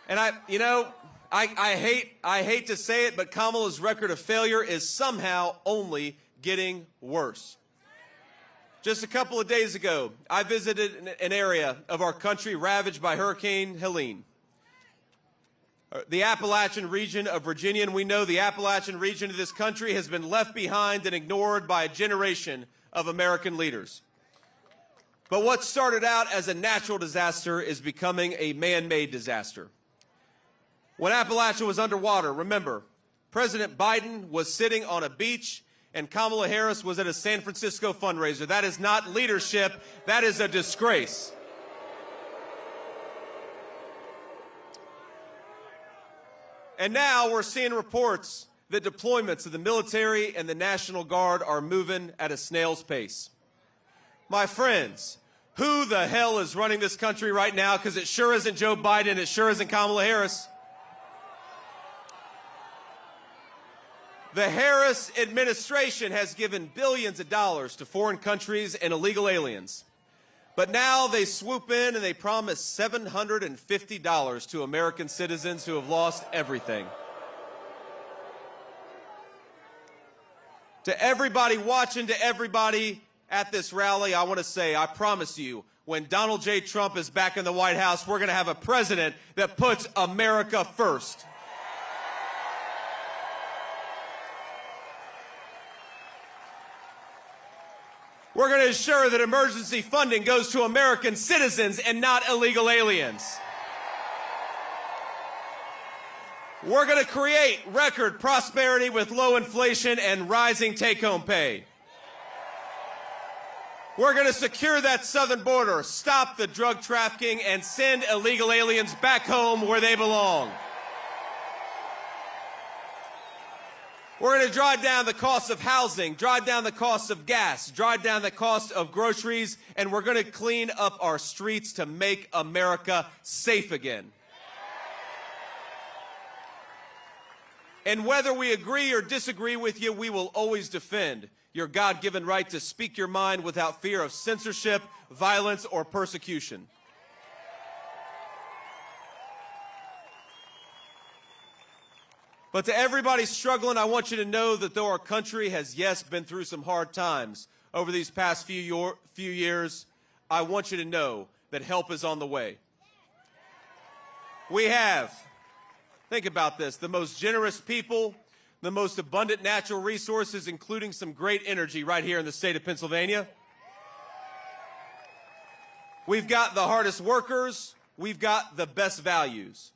And I hate to say it, but Kamala's record of failure is somehow only getting worse. Just a couple of days ago, I visited an area of our country ravaged by Hurricane Helene. The Appalachian region of Virginia, and we know the Appalachian region of this country has been left behind and ignored by a generation of American leaders. But what started out as a natural disaster is becoming a man-made disaster. When Appalachia was underwater, remember, President Biden was sitting on a beach and Kamala Harris was at a San Francisco fundraiser. That is not leadership. That is a disgrace. And now we're seeing reports that deployments of the military and the National Guard are moving at a snail's pace. My friends, who the hell is running this country right now? Because it sure isn't Joe Biden. It sure isn't Kamala Harris. The Harris administration has given billions of dollars to foreign countries and illegal aliens. But now they swoop in and they promise $750 to American citizens who have lost everything. To everybody watching, to everybody at this rally, I want to say, I promise you, when Donald J. Trump is back in the White House, we're going to have a president that puts America first. We're going to ensure that emergency funding goes to American citizens and not illegal aliens. We're going to create record prosperity with low inflation and rising take-home pay. We're going to secure that southern border, stop the drug trafficking, and send illegal aliens back home where they belong. We're going to drive down the cost of housing, drive down the cost of gas, drive down the cost of groceries, and we're going to clean up our streets to make America safe again. And whether we agree or disagree with you, we will always defend your God-given right to speak your mind without fear of censorship, violence, or persecution. But to everybody struggling, I want you to know that though our country has, yes, been through some hard times over these past few years, I want you to know that help is on the way. We have, think about this, the most generous people, the most abundant natural resources, including some great energy right here in the state of Pennsylvania. We've got the hardest workers. We've got the best values.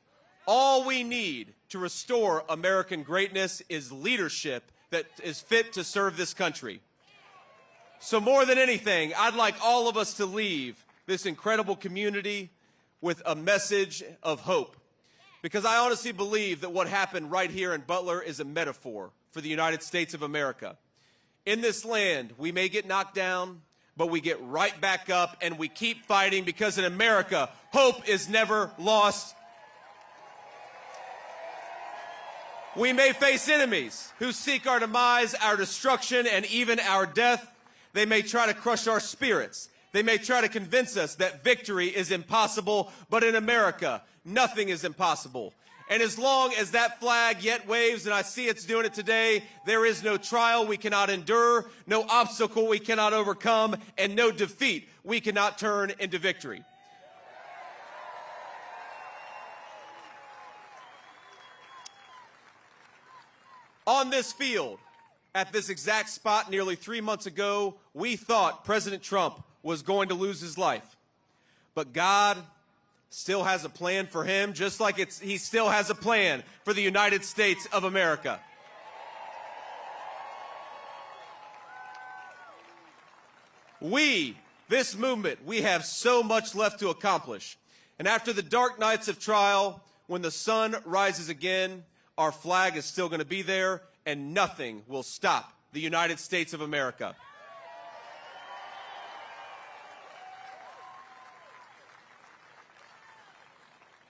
All we need to restore American greatness is leadership that is fit to serve this country. So more than anything, I'd like all of us to leave this incredible community with a message of hope. Because I honestly believe that what happened right here in Butler is a metaphor for the United States of America. In this land, we may get knocked down, but we get right back up and we keep fighting because in America, hope is never lost. We may face enemies who seek our demise, our destruction, and even our death. They may try to crush our spirits. They may try to convince us that victory is impossible, but in America, nothing is impossible. And as long as that flag yet waves, and I see it's doing it today, there is no trial we cannot endure, no obstacle we cannot overcome, and no defeat we cannot turn into victory. On this field, at this exact spot nearly 3 months ago, we thought President Trump was going to lose his life. But God still has a plan for him, just like he still has a plan for the United States of America. This movement, we have so much left to accomplish. And after the dark nights of trial, when the sun rises again, our flag is still going to be there, and nothing will stop the United States of America.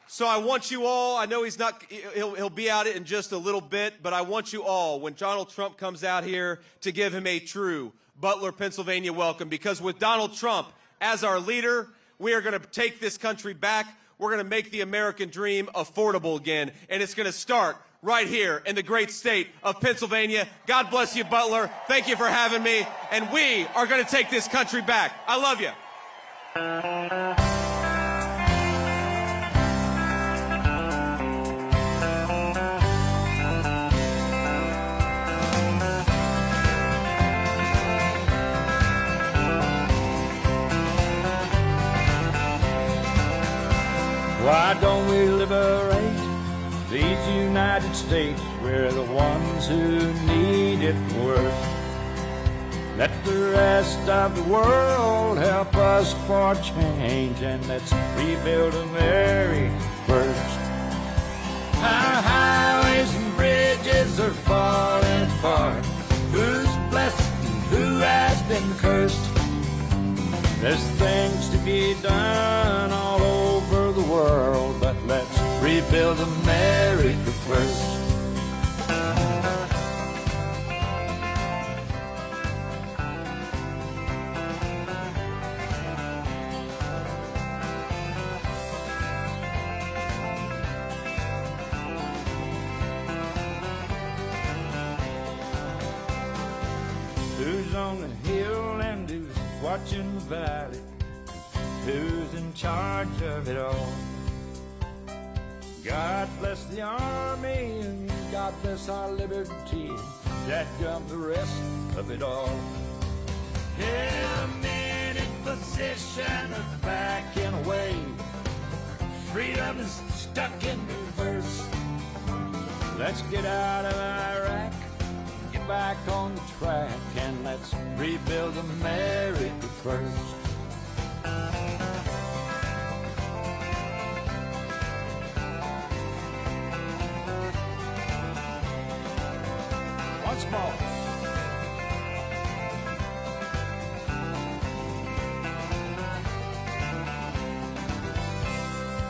So I want you all, I know he'll be out in just a little bit, but I want you all, when Donald Trump comes out here, to give him a true Butler, Pennsylvania welcome, because with Donald Trump as our leader, we are going to take this country back. we're going to make the American dream affordable again. And it's going to start right here in the great state of Pennsylvania. God bless you, Butler. Thank you for having me. And we are going to take this country back. I love you. Why don't we liberate these United States? We're the ones who need it worst. Let the rest of the world help us for change, and let's rebuild America first. Our highways and bridges are falling apart. Who's blessed and who has been cursed? There's things to be done all over the world, but let's rebuild America first. Who's on the hill and who's watching the valley? Who's in charge of it all? God bless the army and God bless our liberty. That comes the rest of it all. Yeah, men in position are backing away. Freedom is stuck in reverse. Let's get out of Iraq, get back on the track, and let's rebuild America first. Once more.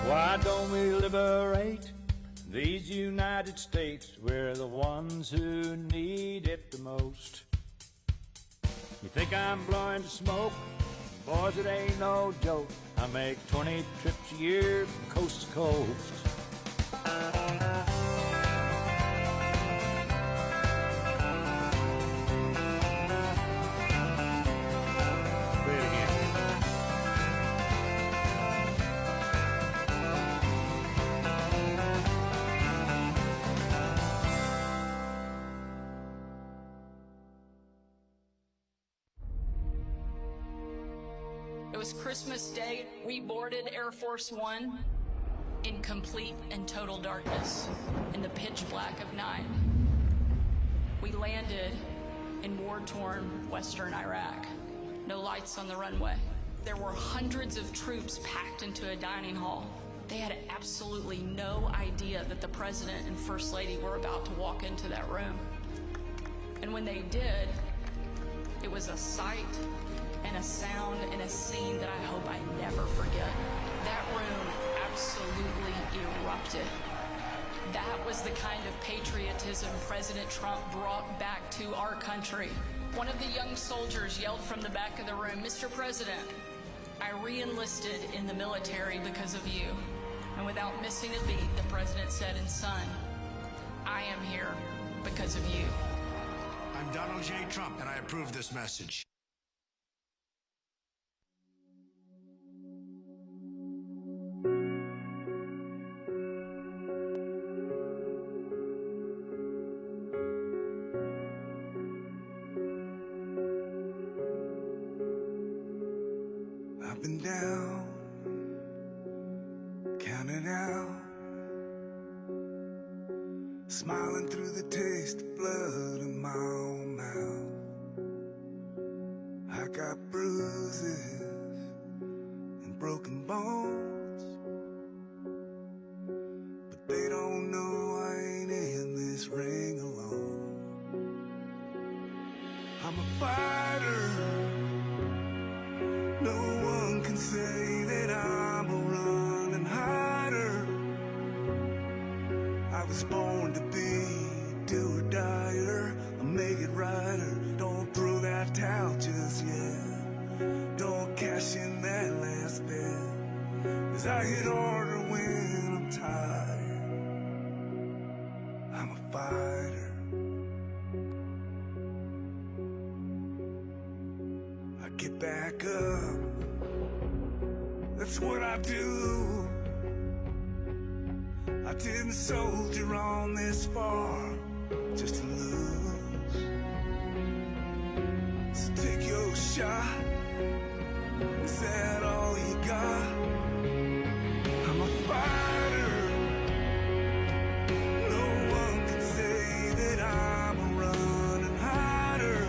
Why don't we liberate these United States? We're the ones who need it the most. You think I'm blowing smoke? Boys, it ain't no joke. I make 20 trips a year from coast to coast. It was Christmas Day. We boarded Air Force One in complete and total darkness, in the pitch black of night. We landed in war-torn western Iraq. No lights on the runway. There were hundreds of troops packed into a dining hall. They had absolutely no idea that the President and First Lady were about to walk into that room. And when they did, it was a sight and a sound and a scene that I hope I never forget. That room absolutely erupted. That was the kind of patriotism President Trump brought back to our country. One of the young soldiers yelled from the back of the room, "Mr. President, I re-enlisted in the military because of you." And without missing a beat, the President said, "And son, I am here because of you." I'm Donald J. Trump, and I approve this message. I've been down, counting out, smiling through the taste of blood in my own mouth. I got bruises and broken bones, but they don't know I ain't in this ring alone. I'm a fighter. No one can say that I'm a running hider. I was born to be a do-or-dyer, a make-it-righter. Don't throw that towel just yet. Don't cash in that last bet, 'cause I hit harder get back up. That's what I do. I didn't soldier on this far just to lose. So take your shot. Is that all you got? I'm a fighter. No one can say that I'm a running hider.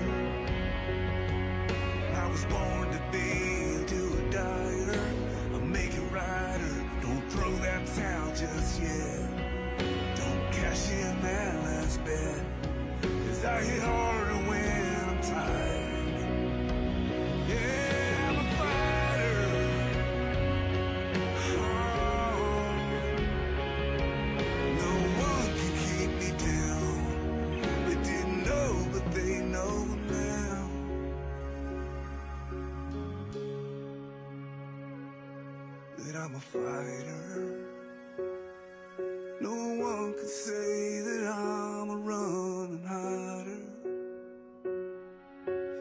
I was born to be a do-or-dyer, a make-it-rider. Don't throw that towel just yet. Don't cash in that last bet, 'cause I hit harder when I'm tired. Yeah, I'm a fighter. Oh, no one can keep me down. They didn't know, but they know now. That I'm a fighter. No one could say that I'm a running hider.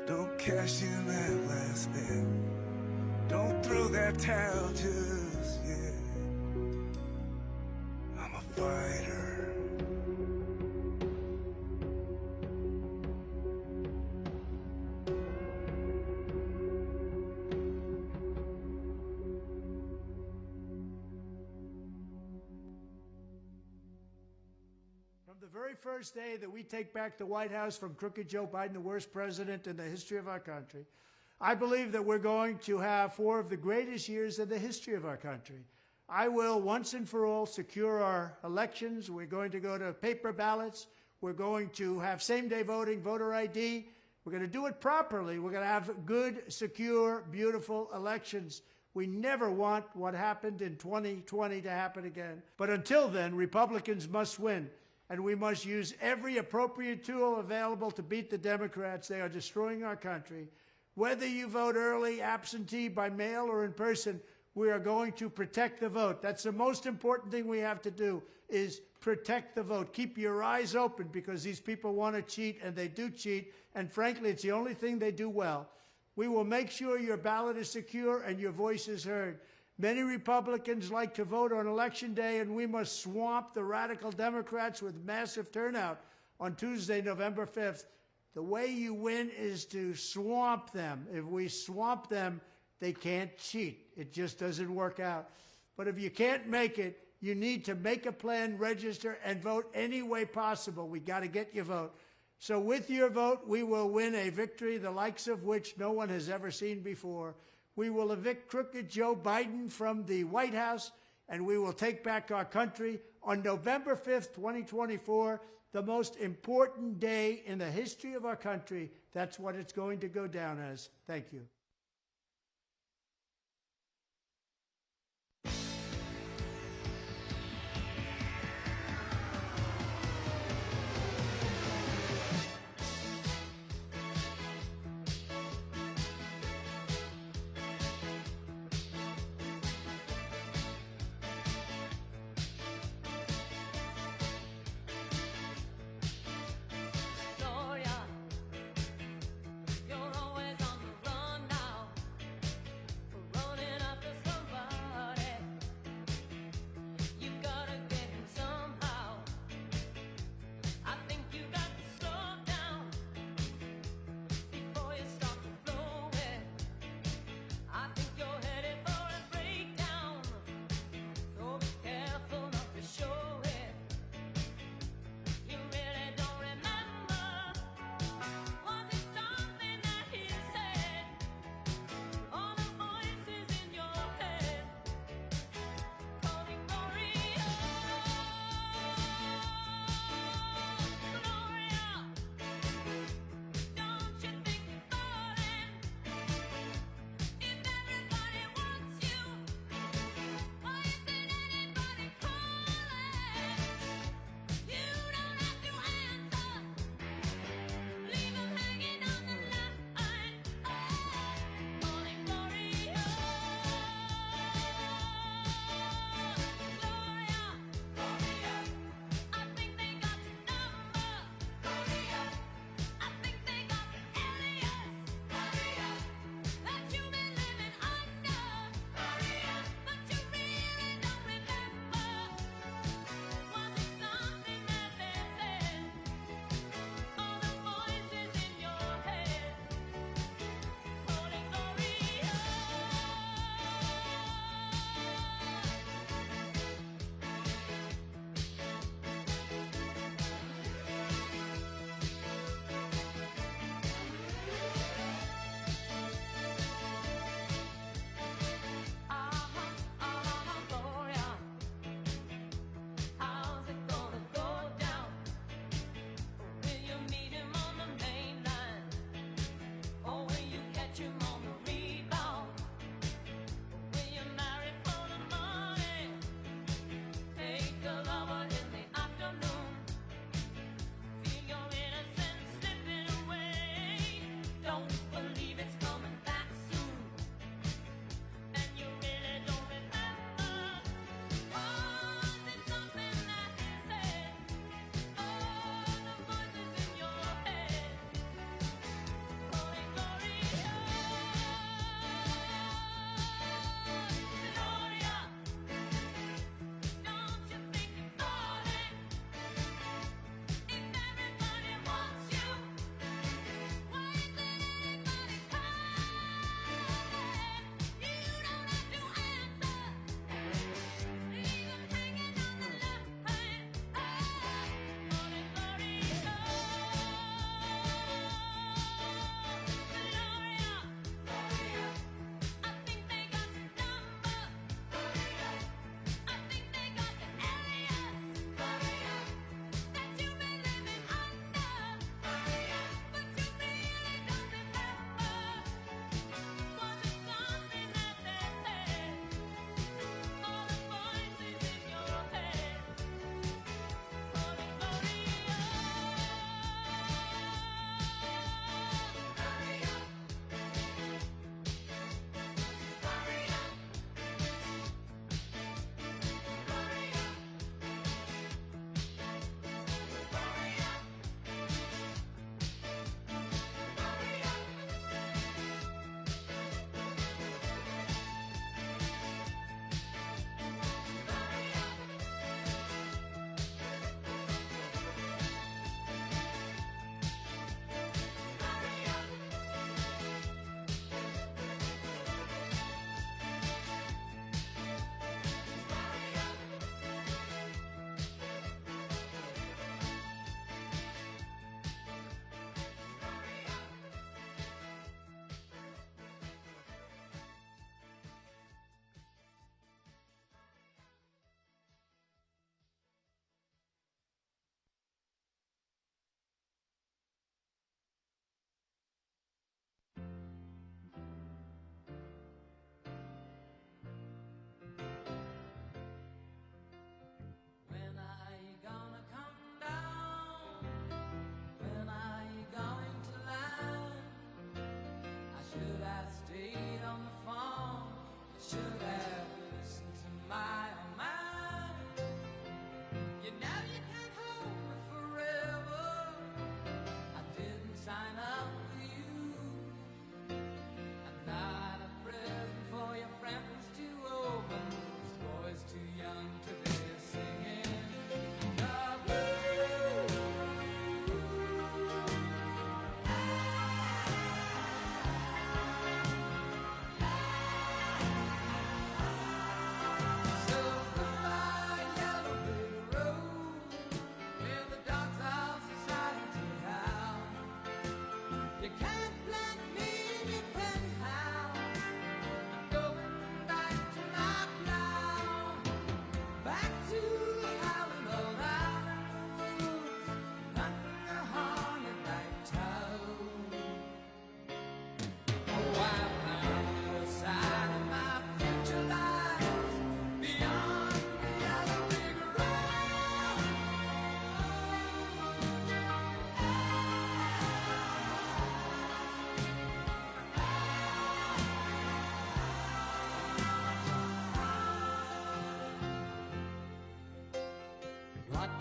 Don't cash in that last bet. Don't throw that towel just yet. I'm a fighter. From the very first day that we take back the White House from crooked Joe Biden, the worst president in the history of our country, I believe that we're going to have 4 of the greatest years in the history of our country. I will once and for all secure our elections. We're going to go to paper ballots. We're going to have same-day voting, voter ID. We're going to do it properly. We're going to have good, secure, beautiful elections. We never want what happened in 2020 to happen again. But until then, Republicans must win. And we must use every appropriate tool available to beat the Democrats. They are destroying our country. Whether you vote early, absentee, by mail, or in person, we are going to protect the vote. That's the most important thing we have to do, is protect the vote. Keep your eyes open, because these people want to cheat, and they do cheat. And frankly, it's the only thing they do well. We will make sure your ballot is secure and your voice is heard. Many Republicans like to vote on Election Day, and we must swamp the radical Democrats with massive turnout on Tuesday, November 5th. The way you win is to swamp them. If we swamp them, they can't cheat. It just doesn't work out. But if you can't make it, you need to make a plan, register, and vote any way possible. We got to get your vote. So with your vote, we will win a victory the likes of which no one has ever seen before. We will evict crooked Joe Biden from the White House, and we will take back our country on November 5th, 2024, the most important day in the history of our country. That's what it's going to go down as. Thank you. You're always on the run now.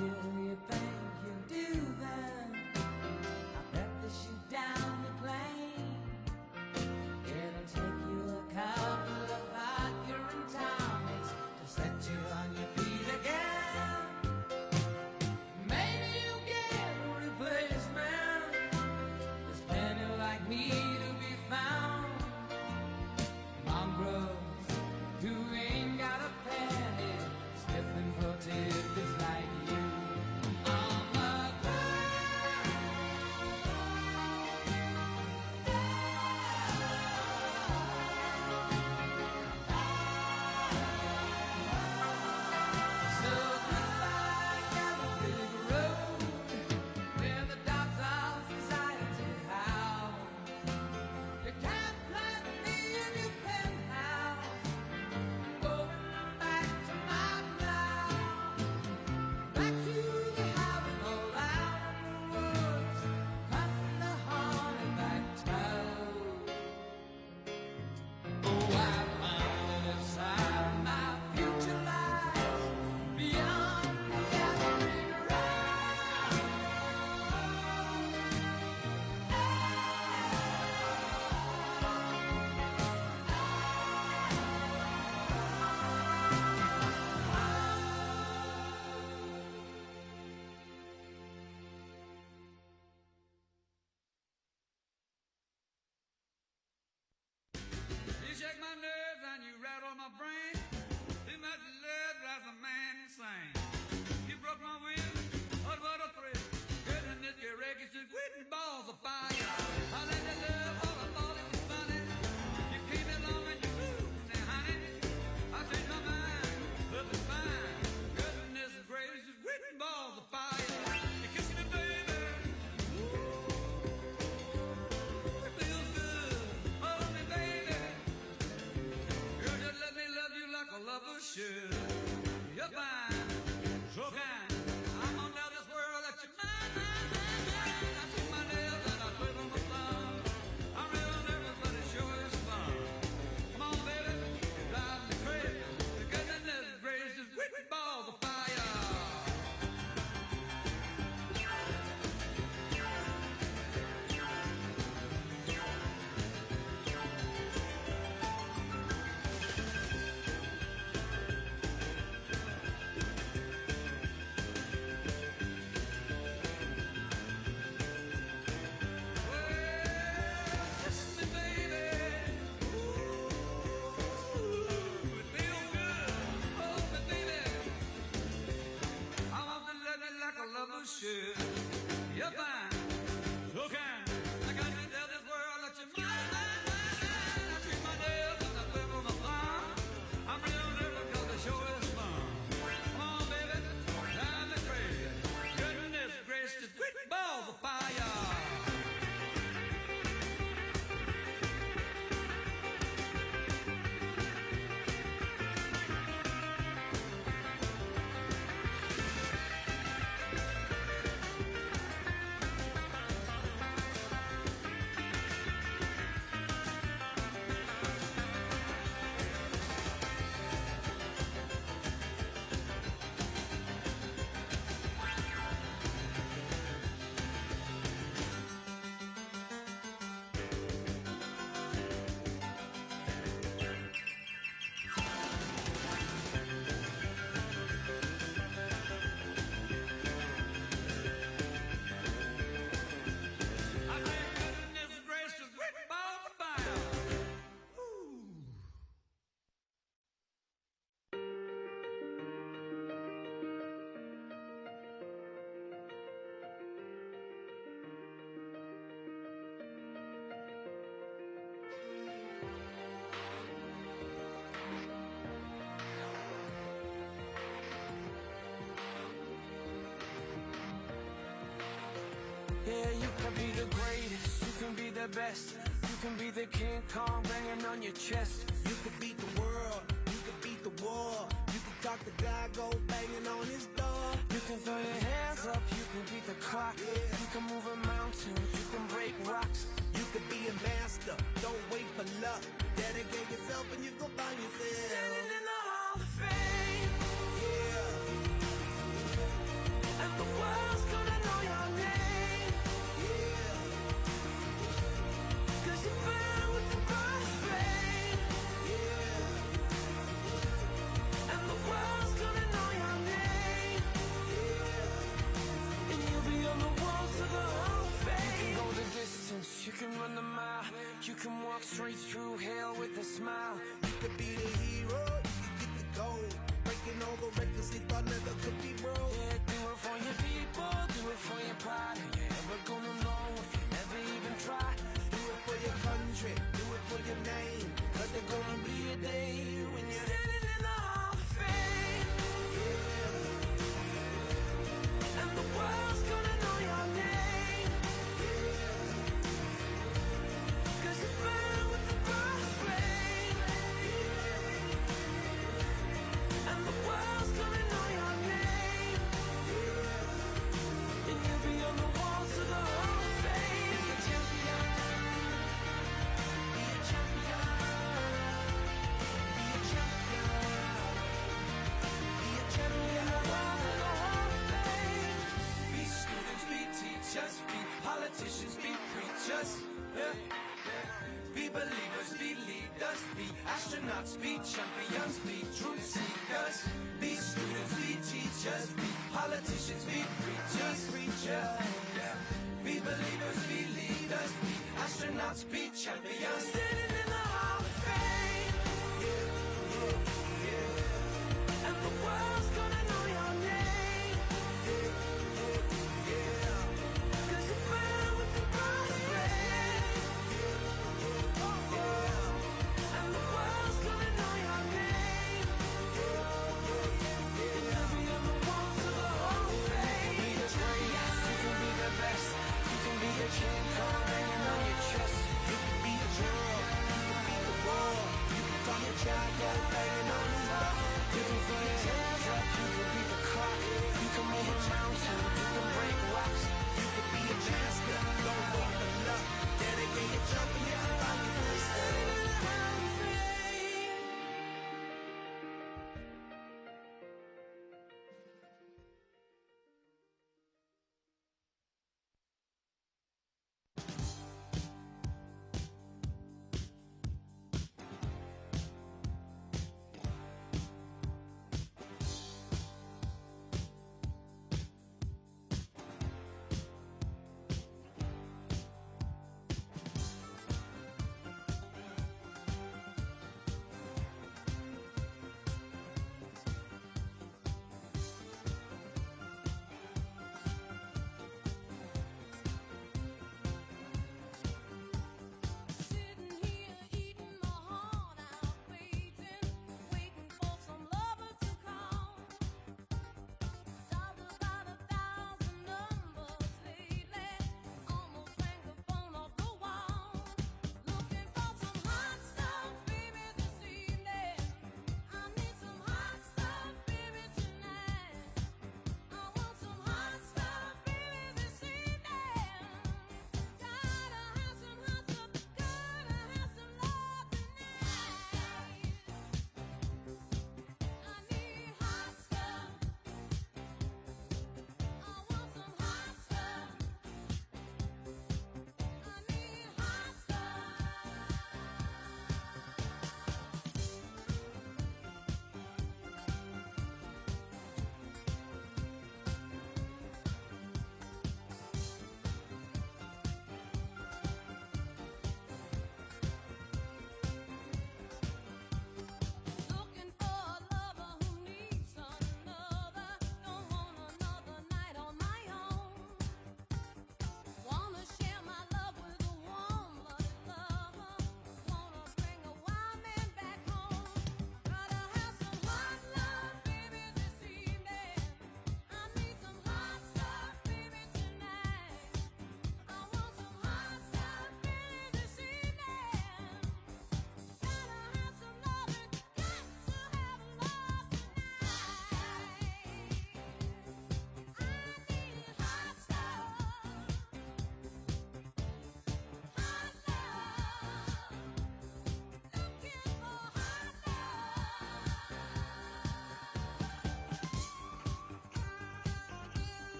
do you think you'll do then? I bet they shoot down the plane. It'll take you a couple of hot urine tonics to set you on your feet again. Maybe you'll get a replacement. There's plenty like me to be found. Mongrels who ain't got a penny, sniffing for tickets like you. I'm a so goodbye, Gallup Big Road, where the dogs of society howl. You can't plant me in your penthouse. Going back to my plow, back to the having all out in the woods, cutting the hornback toad. Oh, I found a side my future lies beyond the gathering around. You shake my nerves and you rattle my brain. Too much love drives a man insane. You broke my will, oh what a thrill. Goodness, your records just quitting balls of fire. I let you love all I thought it was funny. You came along and you moved and honey, I changed my mind, love is fine. Goodness gracious, quitting balls of fire. You kissing me, baby. It feels good, hold me, baby. Girl, just let me love you like a lover should. You're fine, so kind. I'm gonna tell this world that you're mine, mine, mine, mine. I see my nails and I twiddle my thumb. I'm real nervous, but it sure is fun. Come on, baby, drive me crazy. The goodness gracious, whipping balls of fire. Should. You're fine, so kind. I got to tell this world that you're mine, mine, mine, mine. I treat my nails and I quiver my thumb. I'm real nervous because the show is fun. Come on, baby, drive me crazy. Goodness gracious, quick balls of fire. Yeah, you can be the greatest, you can be the best. You can be the King Kong banging on your chest. You could beat the world, you could beat the war. You could talk to God, go banging on his door. You can throw your hands up, you can beat the clock. You can move a mountain, you can break rocks. You could be a master, don't wait for luck. Dedicate yourself and you go find yourself. Standing in the Hall of Fame. Yeah. You can walk straight through hell with a smile. You could be the hero, you could get the gold. Breaking all the records they thought never could be broke. Yeah, do it for your people, do it for your pride. Are you ever gonna know if you never even try? Do it for your country, do it for your name. Cause there's gonna be a day when you're standing in the Hall of Fame. Yeah. And the world's gonna know your name. Yeah. Cause you burn with the bright flame. Yeah. And the world's gonna know your name. Yeah. And you'll be on the walls of the Hall of Fame. Be a champion. Be a champion. Be a champion. Be a champion. On the walls of the Hall of Fame. Be students, be teachers, be politicians, be preachers. Yeah. Be believers, be leaders, be astronauts, be champions, be truth seekers. Be students, be teachers, be politicians, be preachers, yeah. Be believers, be leaders, be astronauts, be champions. Standing in the Hall of Fame. Yeah, yeah, yeah. And the world's gonna know your name. Yeah, yeah, yeah. Cause you burn with the bright flame. Yeah, yeah. And the world's gonna know your name. Yeah, yeah, yeah. And you'll be on the walls of the Hall of Fame. You can be the greatest, you can be the best. You can be the champ, come hanging on your chest. You can be a girl, you can be the world. You can throw your jacket, banging on the wall. You can throw your hands up, you can be the clock. You can move a mountain, you can break rocks. You can be a master, don't wait for luck. Dedicated champion, find your voice, standing in the Hall of Fame.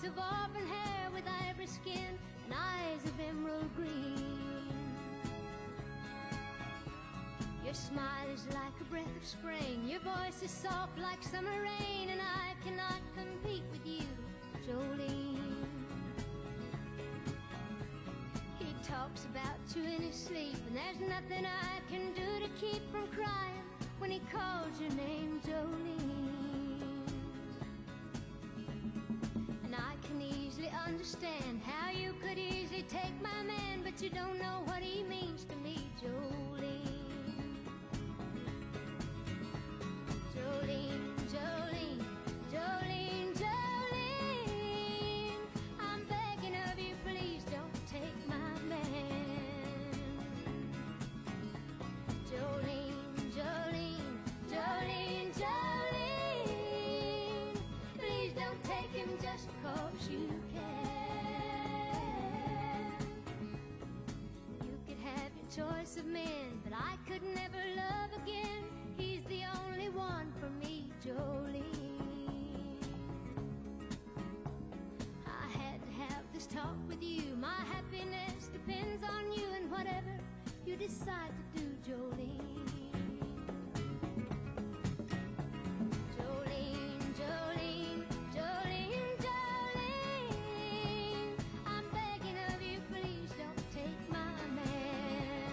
of auburn hair with ivory skin and eyes of emerald green. Your smile is like a breath of spring, your voice is soft like summer rain, and I cannot compete with you, Jolene. He talks about you in his sleep, and there's nothing I can do to keep from crying when he calls your name, Jolene. And I can easily understand how you could easily take my man, but you don't know what he means to me, Jolene. Jolene, Jolene, Jolene, Jolene, I'm begging of you, please don't take my man. Jolene, Jolene, Jolene, Jolene, please don't take him just because you can. You could have your choice of men, but I could never love again. He's the only one for me, Jolene. I had to have this talk with you. My happiness depends on you, and whatever you decide to do, Jolene. Jolene, Jolene, Jolene, Jolene, I'm begging of you, please don't take my man.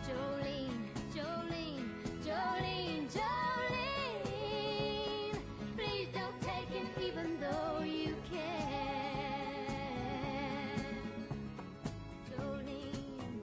Jolene, Jolene, Jolene, Jolene, please don't take him even though you can. Jolene,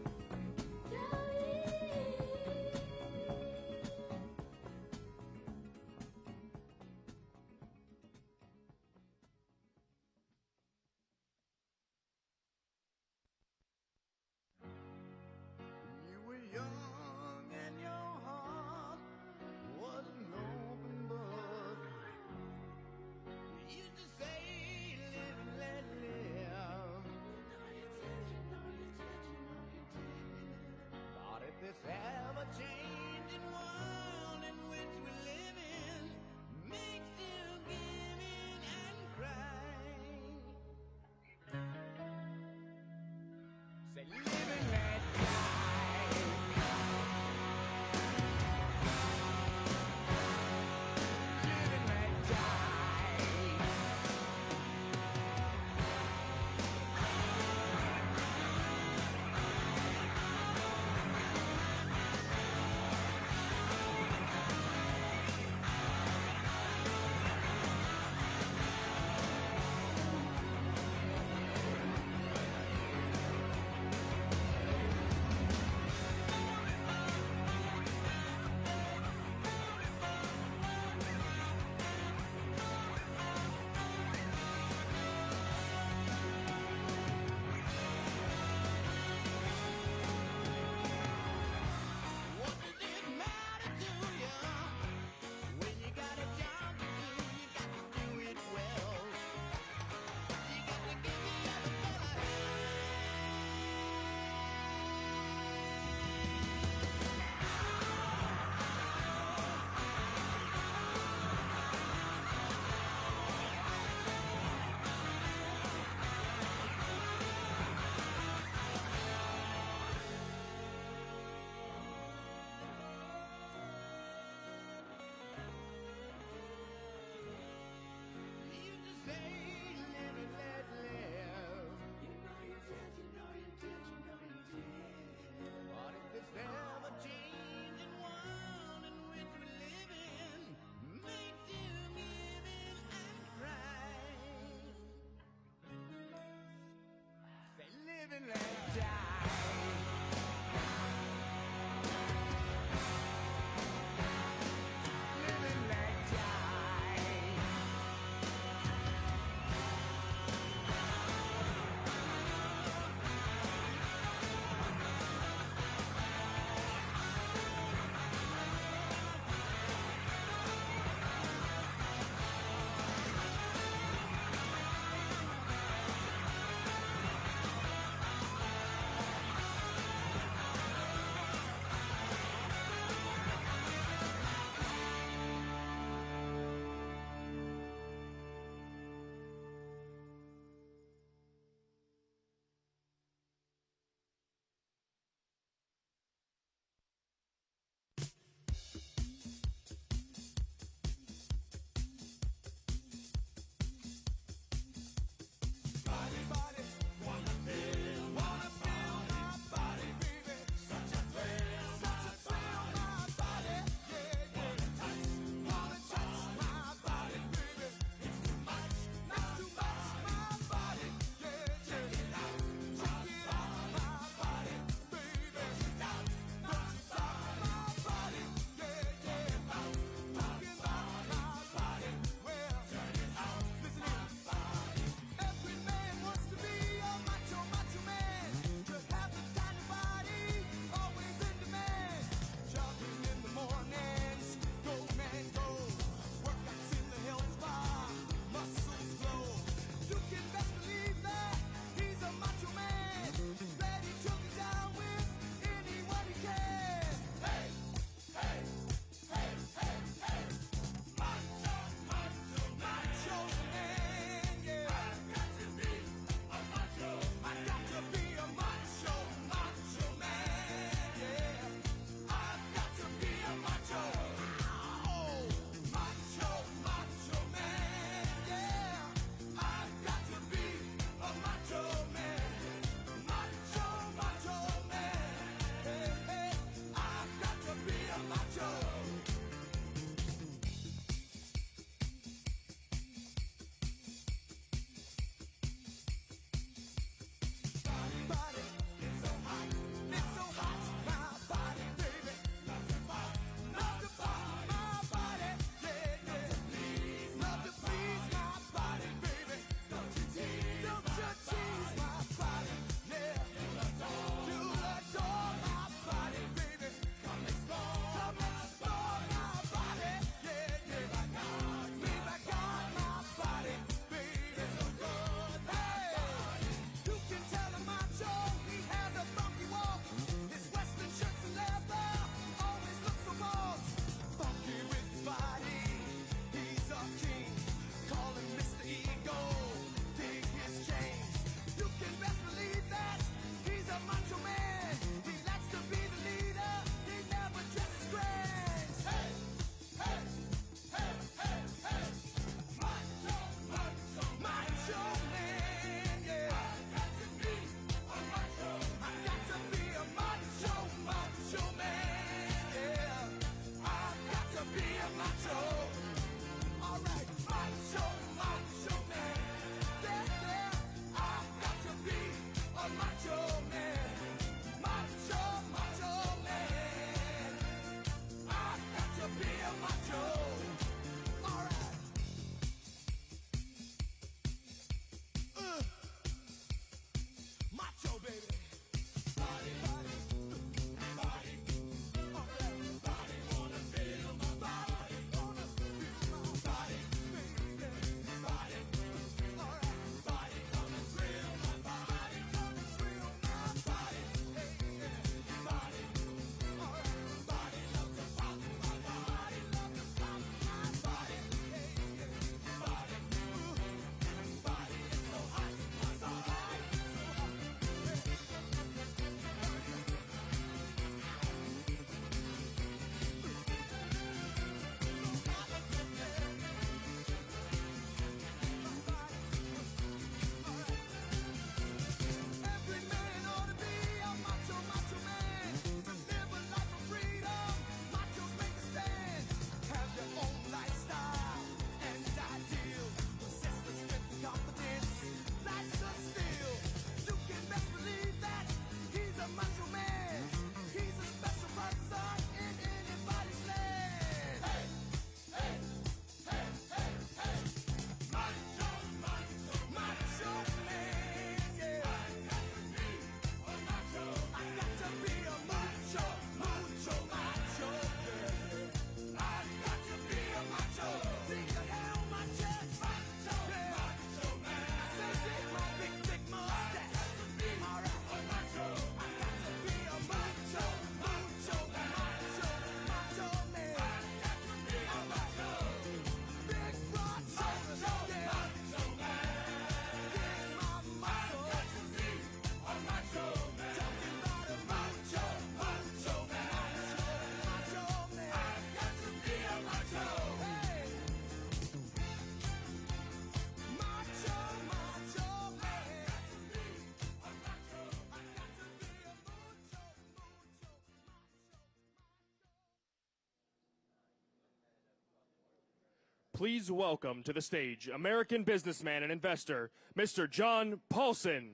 please welcome to the stage American businessman and investor, Mr. John Paulson.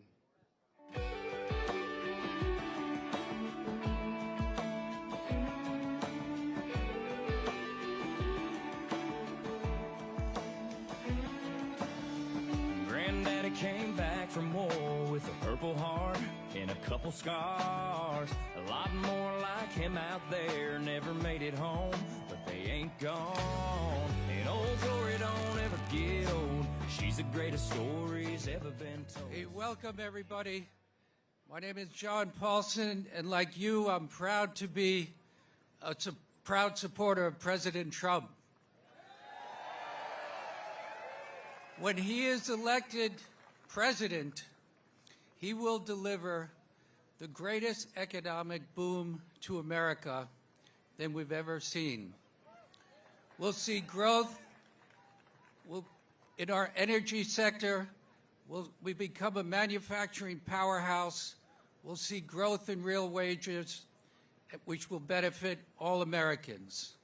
Granddaddy came back from war with a purple heart and a couple scars. A lot more like him out there never made it home, but they ain't gone. And old glory don't ever get old. She's the greatest story's ever been told. Hey, welcome everybody. My name is John Paulson, and like you, I'm proud to be a proud supporter of President Trump. When he is elected president, he will deliver the greatest economic boom to America than we've ever seen. We'll see growth in our energy sector. We become a manufacturing powerhouse. We'll see growth in real wages, which will benefit all Americans.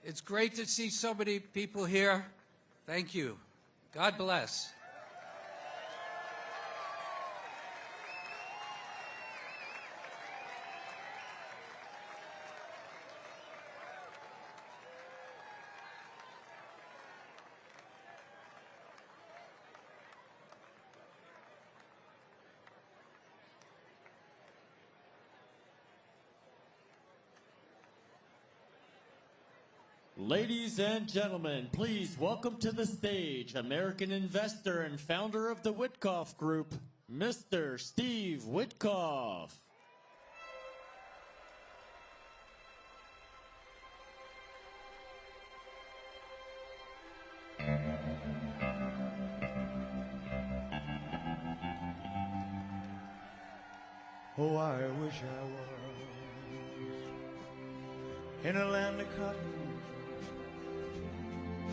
It's great to see so many people here. Thank you. God bless. Ladies and gentlemen, please welcome to the stage American investor and founder of the Witkoff Group, Mr. Steve Witkoff. Oh, I wish I was in a land of cotton.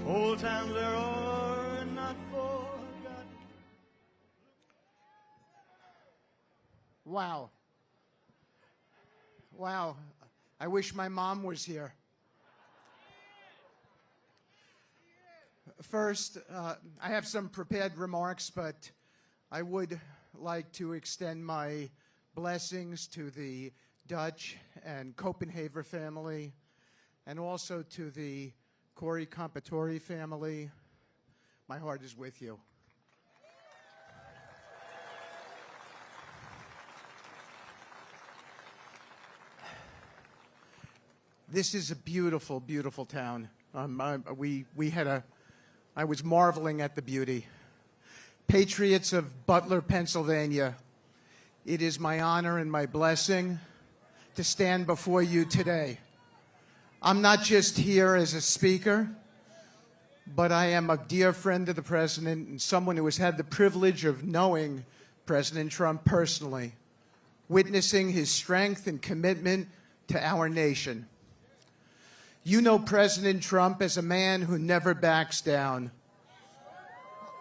Old times there are not forgotten. Wow. Wow. I wish my mom was here. First, I have some prepared remarks, but I would like to extend my blessings to the Dutch and Copenhagen family, and also to the Corey Compatore family. My heart is with you. This is a beautiful, beautiful town. I was marveling at the beauty. Patriots of Butler, Pennsylvania, it is my honor and my blessing to stand before you today. I'm not just here as a speaker, but I am a dear friend of the president and someone who has had the privilege of knowing President Trump personally, witnessing his strength and commitment to our nation. You know President Trump as a man who never backs down.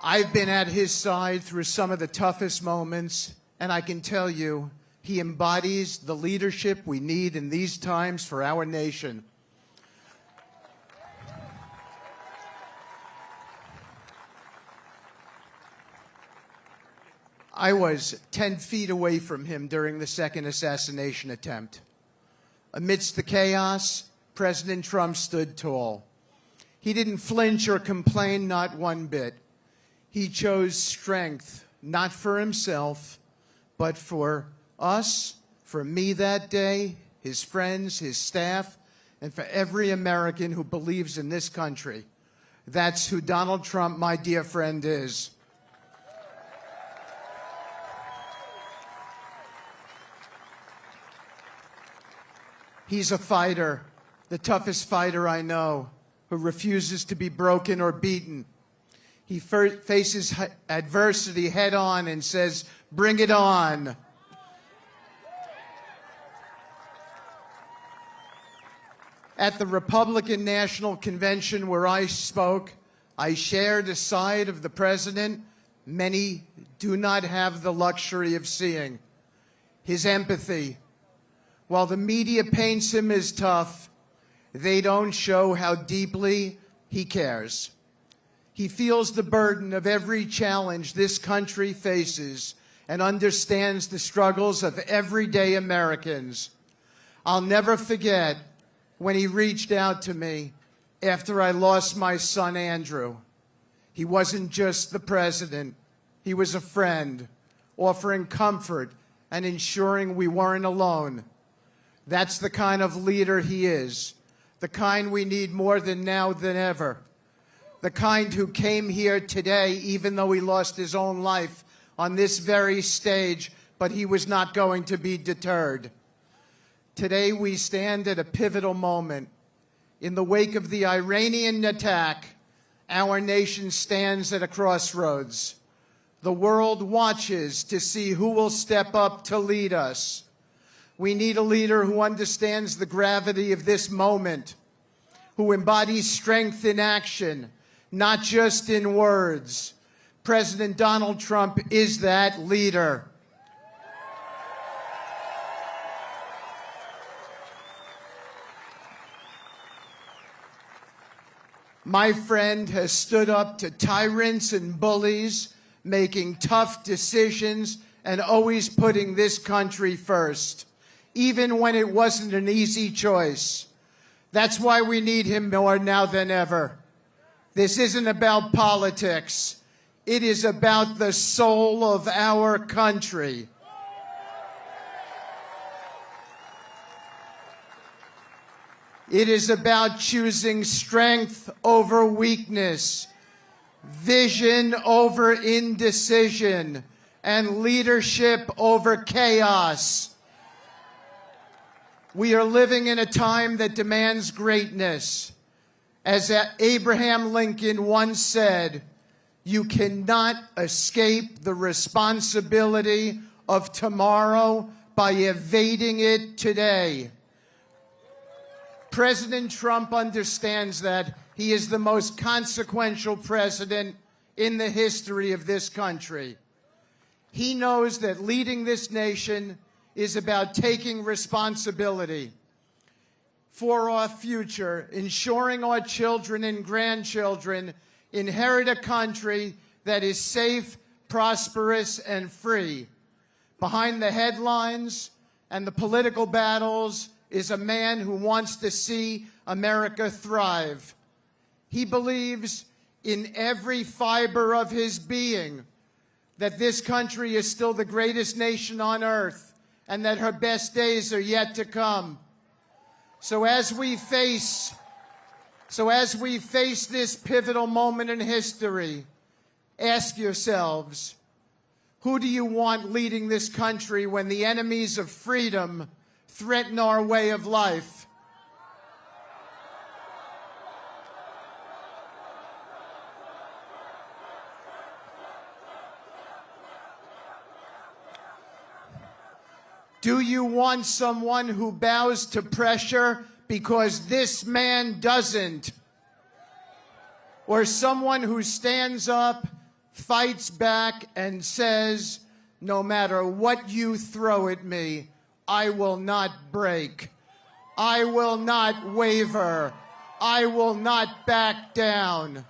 I've been at his side through some of the toughest moments, and I can tell you, he embodies the leadership we need in these times for our nation. I was 10 feet away from him during the second assassination attempt. Amidst the chaos, President Trump stood tall. He didn't flinch or complain, not one bit. He chose strength, not for himself, but for us, for me that day, his friends, his staff, and for every American who believes in this country. That's who Donald Trump, my dear friend, is. He's a fighter, the toughest fighter I know, who refuses to be broken or beaten. He faces adversity head on and says, "Bring it on." At the Republican National Convention where I spoke, I shared a side of the president many do not have the luxury of seeing: his empathy. While the media paints him as tough, they don't show how deeply he cares. He feels the burden of every challenge this country faces and understands the struggles of everyday Americans. I'll never forget when he reached out to me after I lost my son, Andrew. He wasn't just the president. He was a friend, offering comfort and ensuring we weren't alone. That's the kind of leader he is, the kind we need more than now than ever, the kind who came here today even though he lost his own life on this very stage, but he was not going to be deterred. Today we stand at a pivotal moment. In the wake of the Iranian attack, our nation stands at a crossroads. The world watches to see who will step up to lead us. We need a leader who understands the gravity of this moment, who embodies strength in action, not just in words. President Donald Trump is that leader. My friend has stood up to tyrants and bullies, making tough decisions and always putting this country first, even when it wasn't an easy choice. That's why we need him more now than ever. This isn't about politics. It is about the soul of our country. It is about choosing strength over weakness, vision over indecision, and leadership over chaos. We are living in a time that demands greatness. As Abraham Lincoln once said, you cannot escape the responsibility of tomorrow by evading it today. President Trump understands that. He is the most consequential president in the history of this country. He knows that leading this nation is about taking responsibility for our future, ensuring our children and grandchildren inherit a country that is safe, prosperous, and free. Behind the headlines and the political battles is a man who wants to see America thrive. He believes in every fiber of his being that this country is still the greatest nation on earth and that her best days are yet to come. So as we face this pivotal moment in history, ask yourselves, who do you want leading this country when the enemies of freedom threaten our way of life? Do you want someone who bows to pressure because this man doesn't? Or someone who stands up, fights back, and says, no matter what you throw at me, I will not break. I will not waver. I will not back down.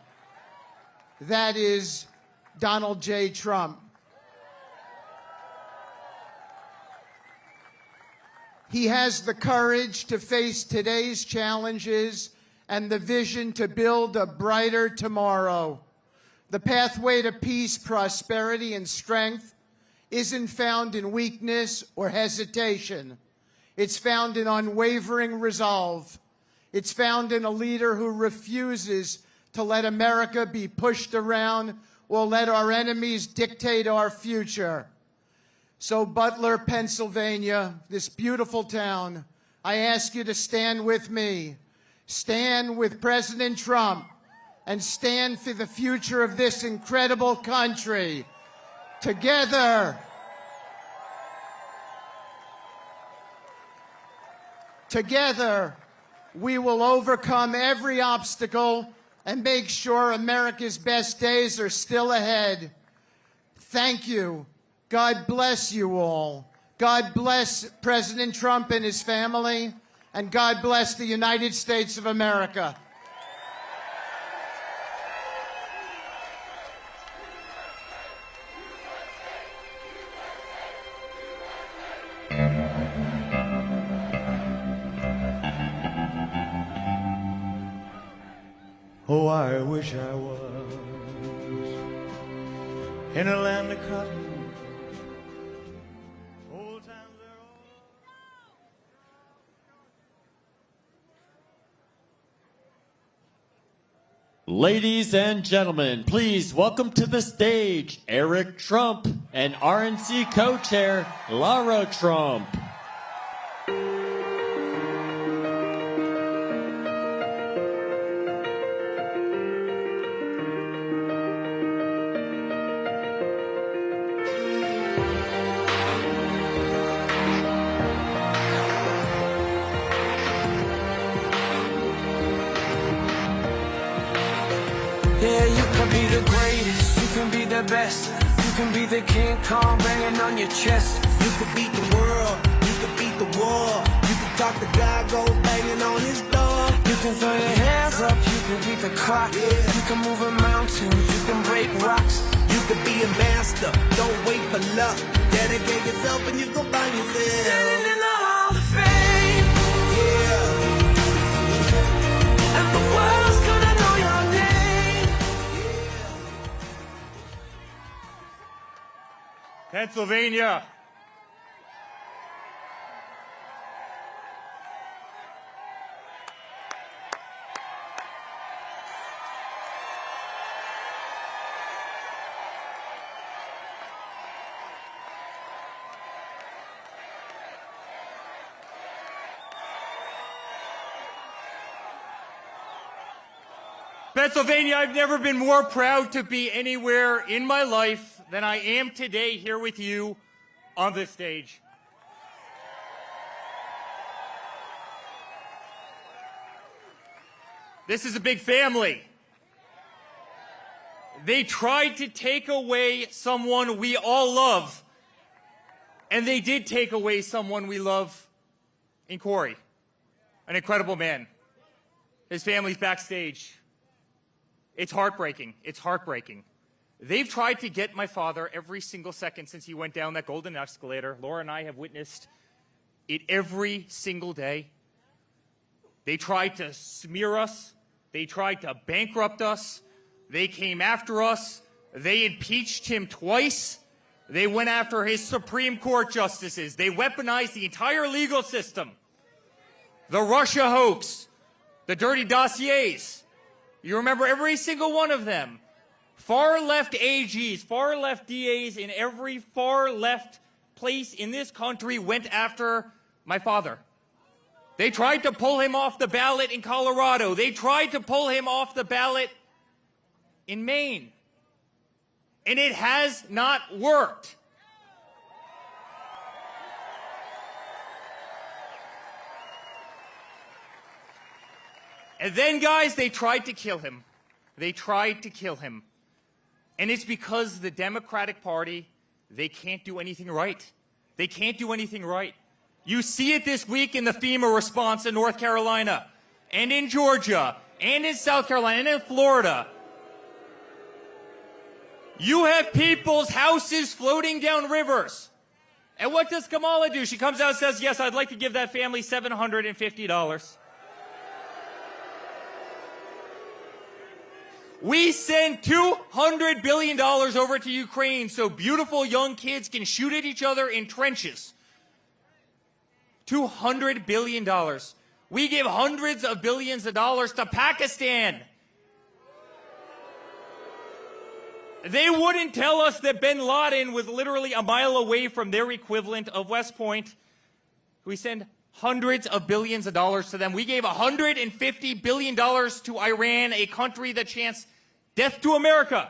That is Donald J. Trump. He has the courage to face today's challenges and the vision to build a brighter tomorrow. The pathway to peace, prosperity, and strength isn't found in weakness or hesitation. It's found in unwavering resolve. It's found in a leader who refuses to let America be pushed around or let our enemies dictate our future. So Butler, Pennsylvania, this beautiful town, I ask you to stand with me. Stand with President Trump and stand for the future of this incredible country. Together, we will overcome every obstacle and make sure America's best days are still ahead. Thank you. God bless you all. God bless President Trump and his family, and God bless the United States of America. Oh, I wish I was in a land of cotton. Old times are Ladies and gentlemen, please welcome to the stage Eric Trump and RNC co-chair Lara Trump. Yeah, you can be the greatest, you can be the best. You can be the King Kong banging on your chest. You can beat the world, you can beat the war. You can talk the guy, go banging on his door. You can throw your hands up, you can beat the clock. You can move a mountain, you can break rocks. You can be a master, don't wait for luck. Dedicate yourself and you go find yourself. Standing in the Hall of Fame. Yeah. And the world's gonna know your name. Pennsylvania. Pennsylvania, I've never been more proud to be anywhere in my life than I am today here with you on this stage. This is a big family. They tried to take away someone we all love, and they did take away someone we love in Corey, an incredible man. His family's backstage. It's heartbreaking. It's heartbreaking. They've tried to get my father every single second since he went down that golden escalator. Laura and I have witnessed it every single day. They tried to smear us. They tried to bankrupt us. They came after us. They impeached him twice. They went after his Supreme Court justices. They weaponized the entire legal system. The Russia hoax, the dirty dossiers. You remember every single one of them. Far left AGs, far left DAs in every far left place in this country went after my father. They tried to pull him off the ballot in Colorado. They tried to pull him off the ballot in Maine. And it has not worked. And then, guys, they tried to kill him. They tried to kill him. And it's because the Democratic Party, they can't do anything right. They can't do anything right. You see it this week in the FEMA response in North Carolina, and in Georgia, and in South Carolina, and in Florida. You have people's houses floating down rivers. And what does Kamala do? She comes out and says, yes, I'd like to give that family $750. We send $200 billion over to Ukraine so beautiful young kids can shoot at each other in trenches. $200 billion. We give hundreds of billions of dollars to Pakistan. They wouldn't tell us that bin Laden was literally a mile away from their equivalent of West Point. We send hundreds of billions of dollars to them. We gave $150 billion to Iran, a country that chants death to America.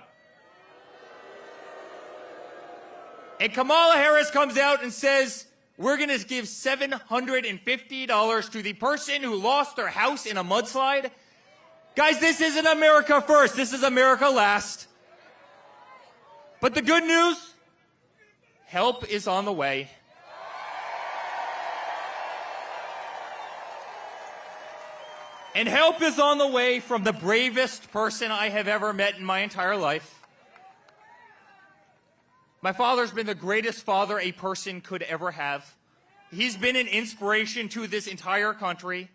And Kamala Harris comes out and says, we're going to give $750 to the person who lost their house in a mudslide. Guys, this isn't America first. This is America last. But the good news, help is on the way. And help is on the way from the bravest person I have ever met in my entire life. My father's been the greatest father a person could ever have. He's been an inspiration to this entire country.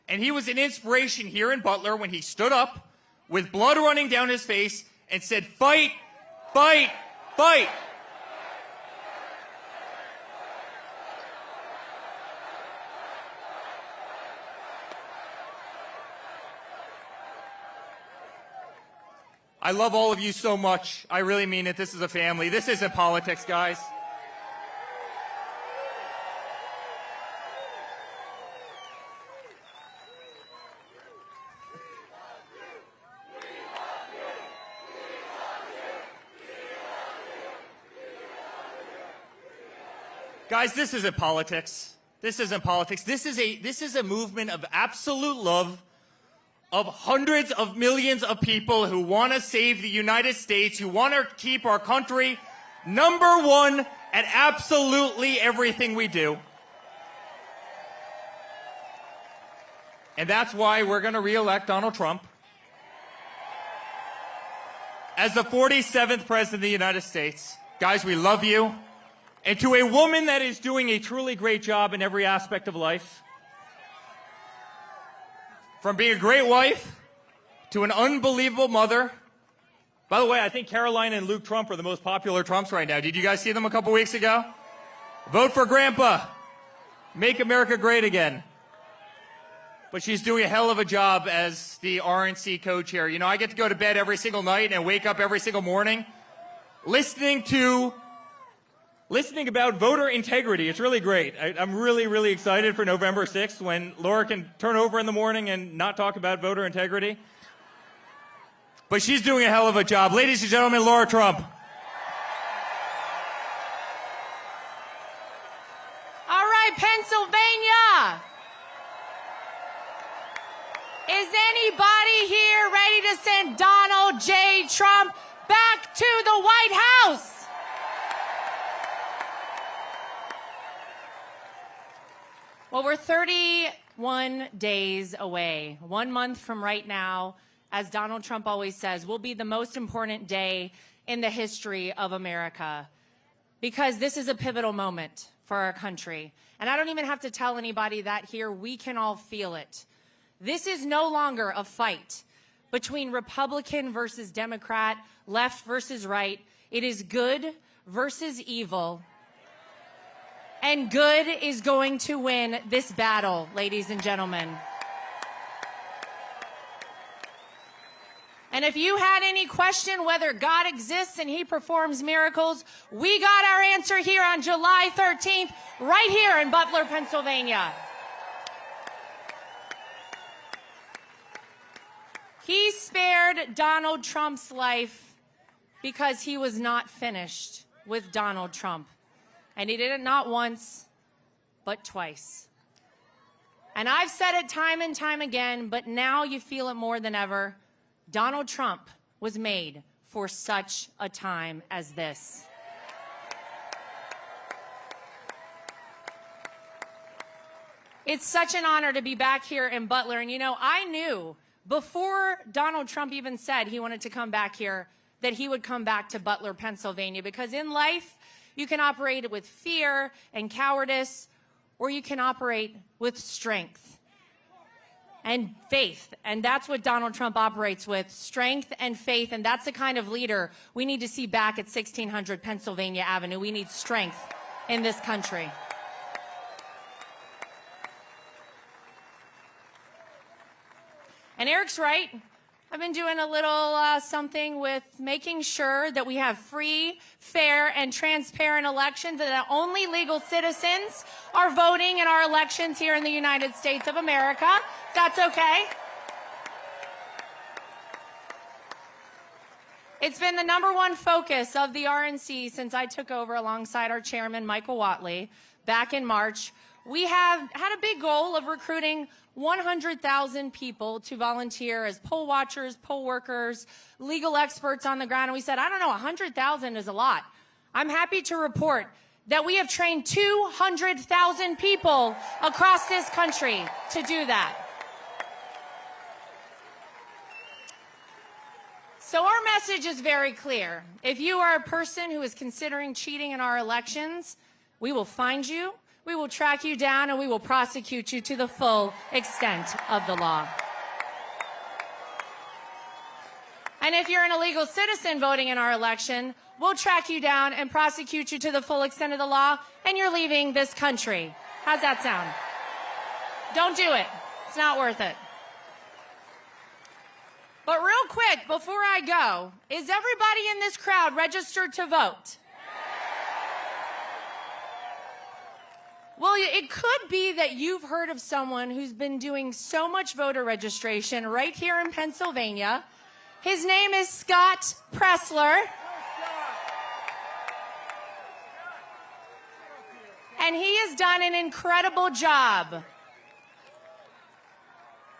And he was an inspiration here in Butler when he stood up, with blood running down his face and said, "Fight, fight, fight." I love all of you so much. I really mean it. This is a family. This isn't politics, guys. Guys, this isn't politics. This isn't politics. This is a movement of absolute love of hundreds of millions of people who want to save the United States, who want to keep our country number one at absolutely everything we do. And that's why we're going to re-elect Donald Trump as the 47th President of the United States. Guys, we love you. And to a woman that is doing a truly great job in every aspect of life, from being a great wife to an unbelievable mother. By the way, I think Caroline and Luke Trump are the most popular Trumps right now. Did you guys see them a couple weeks ago? Vote for Grandpa. Make America great again. But she's doing a hell of a job as the RNC co-chair. You know, I get to go to bed every single night and wake up every single morning listening about voter integrity. It's really great. I'm really, really excited for November 6th when Laura can turn over in the morning and not talk about voter integrity. But she's doing a hell of a job. Ladies and gentlemen, Laura Trump. All right, Pennsylvania. Is anybody here ready to send Donald J. Trump back to the White House? Well, we're 31 days away. 1 month from right now, as Donald Trump always says, will be the most important day in the history of America, because this is a pivotal moment for our country. And I don't even have to tell anybody that here. We can all feel it. This is no longer a fight between Republican versus Democrat, left versus right. It is good versus evil. And good is going to win this battle, ladies and gentlemen. And if you had any question whether God exists and he performs miracles, we got our answer here on July 13th, right here in Butler, Pennsylvania. He spared Donald Trump's life because he was not finished with Donald Trump. And he did it not once, but twice. And I've said it time and time again, but now you feel it more than ever. Donald Trump was made for such a time as this. It's such an honor to be back here in Butler. And you know, I knew before Donald Trump even said he wanted to come back here that he would come back to Butler, Pennsylvania, because in life, you can operate with fear and cowardice, or you can operate with strength and faith. And that's what Donald Trump operates with, strength and faith. And that's the kind of leader we need to see back at 1600 Pennsylvania Avenue. We need strength in this country. And Eric's right. I've been doing a little something with making sure that we have free, fair, and transparent elections, and that only legal citizens are voting in our elections here in the United States of America. That's okay. It's been the #1 focus of the RNC since I took over alongside our chairman, Michael Whatley, back in March. We have had a big goal of recruiting 100,000 people to volunteer as poll watchers, poll workers, legal experts on the ground. And we said, I don't know, 100,000 is a lot. I'm happy to report that we have trained 200,000 people across this country to do that. So our message is very clear. If you are a person who is considering cheating in our elections, we will find you. We will track you down, and we will prosecute you to the full extent of the law. And if you're an illegal citizen voting in our election, we'll track you down and prosecute you to the full extent of the law, and you're leaving this country. How's that sound? Don't do it. It's not worth it. But real quick, before I go, is everybody in this crowd registered to vote? Well, it could be that you've heard of someone who's been doing so much voter registration right here in Pennsylvania. His name is Scott Pressler. And he has done an incredible job.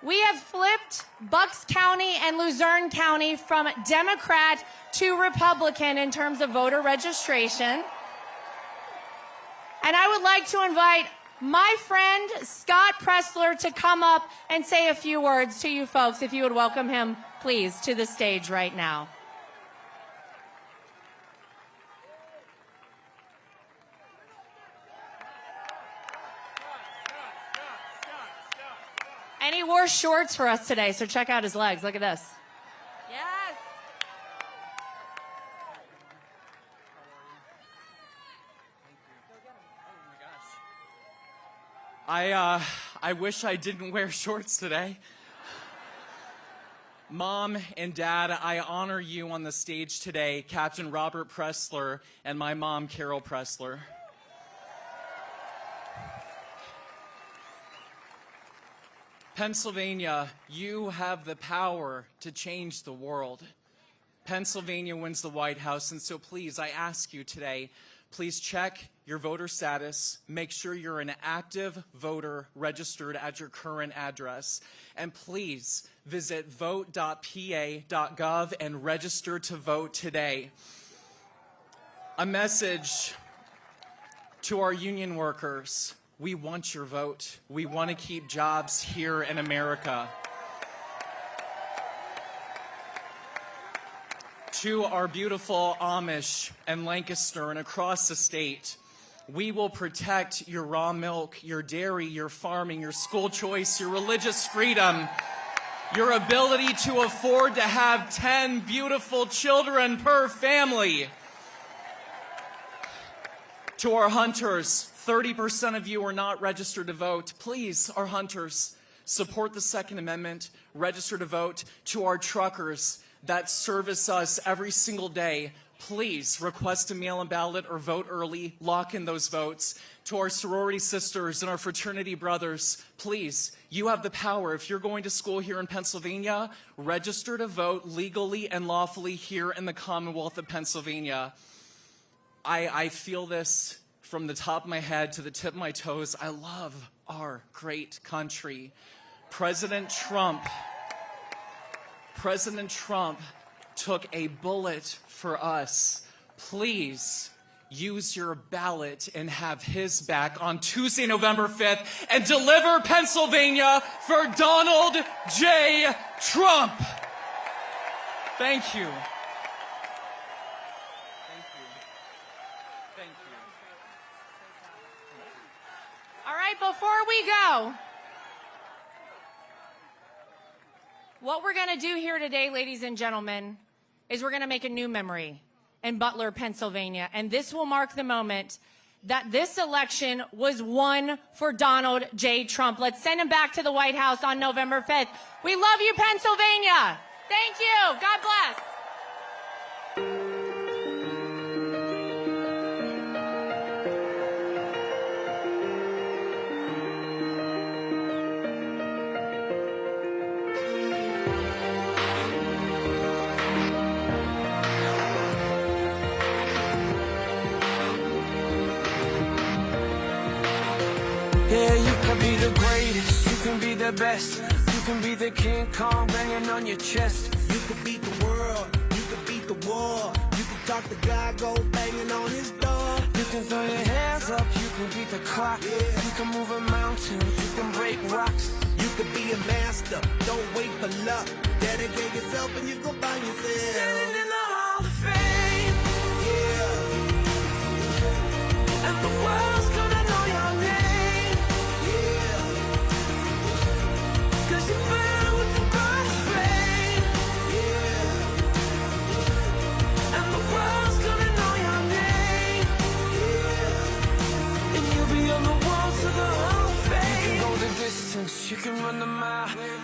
We have flipped Bucks County and Luzerne County from Democrat to Republican in terms of voter registration. And I would like to invite my friend Scott Pressler to come up and say a few words to you folks, if you would welcome him, please, to the stage right now. And he wore shorts for us today, so check out his legs. Look at this. Yes. I wish I didn't wear shorts today. Mom and Dad, I honor you on the stage today, Captain Robert Pressler and my mom, Carol Pressler. Pennsylvania, you have the power to change the world. Pennsylvania wins the White House, and so please, I ask you today, please check your voter status, make sure you're an active voter registered at your current address, and please visit vote.pa.gov and register to vote today. A message to our union workers. We want your vote. We want to keep jobs here in America. To our beautiful Amish and Lancaster and across the state, we will protect your raw milk, your dairy, your farming, your school choice, your religious freedom, your ability to afford to have 10 beautiful children per family. To our hunters, 30% of you are not registered to vote. Please, our hunters, support the Second Amendment, register to vote. To our truckers that service us every single day, please request a mail-in ballot or vote early, lock in those votes. To our sorority sisters and our fraternity brothers, please, you have the power. If you're going to school here in Pennsylvania, register to vote legally and lawfully here in the Commonwealth of Pennsylvania. I feel this from the top of my head to the tip of my toes. I love our great country. President Trump took a bullet for us. Please use your ballot and have his back on Tuesday, November 5th, and deliver Pennsylvania for Donald J. Trump. Thank you. Before we go, what we're going to do here today, ladies and gentlemen, is we're going to make a new memory in Butler, Pennsylvania. And this will mark the moment that this election was won for Donald J. Trump. Let's send him back to the White House on November 5th. We love you, Pennsylvania. Thank you. God bless. Yeah, you can be the greatest, you can be the best, you can be the King Kong banging on your chest. You can beat the world, you can beat the war, you can talk the guy, go banging on his door. You can throw your hands up, you can beat the clock, Yeah. you can move a mountain, you can break rocks. You can be a master, don't wait for luck. Dedicate yourself and you go find yourself. Standing in the Hall of Fame, Yeah, and the world's gonna know your name, yeah, 'cause you burn with the brightest flame. yeah.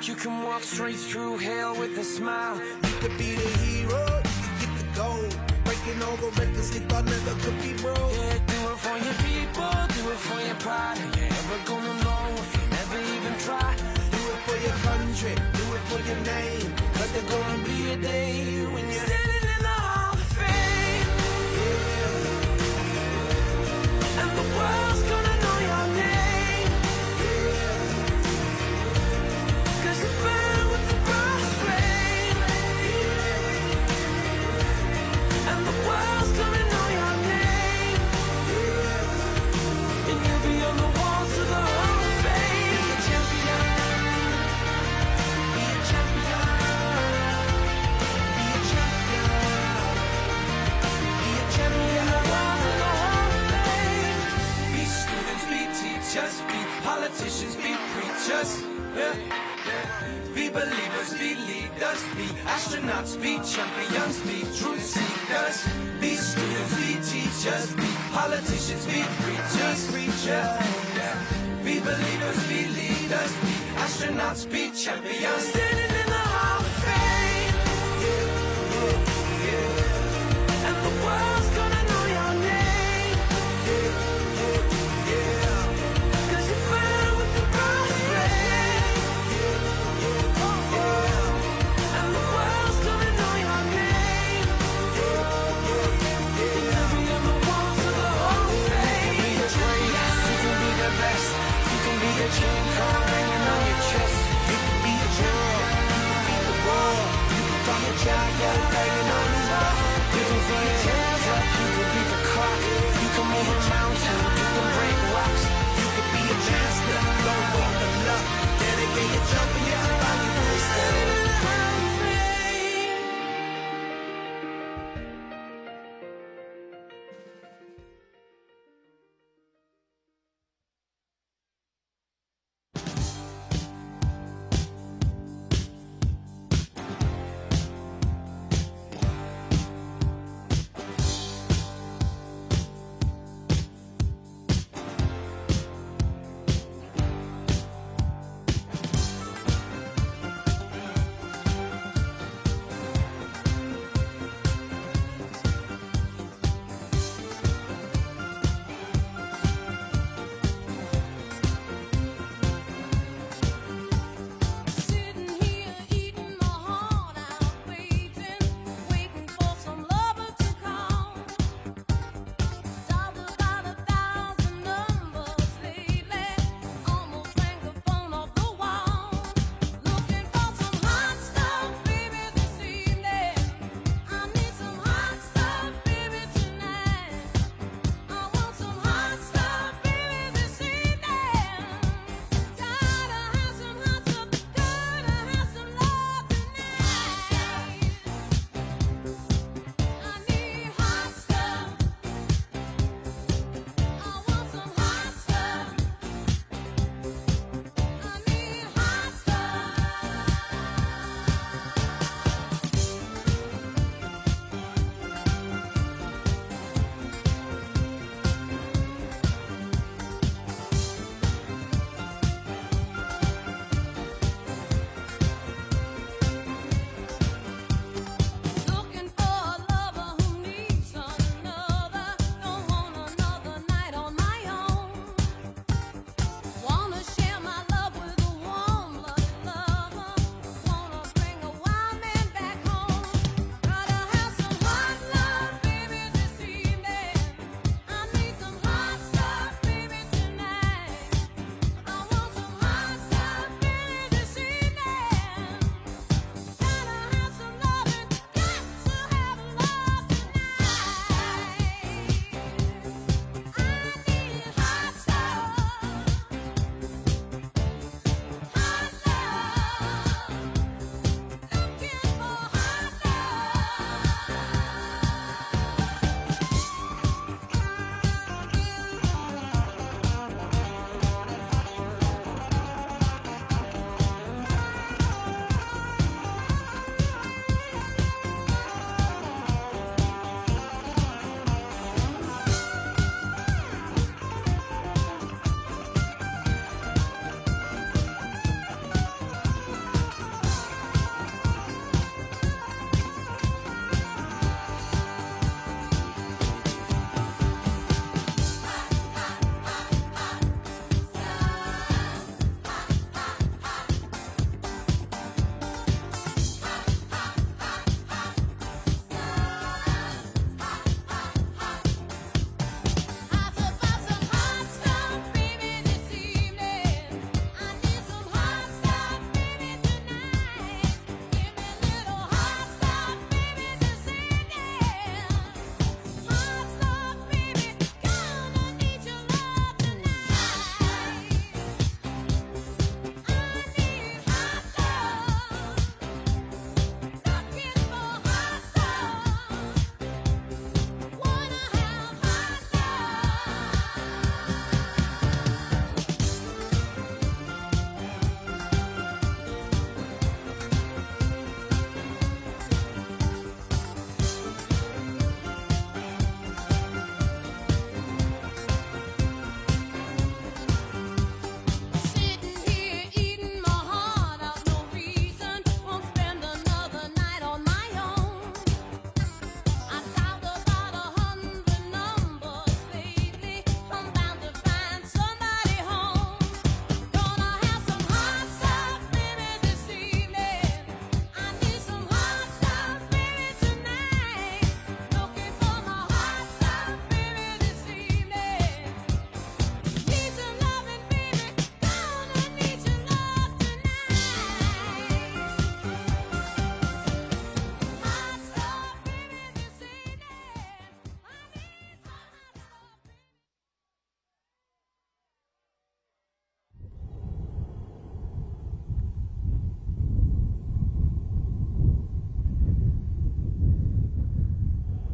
You can walk straight through hell with a smile. You could be the hero, you could get the gold. Breaking all the records they thought never could be broke. Yeah, do it for your people, do it for your pride. Are you ever gonna know if you never even try? Do it for your country, do it for your name. Cause there's gonna be a day when you're standing in the Hall of Fame. Yeah. And the world's gonna know your name. Yeah. Cause you burn with the bright flame. Yeah. And the world's gonna know your name. Yeah. And you'll be on the walls of the Hall of Fame. Be a champion. Be a champion. Be a champion. Be a champion. The walls of the Hall of Fame. Be students, be teachers, be politicians, be preachers. Yeah. Be believers, be leaders, be astronauts, be champions, be truth seekers. Be students, be teachers, be politicians, be preachers, yeah. Be believers, be leaders, be astronauts, be champions. Standing in the Hall of Fame. Yeah, yeah. And the world's gonna know your name. Yeah. Cause you burn with the bright flame. And the world's gonna know your name. And you'll be on the walls of the Hall of Fame. You can be the greatest, you can be the best. You can be the champ, crown hanging on your chest. You can be a girl, you can be the world. You can be a giant hanging on the wall. You can throw your hands up, you can beat the clock. You can move a mountain, you can break rocks. You can be a master, don't wait for luck. Dedicate yourself and your body for the standing in the Hall of Fame.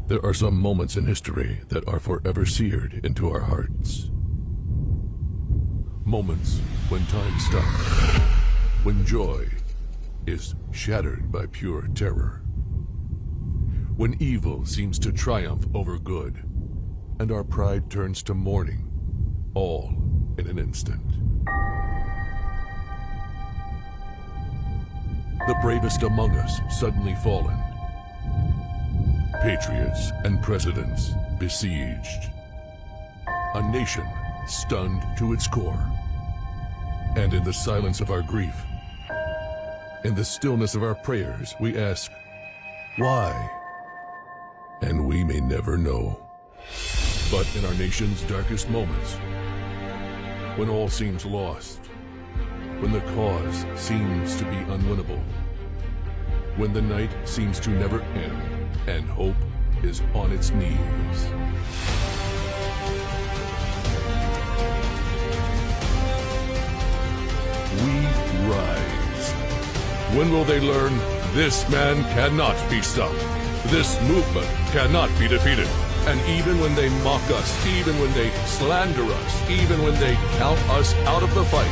There are some moments in history that are forever seared into our hearts. Moments when time stops, when joy is shattered by pure terror, when evil seems to triumph over good, and our pride turns to mourning, all in an instant. The bravest among us suddenly fallen. Patriots and presidents besieged. A nation stunned to its core. And in the silence of our grief, in the stillness of our prayers, we ask, why? And we may never know. But in our nation's darkest moments, when all seems lost, when the cause seems to be unwinnable, when the night seems to never end, and hope is on its knees, we rise. When will they learn this man cannot be stopped? This movement cannot be defeated. And even when they mock us, even when they slander us, even when they count us out of the fight,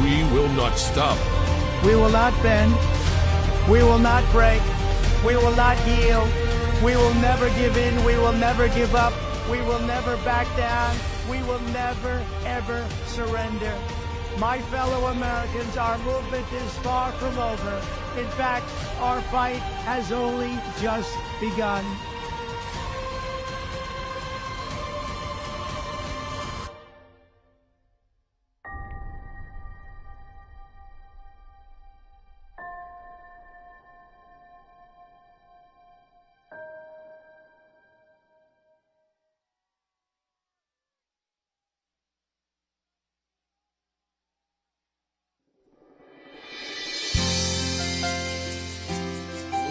we will not stop. We will not bend. We will not break. We will not yield. We will never give in. We will never give up. We will never back down. We will never, ever surrender. My fellow Americans, our movement is far from over. In fact, our fight has only just begun.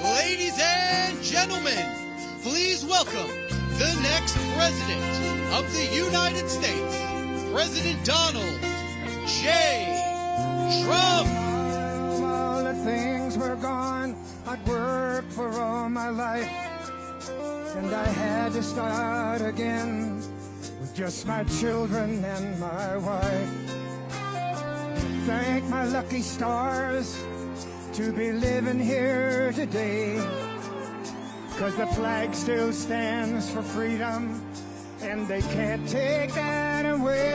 Ladies and gentlemen, please welcome the next president of the United States, President Donald J. Trump. All the things were gone. I'd worked for all my life, and I had to start again with just my children and my wife. Thank my lucky stars to be living here today, 'cause the flag still stands for freedom, and they can't take that away.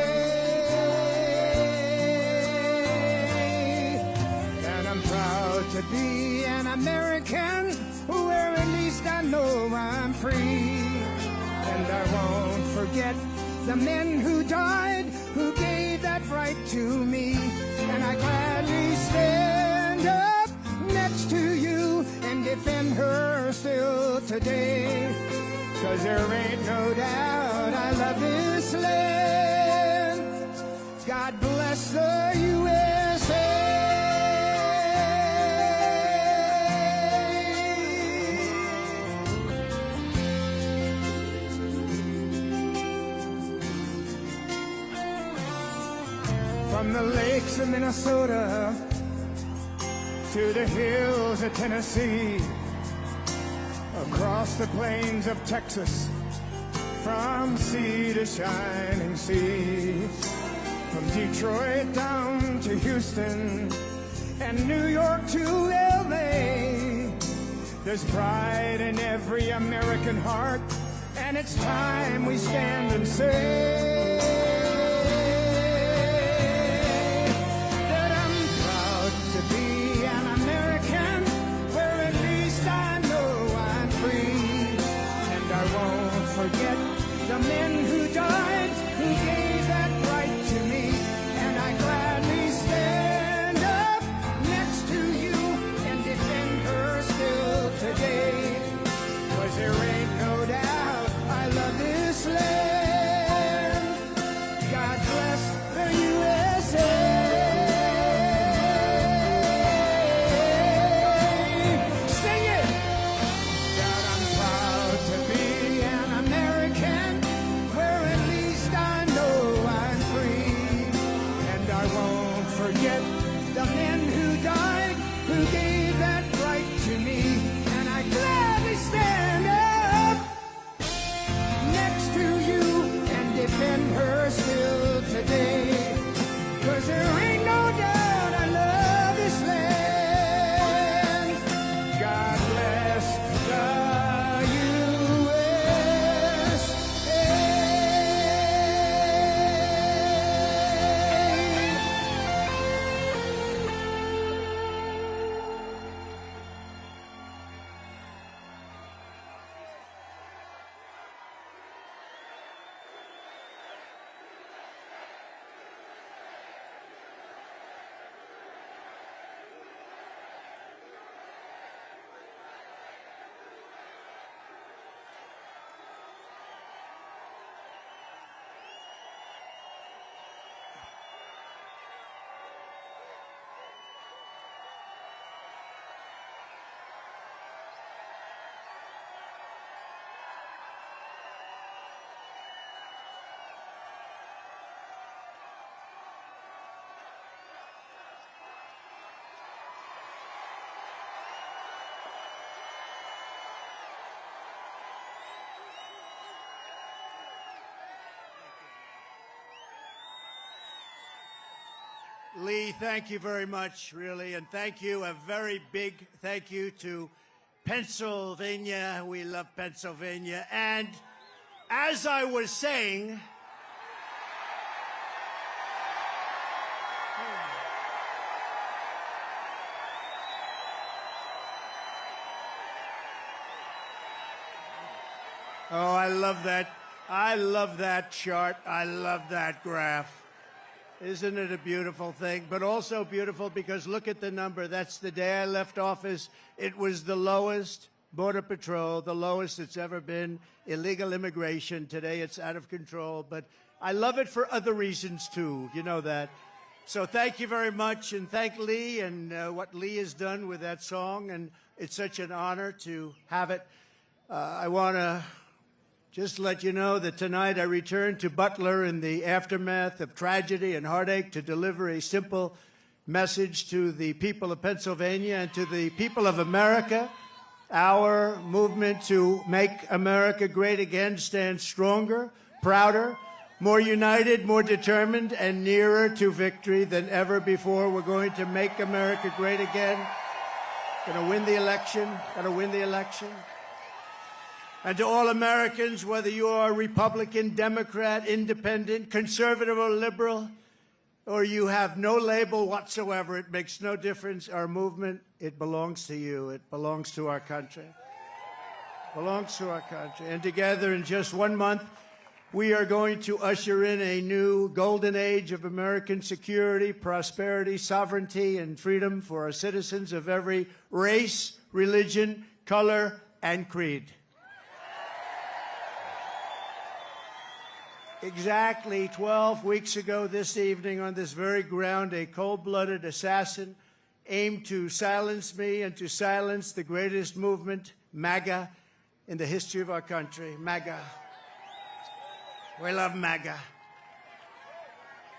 And I'm proud to be an American, where at least I know I'm free. And I won't forget the men who died, who gave that right to me. And I gladly stand up next to you and defend her still today. 'Cause there ain't no doubt I love this land. God bless the USA. From the lakes of Minnesota to the hills of Tennessee, across the plains of Texas, from sea to shining sea, from Detroit down to Houston and New York to LA. There's pride in every American heart, and it's time we stand and say that I'm proud to be an American, where at least I know I'm free. And I won't forget the men who died, who gave that right to me. And I gladly stand up next to you and defend her still today. 'Cause there ain't no doubt I love this land. Lee, thank you very much, really, and thank you, a very big thank you to Pennsylvania. We love Pennsylvania. And as I was saying, oh, I love that. I love that chart. I love that graph. Isn't it a beautiful thing? But also beautiful because look at the number. That's the day I left office. It was the lowest Border Patrol, the lowest it's ever been. Illegal immigration. Today it's out of control. But I love it for other reasons, too. You know that. So thank you very much. And thank Lee and what Lee has done with that song. And it's such an honor to have it. I want to just let you know that tonight I return to Butler in the aftermath of tragedy and heartache to deliver a simple message to the people of Pennsylvania and to the people of America. Our movement to make America great again stands stronger, prouder, more united, more determined, and nearer to victory than ever before. We're going to make America great again. Going to win the election. Going to win the election. And to all Americans, whether you are Republican, Democrat, Independent, Conservative, or Liberal, or you have no label whatsoever, it makes no difference. Our movement, it belongs to you. It belongs to our country. It belongs to our country. And together, in just 1 month, we are going to usher in a new golden age of American security, prosperity, sovereignty, and freedom for our citizens of every race, religion, color, and creed. Exactly 12 weeks ago this evening on this very ground, a cold-blooded assassin aimed to silence me and to silence the greatest movement, MAGA, in the history of our country. MAGA. We love MAGA.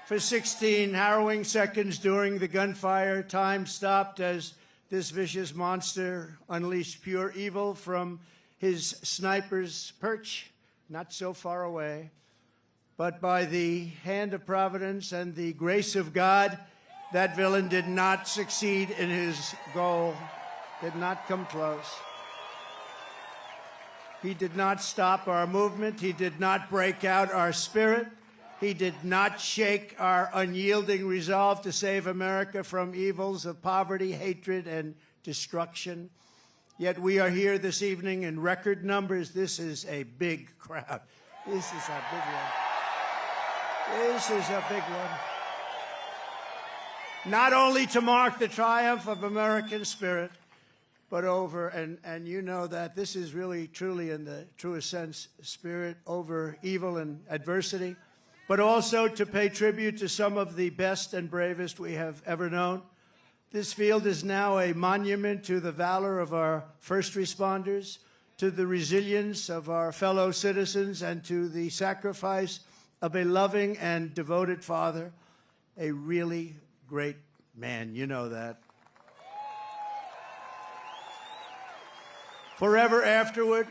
For 16 harrowing seconds during the gunfire, time stopped as this vicious monster unleashed pure evil from his sniper's perch, not so far away. But by the hand of Providence and the grace of God, that villain did not succeed in his goal, did not come close. He did not stop our movement. He did not break out our spirit. He did not shake our unyielding resolve to save America from evils of poverty, hatred, and destruction. Yet we are here this evening in record numbers. This is a big crowd. This is a big one. This is a big one. Not only to mark the triumph of American spirit, but over, and you know that this is really, truly, in the truest sense, spirit over evil and adversity, but also to pay tribute to some of the best and bravest we have ever known. This field is now a monument to the valor of our first responders, to the resilience of our fellow citizens, and to the sacrifice of a loving and devoted father, a really great man. You know that. Forever afterward,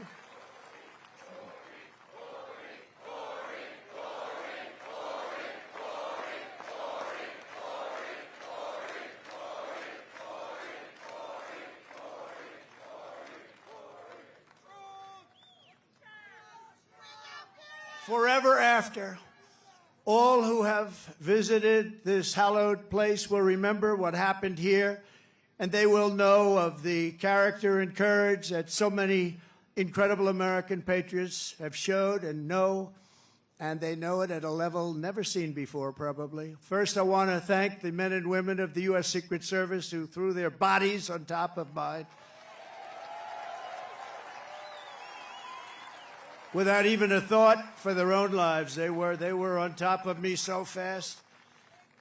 forever after, all who have visited this hallowed place will remember what happened here, and they will know of the character and courage that so many incredible American patriots have showed and know, and they know it at a level never seen before, probably. First, I want to thank the men and women of the U.S. Secret Service who threw their bodies on top of mine without even a thought for their own lives. They were on top of me so fast.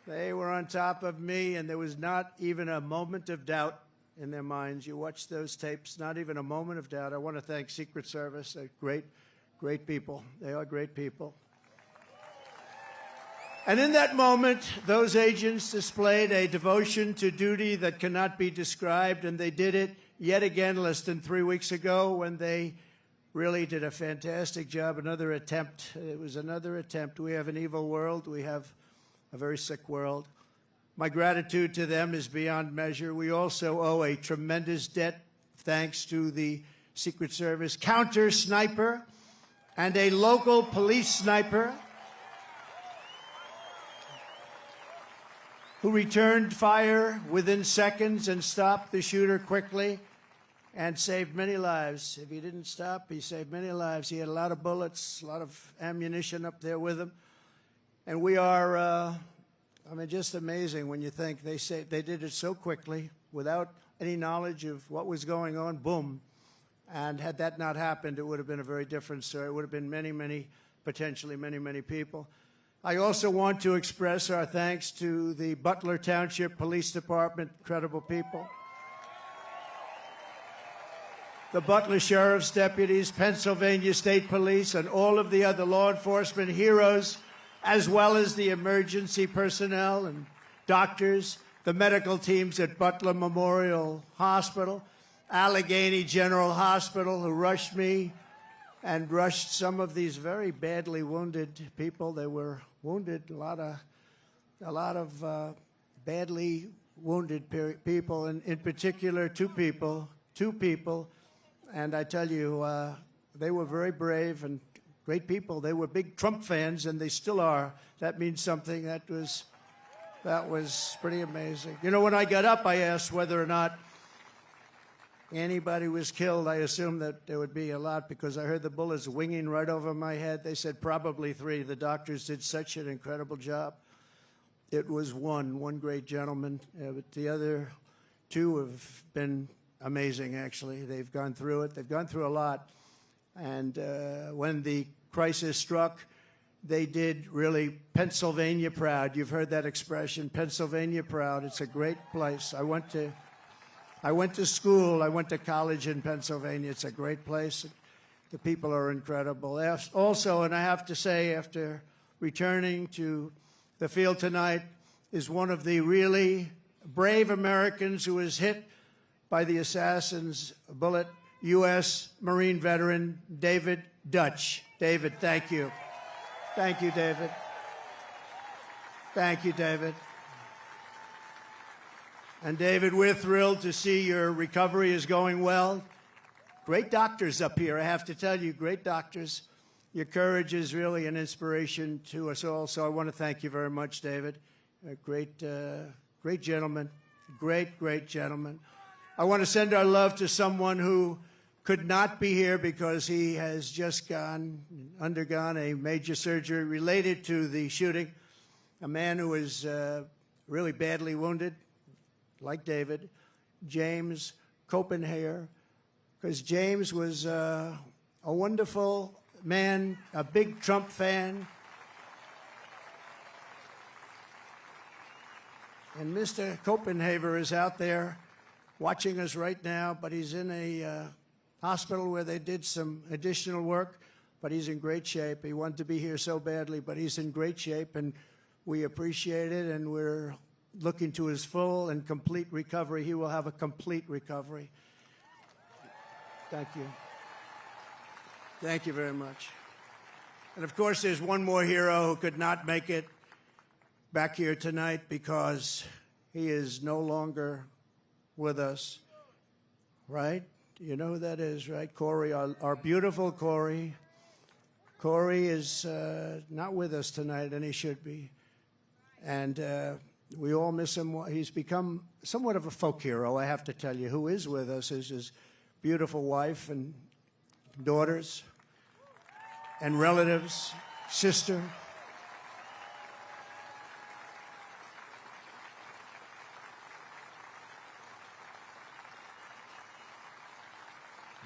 They were on top of me, and there was not even a moment of doubt in their minds. You watch those tapes, not even a moment of doubt. I want to thank Secret Service. They're great, great people. They are great people. And in that moment, those agents displayed a devotion to duty that cannot be described, and they did it yet again less than 3 weeks ago when they really did a fantastic job. Another attempt. It was another attempt. We have an evil world. We have a very sick world. My gratitude to them is beyond measure. We also owe a tremendous debt thanks to the Secret Service counter sniper and a local police sniper who returned fire within seconds and stopped the shooter quickly and saved many lives. If he didn't stop, he saved many lives. He had a lot of bullets, a lot of ammunition up there with him. And we are, I mean, just amazing when you think they did it so quickly without any knowledge of what was going on, boom. And had that not happened, it would have been a very different story. It would have been many, potentially many people. I also want to express our thanks to the Butler Township Police Department, incredible people. The Butler Sheriff's deputies, Pennsylvania State Police, and all of the other law enforcement heroes, as well as the emergency personnel and doctors, the medical teams at Butler Memorial Hospital, Allegheny General Hospital, who rushed me and rushed some of these very badly wounded people. They were wounded, a lot of badly wounded people, and in particular two people, and I tell you, they were very brave and great people. They were big Trump fans, and they still are. That means something. That was pretty amazing. You know, when I got up, I asked whether or not anybody was killed. I assumed that there would be a lot because I heard the bullets winging right over my head. They said probably 3. The doctors did such an incredible job. It was one great gentleman, but the other 2 have been amazing, actually. They've gone through it. They've gone through a lot. And when the crisis struck, they did really Pennsylvania proud. You've heard that expression, Pennsylvania proud. It's a great place. I went to school. I went to college in Pennsylvania. It's a great place. The people are incredible. Also, and I have to say, after returning to the field tonight, is one of the really brave Americans who was hit by the assassin's bullet, U.S. Marine veteran David Dutch. David, thank you. Thank you, David. Thank you, David. And David, we're thrilled to see your recovery is going well. Great doctors up here, I have to tell you, great doctors. Your courage is really an inspiration to us all, so I want to thank you very much, David. A great gentleman, great gentleman. I want to send our love to someone who could not be here because he has just undergone a major surgery related to the shooting. A man who was really badly wounded, like David, James Copenhagen, because James was a wonderful man, a big Trump fan. And Mr. Copenhagen is out there watching us right now, but he's in a hospital where they did some additional work, but he's in great shape. He wanted to be here so badly, but he's in great shape, and we appreciate it, and we're looking to his full and complete recovery. He will have a complete recovery. Thank you. Thank you very much. And of course, there's one more hero who could not make it back here tonight because he is no longer with us, right? You know who that is, right? Corey, our beautiful Corey. Corey is not with us tonight, and he should be. And we all miss him. He's become somewhat of a folk hero, I have to tell you. Who is with us is his beautiful wife and daughters and relatives, sister.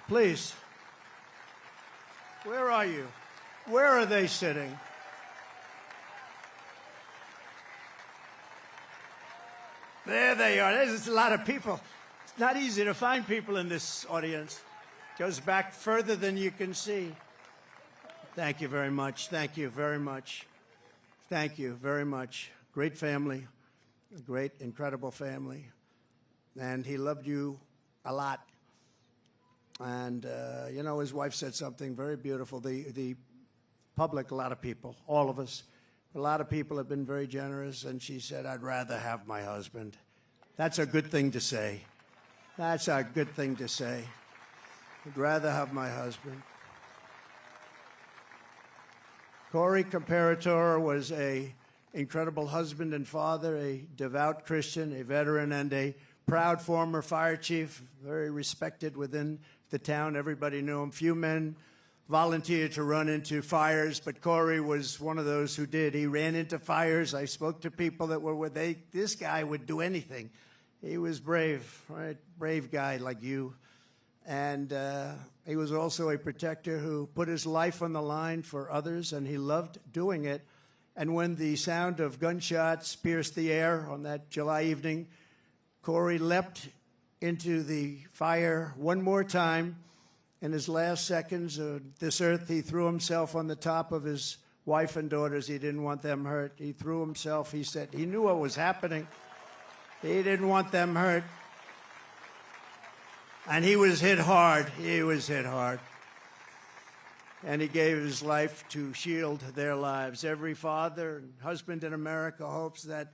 Please, where are you? Where are they sitting? There they are. There's a lot of people. It's not easy to find people in this audience. It goes back further than you can see. Thank you very much. Thank you very much. Thank you very much. Great family, a great, incredible family. And he loved you a lot. And, you know, his wife said something very beautiful. The public, a lot of people, all of us, A lot of people have been very generous, and she said, I'd rather have my husband. That's a good thing to say. That's a good thing to say. I'd rather have my husband. Cory Comparator was an incredible husband and father, a devout Christian, a veteran, and a proud former fire chief, very respected within the town. Everybody knew him. Few men volunteered to run into fires, but Cory was one of those who did. He ran into fires. I spoke to people that were with this guy would do anything. He was brave, right? Brave guy like you. And he was also a protector who put his life on the line for others, and he loved doing it. And when the sound of gunshots pierced the air on that July evening, Cory leapt into the fire one more time. In his last seconds of this earth, he threw himself on the top of his wife and daughters. He didn't want them hurt. He threw himself. He said he knew what was happening. He didn't want them hurt. And he was hit hard. He was hit hard. And he gave his life to shield their lives. Every father and husband in America hopes that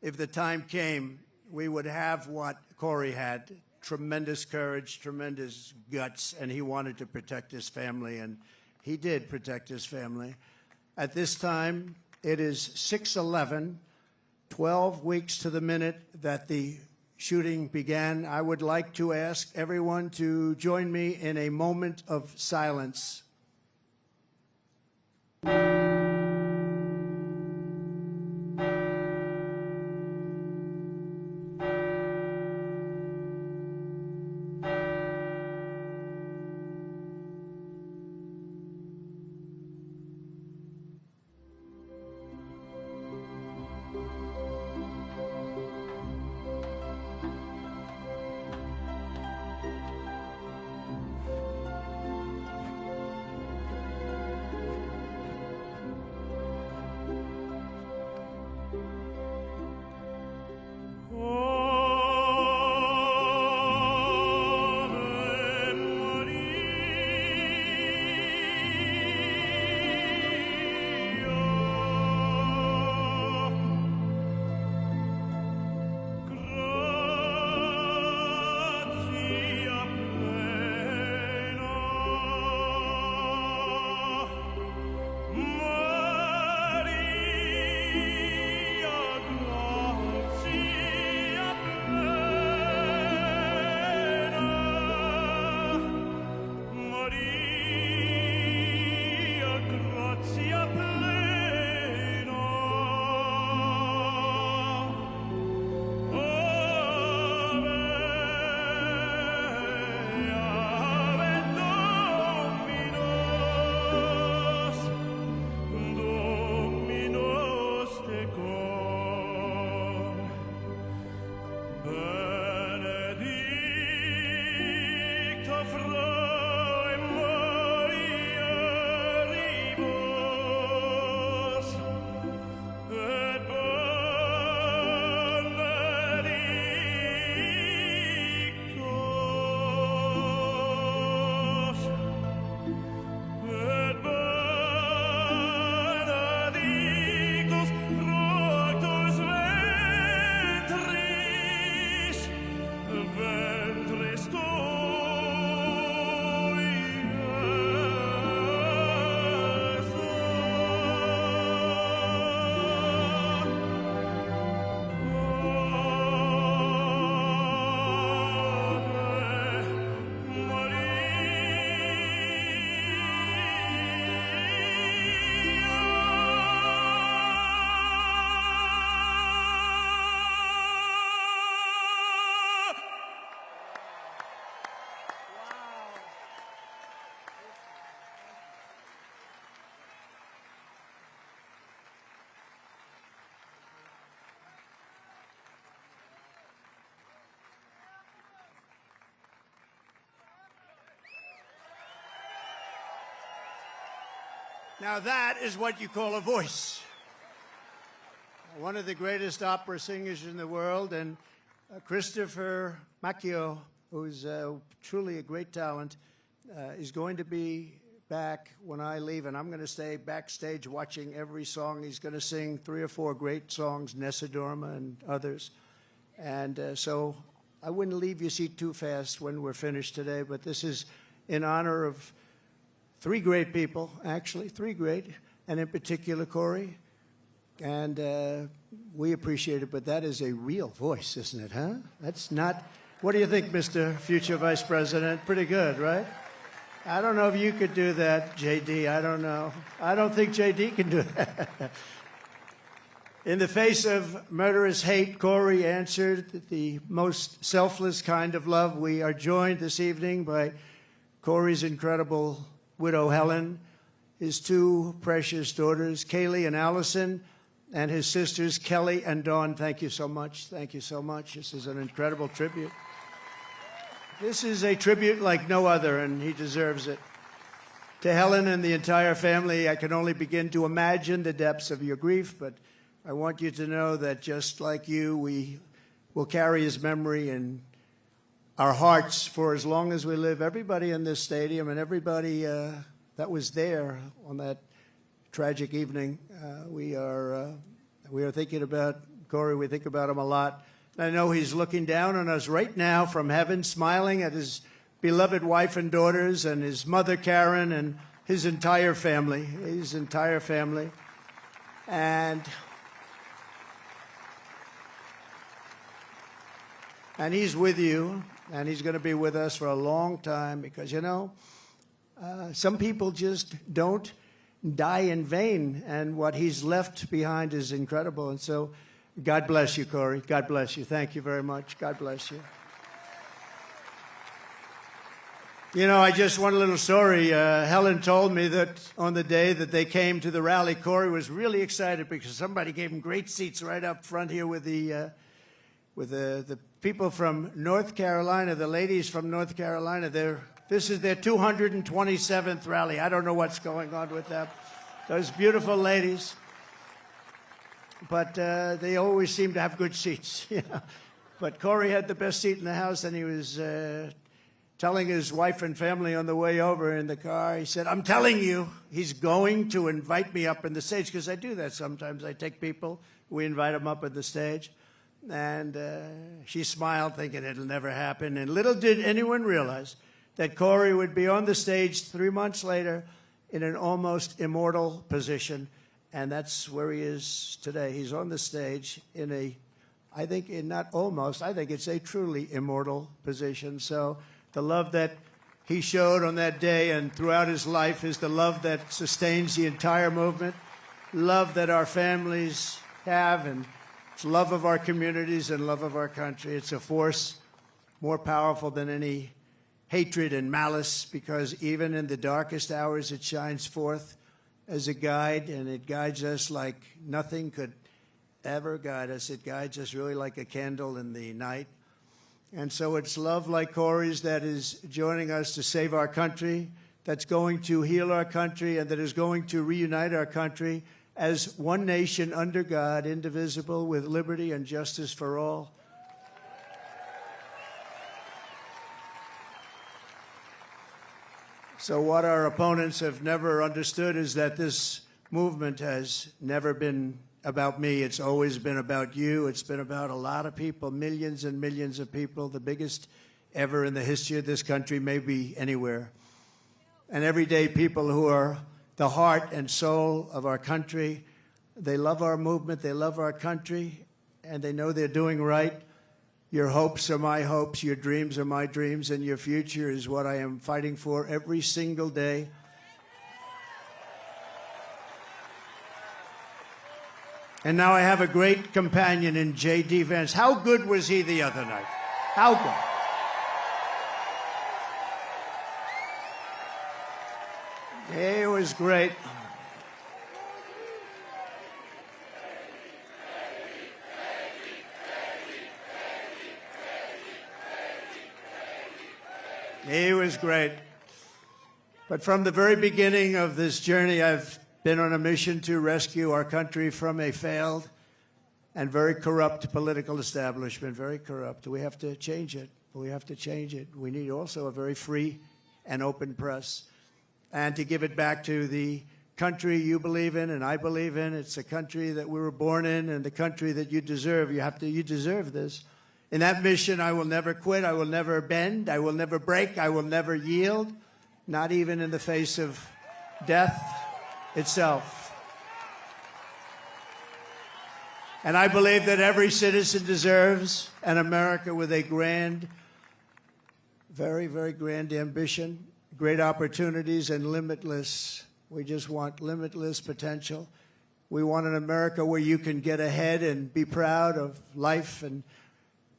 if the time came, we would have what Cory had. Tremendous courage, tremendous guts, and he wanted to protect his family, and he did protect his family. At this time, it is 6/11, 12 weeks to the minute that the shooting began. I would like to ask everyone to join me in a moment of silence. Now that is what you call a voice. One of the greatest opera singers in the world, and Christopher Macchio, who's truly a great talent, is going to be back when I leave, and I'm going to stay backstage watching every song. He's going to sing 3 or 4 great songs, Nessa Dorma and others. And so I wouldn't leave your seat too fast when we're finished today, but this is in honor of 3 great people, actually, 3 great, and in particular, Corey. And we appreciate it, but that is a real voice, isn't it, huh? That's not... What do you think, Mr. Future Vice President? Pretty good, right? I don't know if you could do that, J.D. I don't know. I don't think J.D. can do that. In the face of murderous hate, Corey answered the most selfless kind of love. We are joined this evening by Corey's incredible widow, Helen, his 2 precious daughters, Kaylee and Allison, and his sisters, Kelly and Dawn. Thank you so much. Thank you so much. This is an incredible tribute. This is a tribute like no other, and he deserves it. To Helen and the entire family, I can only begin to imagine the depths of your grief, but I want you to know that just like you, we will carry his memory in our hearts for as long as we live. Everybody in this stadium and everybody that was there on that tragic evening, we are thinking about Corey. We think about him a lot. I know he's looking down on us right now from heaven, smiling at his beloved wife and daughters and his mother, Karen, and his entire family. And he's with you, and he's going to be with us for a long time because, you know, some people just don't die in vain, and what he's left behind is incredible. And so God bless you, Corey. God bless you. Thank you very much. God bless you. You know, I just one little story. Helen told me that on the day that they came to the rally, Corey was really excited because somebody gave him great seats right up front here with the people from North Carolina, the ladies from North Carolina. This is their 227th rally. I don't know what's going on with them. Those beautiful ladies. But they always seem to have good seats. Yeah. But Corey had the best seat in the house, and he was telling his wife and family on the way over in the car, he said, I'm telling you, he's going to invite me up in the stage, because I do that sometimes. I take people, we invite them up on the stage. And she smiled, thinking it'll never happen. And little did anyone realize that Corey would be on the stage 3 months later in an almost immortal position. And that's where he is today. He's on the stage in a, I think it's a truly immortal position. So the love that he showed on that day and throughout his life is the love that sustains the entire movement, love that our families have, and it's love of our communities and love of our country. It's a force more powerful than any hatred and malice, because even in the darkest hours it shines forth as a guide, and it guides us like nothing could ever guide us. It guides us really like a candle in the night. And so it's love like Corey's that is joining us to save our country, that's going to heal our country, and that is going to reunite our country as one nation under God, indivisible, with liberty and justice for all. So what our opponents have never understood is that this movement has never been about me. It's always been about you. It's been about a lot of people, millions and millions of people, the biggest ever in the history of this country, maybe anywhere. And everyday people who are the heart and soul of our country. They love our movement, they love our country, and they know they're doing right. Your hopes are my hopes, your dreams are my dreams, and your future is what I am fighting for every single day. And now I have a great companion in J.D. Vance. How good was he the other night? How good? He was great. He was great. But from the very beginning of this journey, I've been on a mission to rescue our country from a failed and very corrupt political establishment, very corrupt. We have to change it. We have to change it. We need also a very free and open press. and to give it back to the country you believe in and I believe in. It's a country that we were born in and the country that you deserve. You deserve this. In that mission, I will never quit. I will never bend. I will never break. I will never yield, not even in the face of death itself. And I believe that every citizen deserves an America with a grand, very, very grand ambition, great opportunities, and limitless. We just want limitless potential. We want an America where you can get ahead and be proud of life and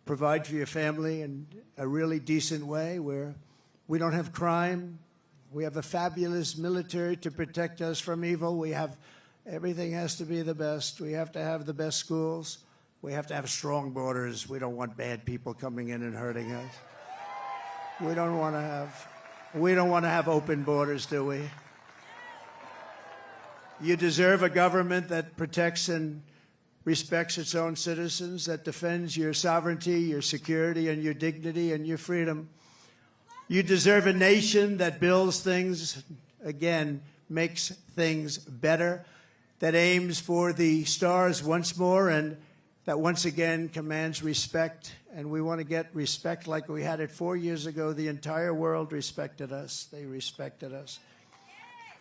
provide for your family in a really decent way, where we don't have crime. We have a fabulous military to protect us from evil. We have everything has to be the best. We have to have the best schools. We have to have strong borders. We don't want bad people coming in and hurting us. We don't want to have open borders, do we? You deserve a government that protects and respects its own citizens, that defends your sovereignty, your security, and your dignity and your freedom. You deserve a nation that builds things, again, makes things better, that aims for the stars once more, and that once again commands respect. And we want to get respect like we had it 4 years ago. The entire world respected us. They respected us.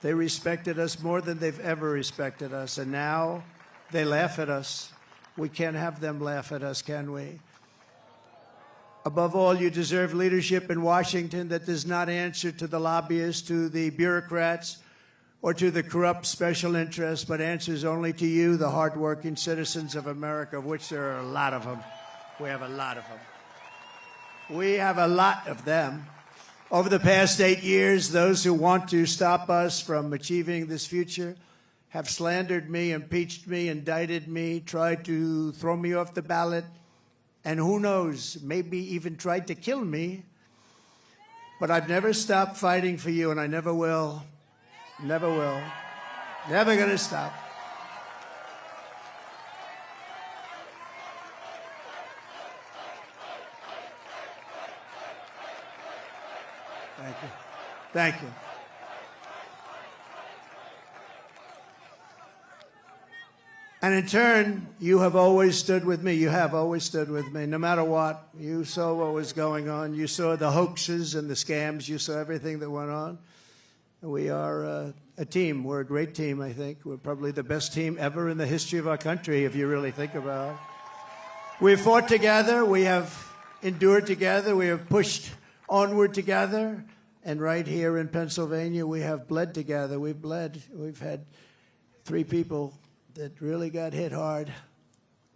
They respected us more than they've ever respected us. And now they laugh at us. We can't have them laugh at us, can we? Above all, you deserve leadership in Washington that does not answer to the lobbyists, to the bureaucrats, or to the corrupt special interests, but answers only to you, the hardworking citizens of America, of which there are a lot of them. We have a lot of them. We have a lot of them. Over the past 8 years, those who want to stop us from achieving this future have slandered me, impeached me, indicted me, tried to throw me off the ballot, and who knows, maybe even tried to kill me. But I've never stopped fighting for you, and I never will. Never will. Never going to stop. Thank you. Thank you. And in turn, you have always stood with me. You have always stood with me, no matter what. You saw what was going on. You saw the hoaxes and the scams. You saw everything that went on. We are a team. We're a great team, I think. We're probably the best team ever in the history of our country, if you really think about it. We've fought together. We have endured together. We have pushed onward together. And right here in Pennsylvania, we have bled together. We've bled. We've had 3 people that really got hit hard.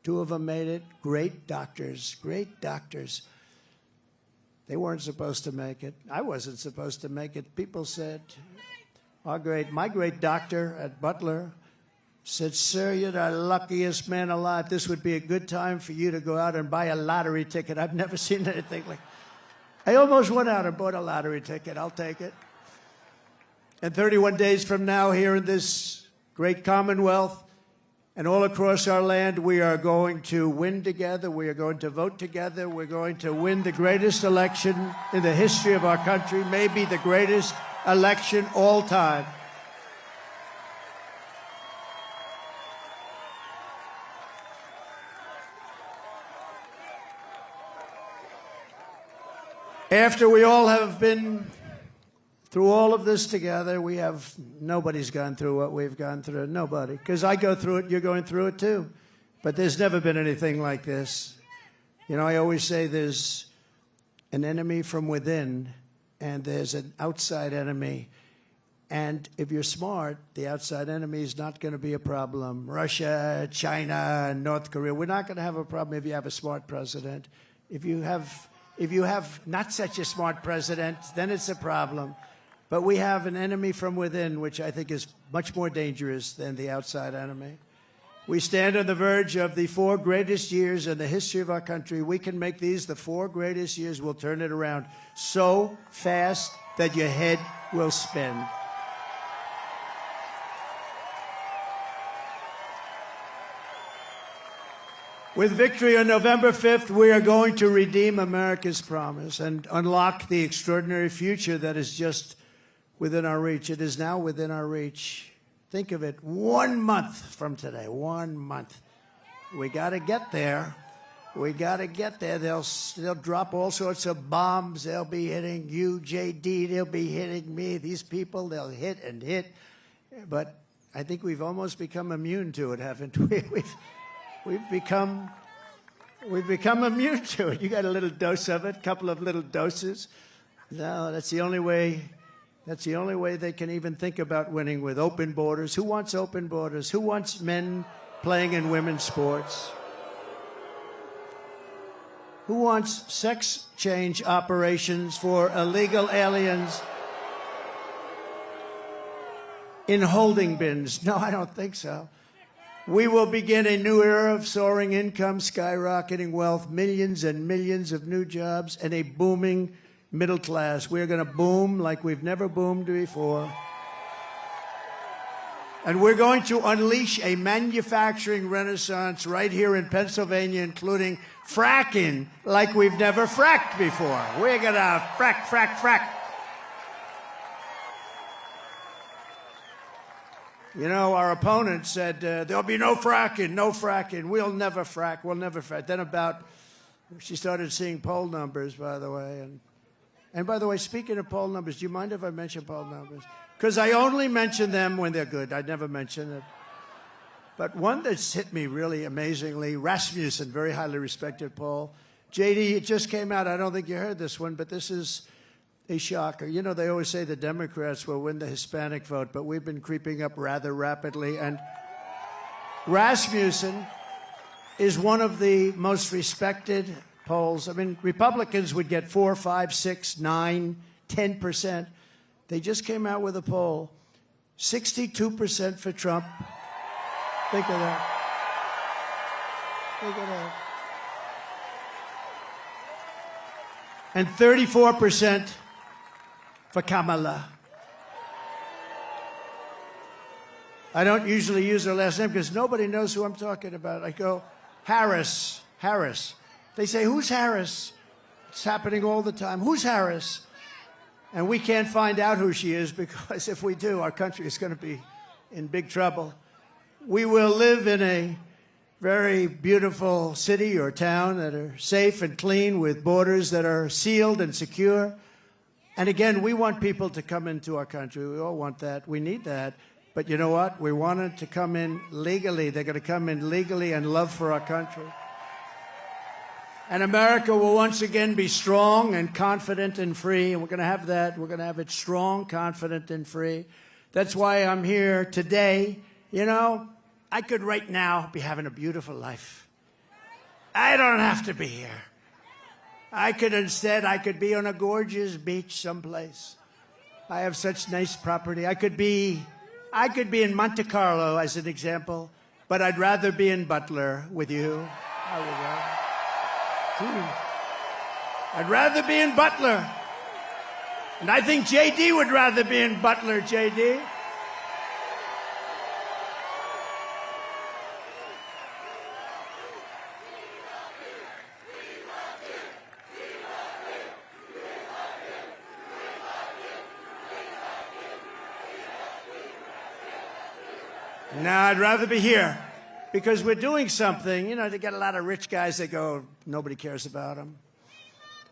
2 of them made it. Great doctors. Great doctors. They weren't supposed to make it. I wasn't supposed to make it. People said, my great doctor at Butler said, "Sir, you're the luckiest man alive. This would be a good time for you to go out and buy a lottery ticket." I've never seen anything like that. I almost went out and bought a lottery ticket. I'll take it. And 31 days from now, here in this great Commonwealth and all across our land, we are going to win together. We are going to vote together. We're going to win the greatest election in the history of our country, maybe the greatest election all time. After we all have been through all of this together, nobody's gone through what we've gone through. Nobody. Because I go through it, you're going through it too. But there's never been anything like this. You know, I always say there's an enemy from within and there's an outside enemy. And if you're smart, the outside enemy is not going to be a problem. Russia, China, North Korea, we're not going to have a problem if you have a smart president. If you have not such a smart president, then it's a problem. But we have an enemy from within, which I think is much more dangerous than the outside enemy. We stand on the verge of the 4 greatest years in the history of our country. We can make these the 4 greatest years. We'll turn it around so fast that your head will spin. With victory on November 5th, we are going to redeem America's promise and unlock the extraordinary future that is just within our reach. It is now within our reach. Think of it, 1 month from today, 1 month. We got to get there. We got to get there. They'll drop all sorts of bombs. They'll be hitting you, JD. They'll be hitting me. These people, they'll hit and hit. But I think we've almost become immune to it, haven't we? We've become immune to it. You got a little dose of it, a couple of little doses. No, that's the only way. That's the only way they can even think about winning, with open borders. Who wants open borders? Who wants men playing in women's sports? Who wants sex change operations for illegal aliens in holding bins? No, I don't think so. We will begin a new era of soaring income, skyrocketing wealth, millions and millions of new jobs, and a booming middle class. We're going to boom like we've never boomed before. And we're going to unleash a manufacturing renaissance right here in Pennsylvania, including fracking like we've never fracked before. We're going to frack, frack, frack. You know, our opponent said, there'll be no fracking, no fracking. We'll never frack, we'll never frack. Then she started seeing poll numbers, by the way. And by the way, speaking of poll numbers, do you mind if I mention poll numbers? Because I only mention them when they're good. I never mention it. But one that's hit me really amazingly, Rasmussen, very highly respected poll. JD, it just came out. I don't think you heard this one, but this is a shocker. You know, they always say the Democrats will win the Hispanic vote, but we've been creeping up rather rapidly. And Rasmussen is one of the most respected polls. I mean, Republicans would get 4, 5, 6, 9, 10%. They just came out with a poll. 62% for Trump. Think of that. Think of that. And 34% for Kamala. I don't usually use her last name because nobody knows who I'm talking about. I go, Harris, Harris. They say, who's Harris? It's happening all the time. Who's Harris? And we can't find out who she is, because if we do, our country is going to be in big trouble. We will live in a very beautiful city or town that are safe and clean, with borders that are sealed and secure. And again, we want people to come into our country. We all want that. We need that. But you know what? We want them to come in legally. They're going to come in legally and love for our country. And America will once again be strong and confident and free. And we're going to have that. We're going to have it strong, confident, and free. That's why I'm here today. You know, I could right now be having a beautiful life. I don't have to be here. I could be on a gorgeous beach someplace. I have such nice property. I could be in Monte Carlo, as an example, but I'd rather be in Butler with you. I would rather. I'd rather be in Butler. And I think JD would rather be in Butler, JD. No, I'd rather be here, because we're doing something. You know, they get a lot of rich guys that go, nobody cares about them.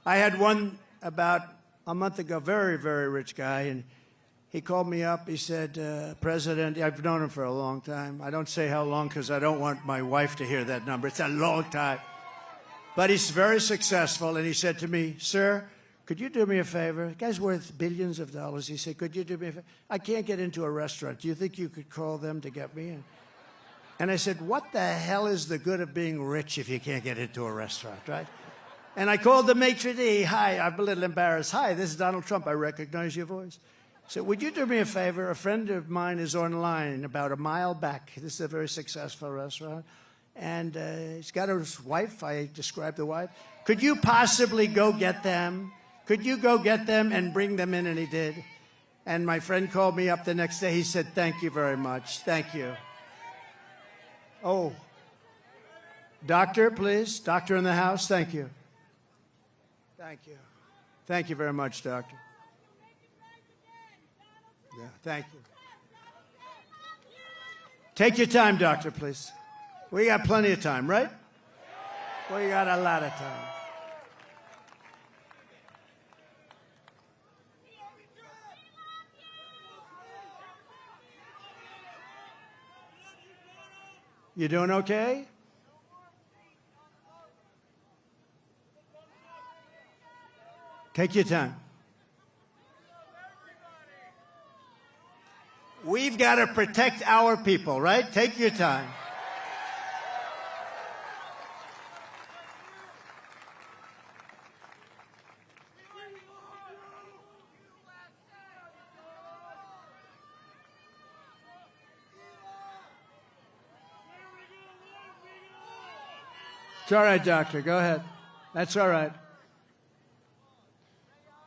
I had one about a month ago, very, very rich guy, and he called me up. He said, President, I've known him for a long time. I don't say how long because I don't want my wife to hear that number. It's a long time. But he's very successful, and he said to me, sir, could you do me a favor? The guy's worth billions of dollars. He said, could you do me a favor? I can't get into a restaurant. Do you think you could call them to get me in? And I said, what the hell is the good of being rich if you can't get into a restaurant, right? And I called the maitre d'. Hi, I'm a little embarrassed. Hi, this is Donald Trump. I recognize your voice. I said, would you do me a favor? A friend of mine is online about a mile back. This is a very successful restaurant. And he's got his wife. I described the wife. Could you possibly go get them? Could you go get them and bring them in? And he did. And my friend called me up the next day. He said, thank you very much. Thank you. Oh, doctor, please. Doctor in the house. Thank you. Thank you. Thank you very much, doctor. go. Thank you. Take your time, doctor, please. We got plenty of time, right? We got a lot of time. You doing okay? Take your time. We've got to protect our people, right? Take your time. It's all right, doctor. Go ahead. That's all right.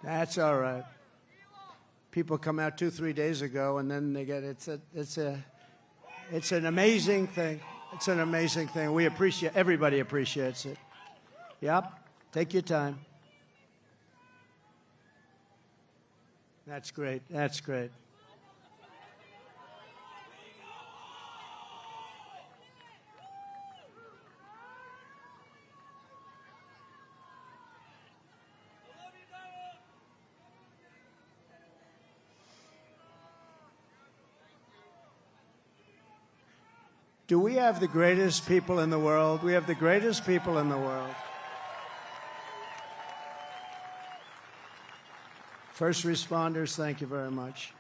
That's all right. People come out 2-3 days ago, and then they get it's an amazing thing. It's an amazing thing. We appreciate. Everybody appreciates it. Yep. Take your time. That's great. That's great. Do we have the greatest people in the world? We have the greatest people in the world. First responders, thank you very much.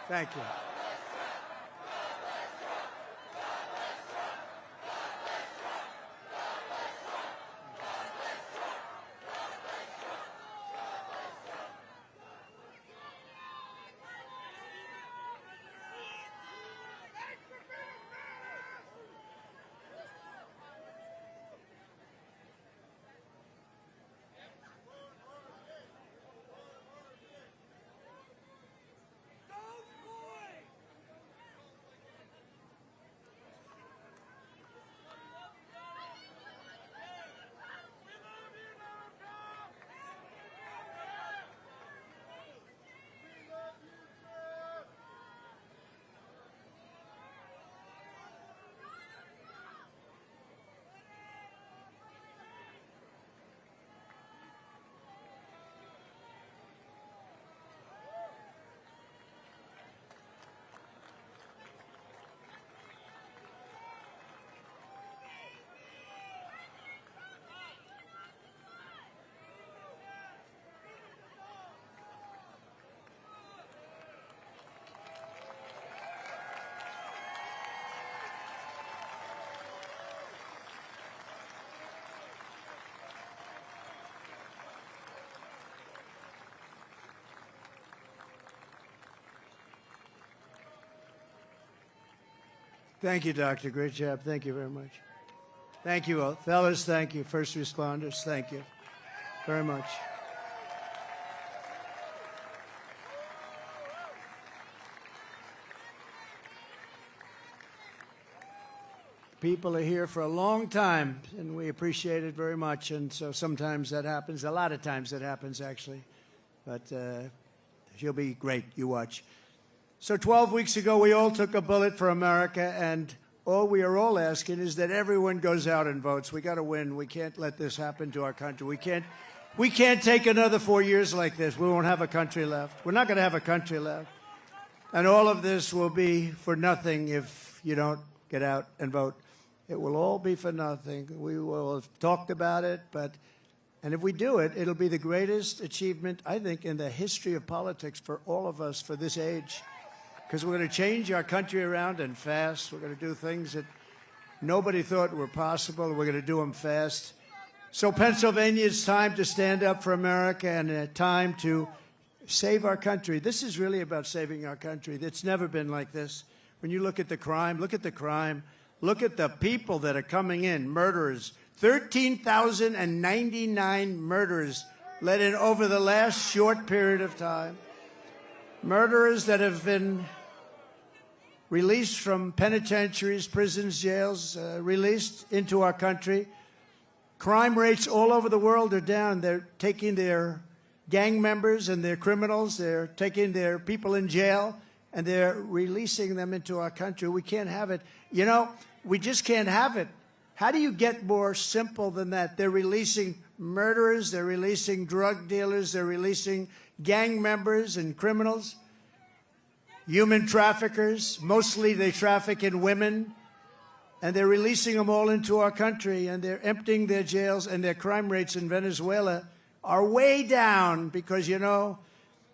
Thank you. Thank you, Doctor. Great job. Thank you very much. Thank you, all. Fellas, thank you. First responders, thank you very much. People are here for a long time, and we appreciate it very much. And so sometimes that happens. A lot of times that happens, actually. But she'll be great. You watch. So 12 weeks ago, we all took a bullet for America, and all we are all asking is that everyone goes out and votes. We got to win. We can't let this happen to our country. We can't take another 4 years like this. We won't have a country left. We're not going to have a country left. And all of this will be for nothing if you don't get out and vote. It will all be for nothing. We will have talked about it, and if we do it, it'll be the greatest achievement, I think, in the history of politics for all of us for this age. Because we're going to change our country around and fast. We're going to do things that nobody thought were possible. We're going to do them fast. So Pennsylvania, it's time to stand up for America and a time to save our country. This is really about saving our country. It's never been like this. When you look at the crime, look at the crime. Look at the people that are coming in, murderers. 13,099 murderers let in over the last short period of time. Murderers that have been released from penitentiaries, prisons, jails, released into our country. Crime rates all over the world are down. They're taking their gang members and their criminals. They're taking their people in jail, and they're releasing them into our country. We can't have it. You know, we just can't have it. How do you get more simple than that? They're releasing murderers, they're releasing drug dealers, they're releasing gang members and criminals, human traffickers. Mostly they traffic in women, and they're releasing them all into our country, and they're emptying their jails, and their crime rates in Venezuela are way down because, you know,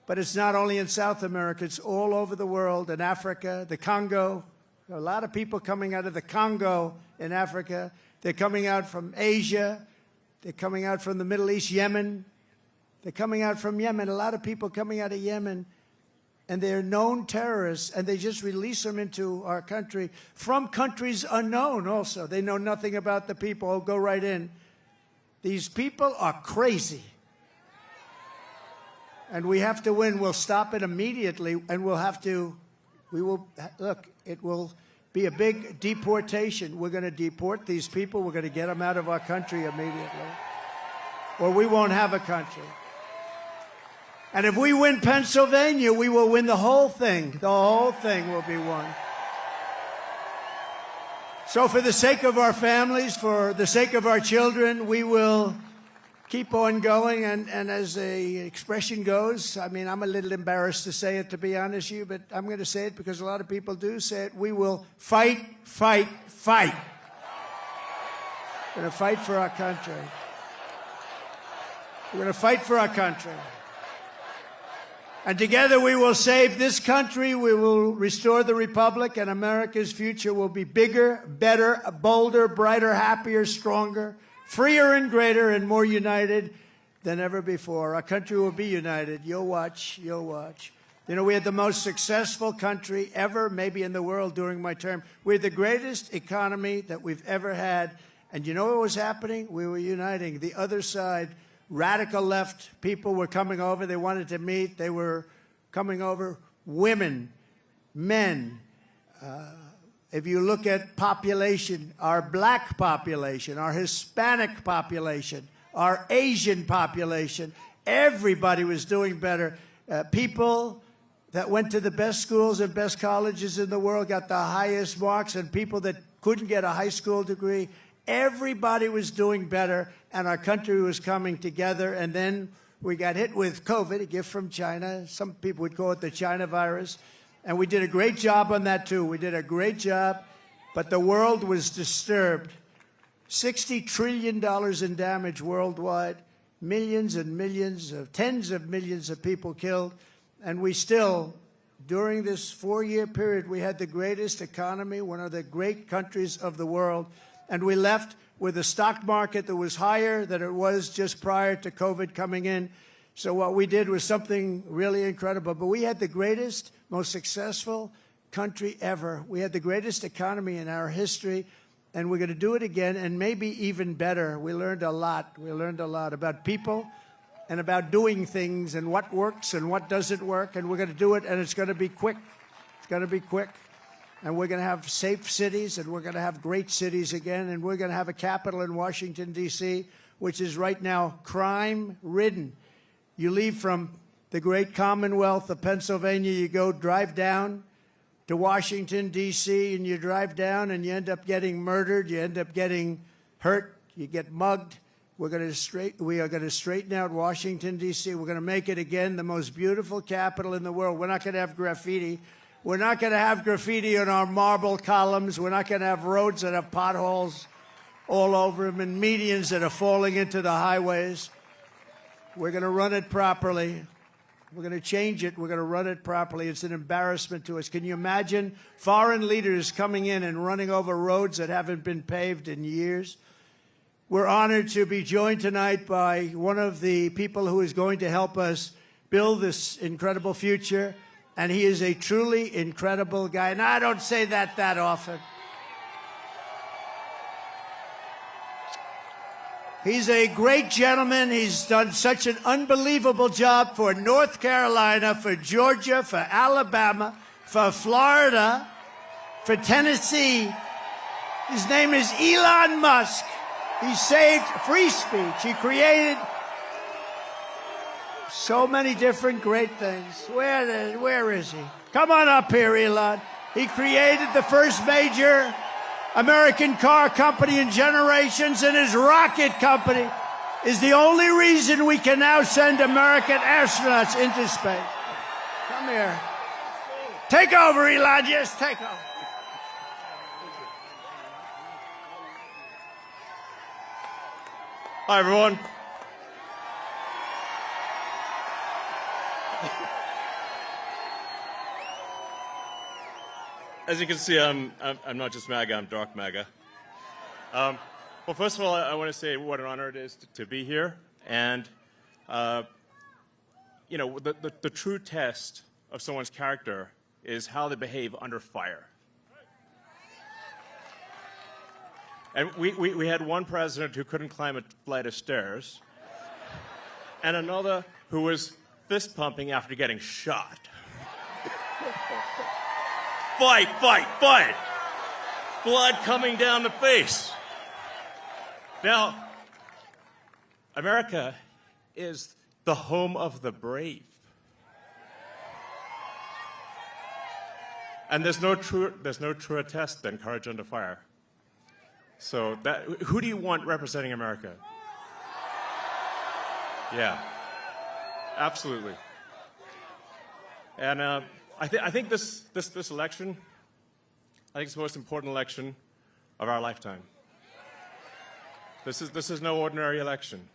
but it's not only in South America, it's all over the world, in Africa, the Congo. There are a lot of people coming out of the Congo in Africa. They're coming out from Asia. They're coming out from the Middle East, Yemen. They're coming out from Yemen. A lot of people coming out of Yemen. And they're known terrorists, and they just release them into our country from countries unknown also. They know nothing about the people. Oh, go right in. These people are crazy. And we have to win. We'll stop it immediately, and it will be a big deportation. We're going to deport these people. We're going to get them out of our country immediately, or we won't have a country. And if we win Pennsylvania, we will win the whole thing. The whole thing will be won. So for the sake of our families, for the sake of our children, we will keep on going. And as the expression goes, I mean, I'm a little embarrassed to say it, to be honest with you, but I'm going to say it because a lot of people do say it. We will fight, fight, fight. We're going to fight for our country. We're going to fight for our country. And together we will save this country, we will restore the republic, and America's future will be bigger, better, bolder, brighter, happier, stronger, freer and greater, and more united than ever before. Our country will be united. You'll watch, you'll watch. You know, we had the most successful country ever, maybe in the world during my term. We had the greatest economy that we've ever had. And you know what was happening? We were uniting. The other side, radical left people were coming over. They wanted to meet. They were coming over. Women, men. If you look at population, our black population, our Hispanic population, our Asian population, everybody was doing better. People that went to the best schools and best colleges in the world got the highest marks, and people that couldn't get a high school degree, everybody was doing better, and our country was coming together. And then we got hit with COVID, a gift from China. Some people would call it the China virus. And we did a great job on that, too. We did a great job, but the world was disturbed. $60 trillion in damage worldwide, millions and millions of, tens of millions of people killed. And we still, during this 4-year period, we had the greatest economy, one of the great countries of the world. And we left with a stock market that was higher than it was just prior to COVID coming in. So what we did was something really incredible. But we had the greatest, most successful country ever. We had the greatest economy in our history, and we're going to do it again, and maybe even better. We learned a lot. We learned a lot about people and about doing things and what works and what doesn't work, and we're going to do it, and it's going to be quick. It's going to be quick. And we're going to have safe cities, and we're going to have great cities again, and we're going to have a capital in Washington, D.C., which is right now crime-ridden. You leave from the great Commonwealth of Pennsylvania, you go drive down to Washington, D.C., and you drive down and you end up getting murdered, you end up getting hurt, you get mugged. We are going to straighten out Washington, D.C. We're going to make it again the most beautiful capital in the world. We're not going to have graffiti. We're not going to have graffiti on our marble columns. We're not going to have roads that have potholes all over them and medians that are falling into the highways. We're going to run it properly. We're going to change it. We're going to run it properly. It's an embarrassment to us. Can you imagine foreign leaders coming in and running over roads that haven't been paved in years? We're honored to be joined tonight by one of the people who is going to help us build this incredible future, and he is a truly incredible guy. And I don't say that often. He's a great gentleman. He's done such an unbelievable job for North Carolina, for Georgia, for Alabama, for Florida, for Tennessee. His name is Elon Musk. He saved free speech. He created so many different great things. Where is he? Come on up here, Elon. He created the first major American car company in generations, and his rocket company is the only reason we can now send American astronauts into space. Come here. Take over, Elon. Yes, take over. Hi, everyone. As you can see, I'm not just MAGA, I'm dark MAGA. Well, first of all, I want to say what an honor it is to be here. And, you know, the true test of someone's character is how they behave under fire. And we had one president who couldn't climb a flight of stairs, and another who was fist pumping after getting shot. Fight, fight, fight! Blood coming down the face. Now, America is the home of the brave. And there's no truer test than courage under fire. So who do you want representing America? Yeah, absolutely. And I think this election, I think it's the most important election of our lifetime. This is no ordinary election.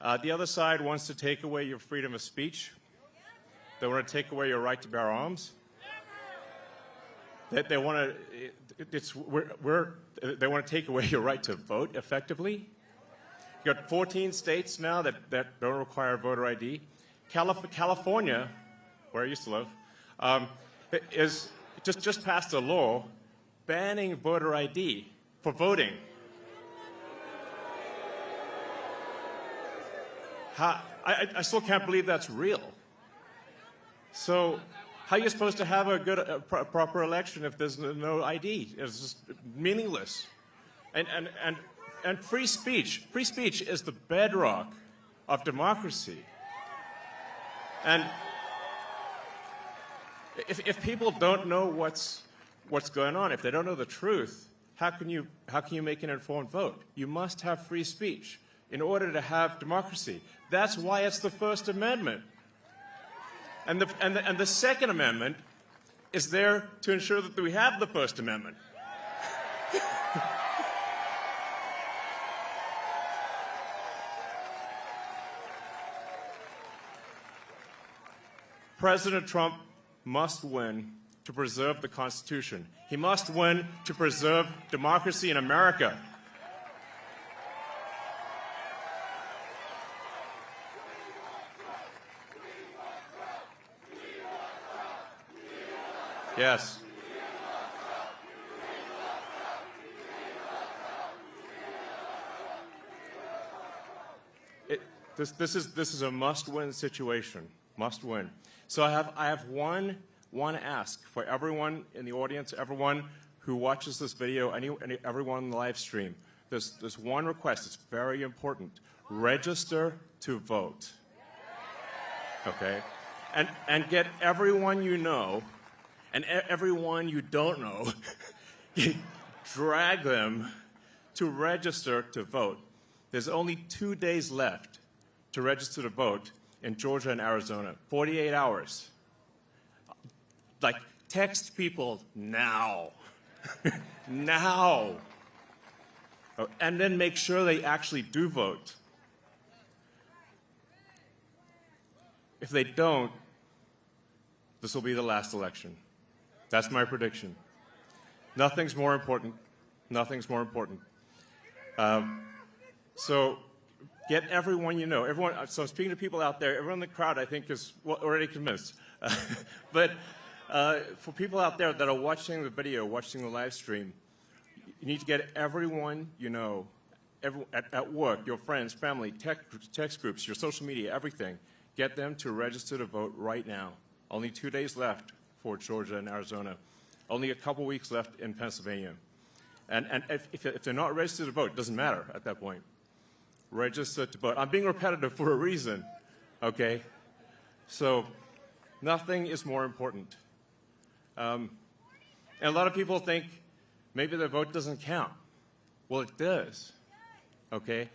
The other side wants to take away your freedom of speech. They want to take away your right to bear arms. They want to take away your right to vote effectively. You've got 14 states now that don't require voter ID. California, where I used to live, is just passed a law banning voter ID for voting. I still can't believe that's real. So how are you supposed to have a proper election if there's no ID? It's just meaningless. And free speech is the bedrock of democracy. And if people don't know what's going on, if they don't know the truth, how can you make an informed vote? You must have free speech in order to have democracy. That's why it's the First Amendment. And the Second Amendment is there to ensure that we have the First Amendment. President Trump must win to preserve the Constitution. He must win to preserve democracy in America. Yes. This is a must-win situation. Must win. So I have one ask for everyone in the audience, everyone who watches this video, everyone in the live stream. There's one request. It's very important. Register to vote. Okay? And get everyone you know and everyone you don't know, drag them to register to vote. There's only 2 days left to register to vote in Georgia and Arizona. 48 hours. Like, text people now. Now. Oh, and then make sure they actually do vote. If they don't, this will be the last election. That's my prediction. Nothing's more important. Nothing's more important. So get everyone you know. So I'm speaking to people out there. Everyone in the crowd, I think, is already convinced. But for people out there that are watching the video, watching the live stream, you need to get everyone you know, at work, your friends, family, text groups, your social media, everything. Get them to register to vote right now. Only 2 days left for Georgia and Arizona. Only a couple weeks left in Pennsylvania. And if they're not registered to vote, it doesn't matter at that point. Register to vote. I'm being repetitive for a reason, okay? So nothing is more important. And a lot of people think maybe their vote doesn't count. Well, it does, okay?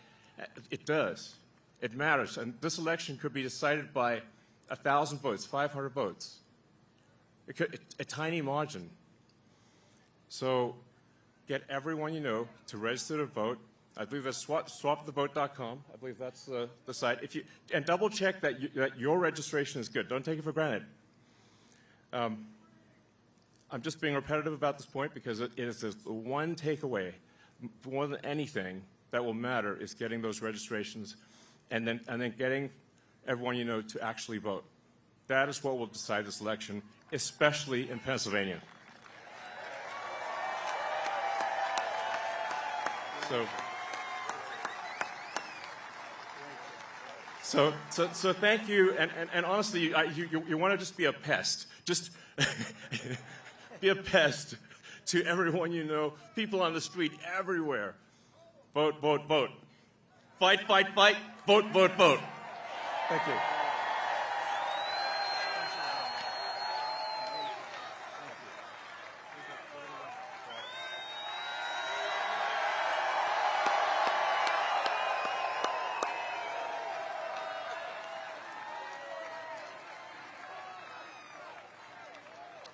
It does. It matters. And this election could be decided by 1,000 votes, 500 votes. A tiny margin. So get everyone you know to register to vote. I believe that's swapthevote.com. I believe that's the site. And double check that your registration is good. Don't take it for granted. I'm just being repetitive about this point because it is the one takeaway, more than anything, that will matter is getting those registrations and then getting everyone you know to actually vote. That is what will decide this election, especially in Pennsylvania. So thank you, and honestly, you want to just be a pest. Just be a pest to everyone you know, people on the street, everywhere. Vote, vote, vote. Fight, fight, fight. Vote, vote, vote. Thank you.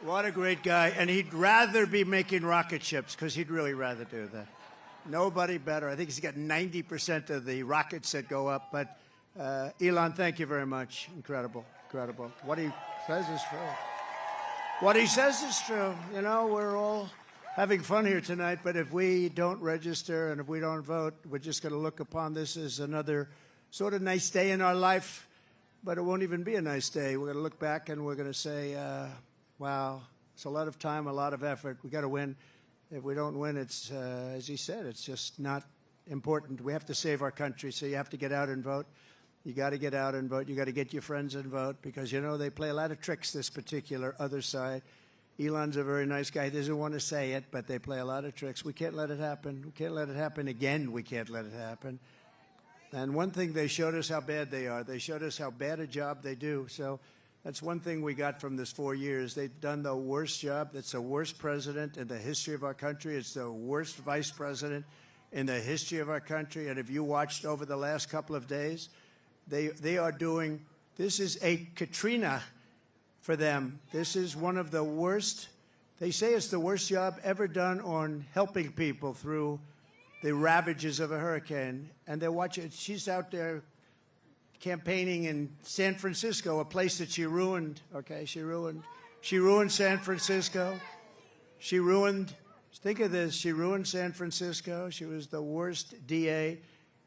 What a great guy. And he'd rather be making rocket ships, because he'd really rather do that. Nobody better. I think he's got 90% of the rockets that go up. But Elon, thank you very much. Incredible, incredible. What he says is true. What he says is true. You know, we're all having fun here tonight, but if we don't register and if we don't vote, we're just going to look upon this as another sort of nice day in our life, but it won't even be a nice day. We're going to look back and we're going to say, wow, it's a lot of time, a lot of effort. We got to win. If we don't win, it's, as he said, it's just not important. We have to save our country, so you have to get out and vote. You got to get out and vote. You got to get your friends and vote because, you know, they play a lot of tricks, this particular other side. Elon's a very nice guy. He doesn't want to say it, but they play a lot of tricks. We can't let it happen. We can't let it happen again. We can't let it happen. And one thing, they showed us how bad they are. They showed us how bad a job they do. So that's one thing we got from this 4 years. They've done the worst job. That's the worst president in the history of our country. It's the worst vice president in the history of our country. And if you watched over the last couple of days, they are doing, this is a Katrina for them. This is one of the worst, they say it's the worst job ever done on helping people through the ravages of a hurricane. And they're watching, she's out there campaigning in San Francisco, a place that she ruined, okay? She ruined San Francisco. She ruined, think of this, she ruined San Francisco. She was the worst DA.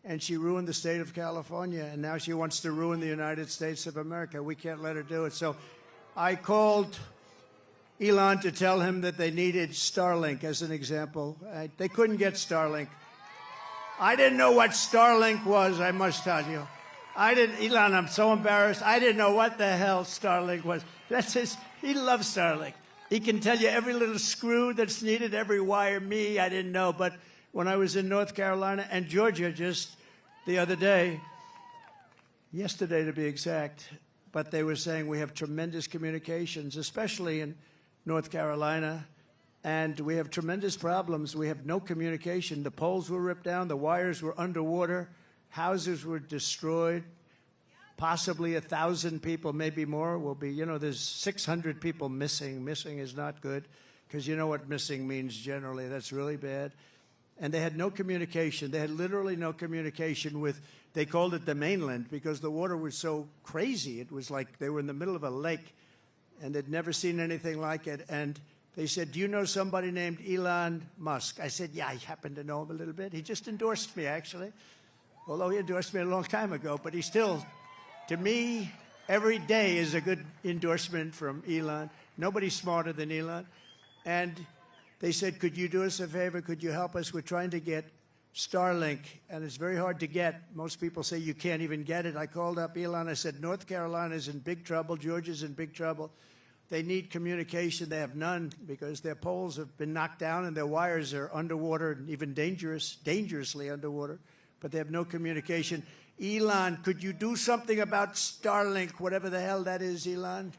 And she ruined the state of California, and now she wants to ruin the United States of America. We can't let her do it. So I called Elon to tell him that they needed Starlink as an example. They couldn't get Starlink. I didn't know what Starlink was, I must tell you. Elon, I'm so embarrassed. I didn't know what the hell Starlink was. He loves Starlink. He can tell you every little screw that's needed, every wire. Me, I didn't know. But when I was in North Carolina and Georgia just the other day, yesterday to be exact, but they were saying we have tremendous communications, especially in North Carolina, and we have tremendous problems. We have no communication. The poles were ripped down. The wires were underwater. Houses were destroyed. Possibly 1,000 people, maybe more, will be, there's 600 people missing. Missing is not good, because you know what missing means generally. That's really bad. And they had no communication. They had literally no communication with, they called it the mainland, because the water was so crazy. It was like they were in the middle of a lake, and they'd never seen anything like it. And they said, do you know somebody named Elon Musk? I said, yeah, I happen to know him a little bit. He just endorsed me, actually. Although he endorsed me a long time ago, but he still, to me, every day is a good endorsement from Elon. Nobody's smarter than Elon. And they said, could you do us a favor? Could you help us? We're trying to get Starlink, and it's very hard to get. Most people say you can't even get it. I called up Elon. I said, North Carolina's in big trouble. Georgia's in big trouble. They need communication. They have none because their poles have been knocked down and their wires are underwater and even dangerously underwater. But they have no communication. Elon, could you do something about Starlink, whatever the hell that is, Elon?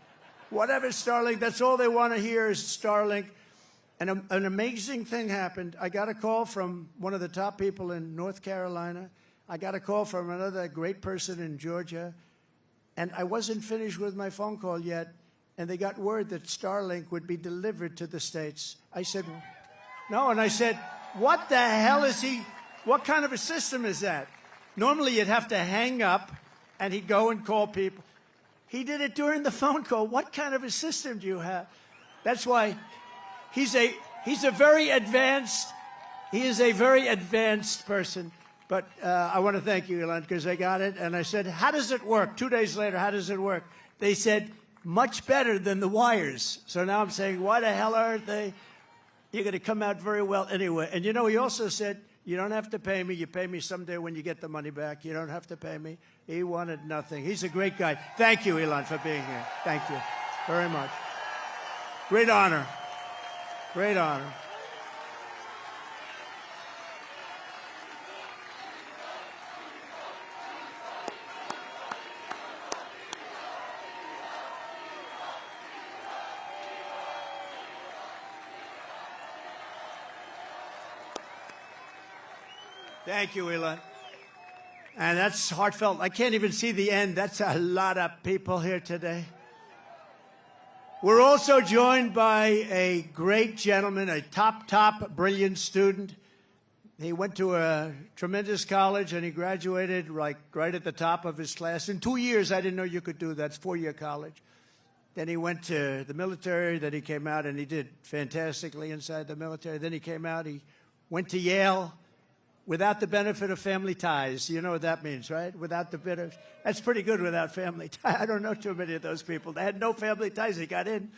Whatever Starlink, that's all they want to hear is Starlink. And an amazing thing happened. I got a call from one of the top people in North Carolina. I got a call from another great person in Georgia. And I wasn't finished with my phone call yet. And they got word that Starlink would be delivered to the States. I said, no. And I said, what the hell is he? What kind of a system is that? Normally you'd have to hang up and he'd go and call people. He did it during the phone call. What kind of a system do you have? That's why he's a very advanced person. But I want to thank you, Elon, because I got it. And I said, how does it work? 2 days later, how does it work? They said, much better than the wires. So now I'm saying, why the hell aren't they? You're going to come out very well anyway. And he also said, you don't have to pay me. You pay me someday when you get the money back. You don't have to pay me. He wanted nothing. He's a great guy. Thank you, Elon, for being here. Thank you very much. Great honor. Great honor. Thank you, Elon. And that's heartfelt. I can't even see the end. That's a lot of people here today. We're also joined by a great gentleman, a top, brilliant student. He went to a tremendous college, and he graduated right at the top of his class. In 2 years, I didn't know you could do that. It's 4-year college. Then he went to the military. Then he came out, and he did fantastically inside the military. Then he came out. He went to Yale. Without the benefit of family ties. You know what that means, right? Without the benefit. That's pretty good without family ties. I don't know too many of those people. They had no family ties. He got in.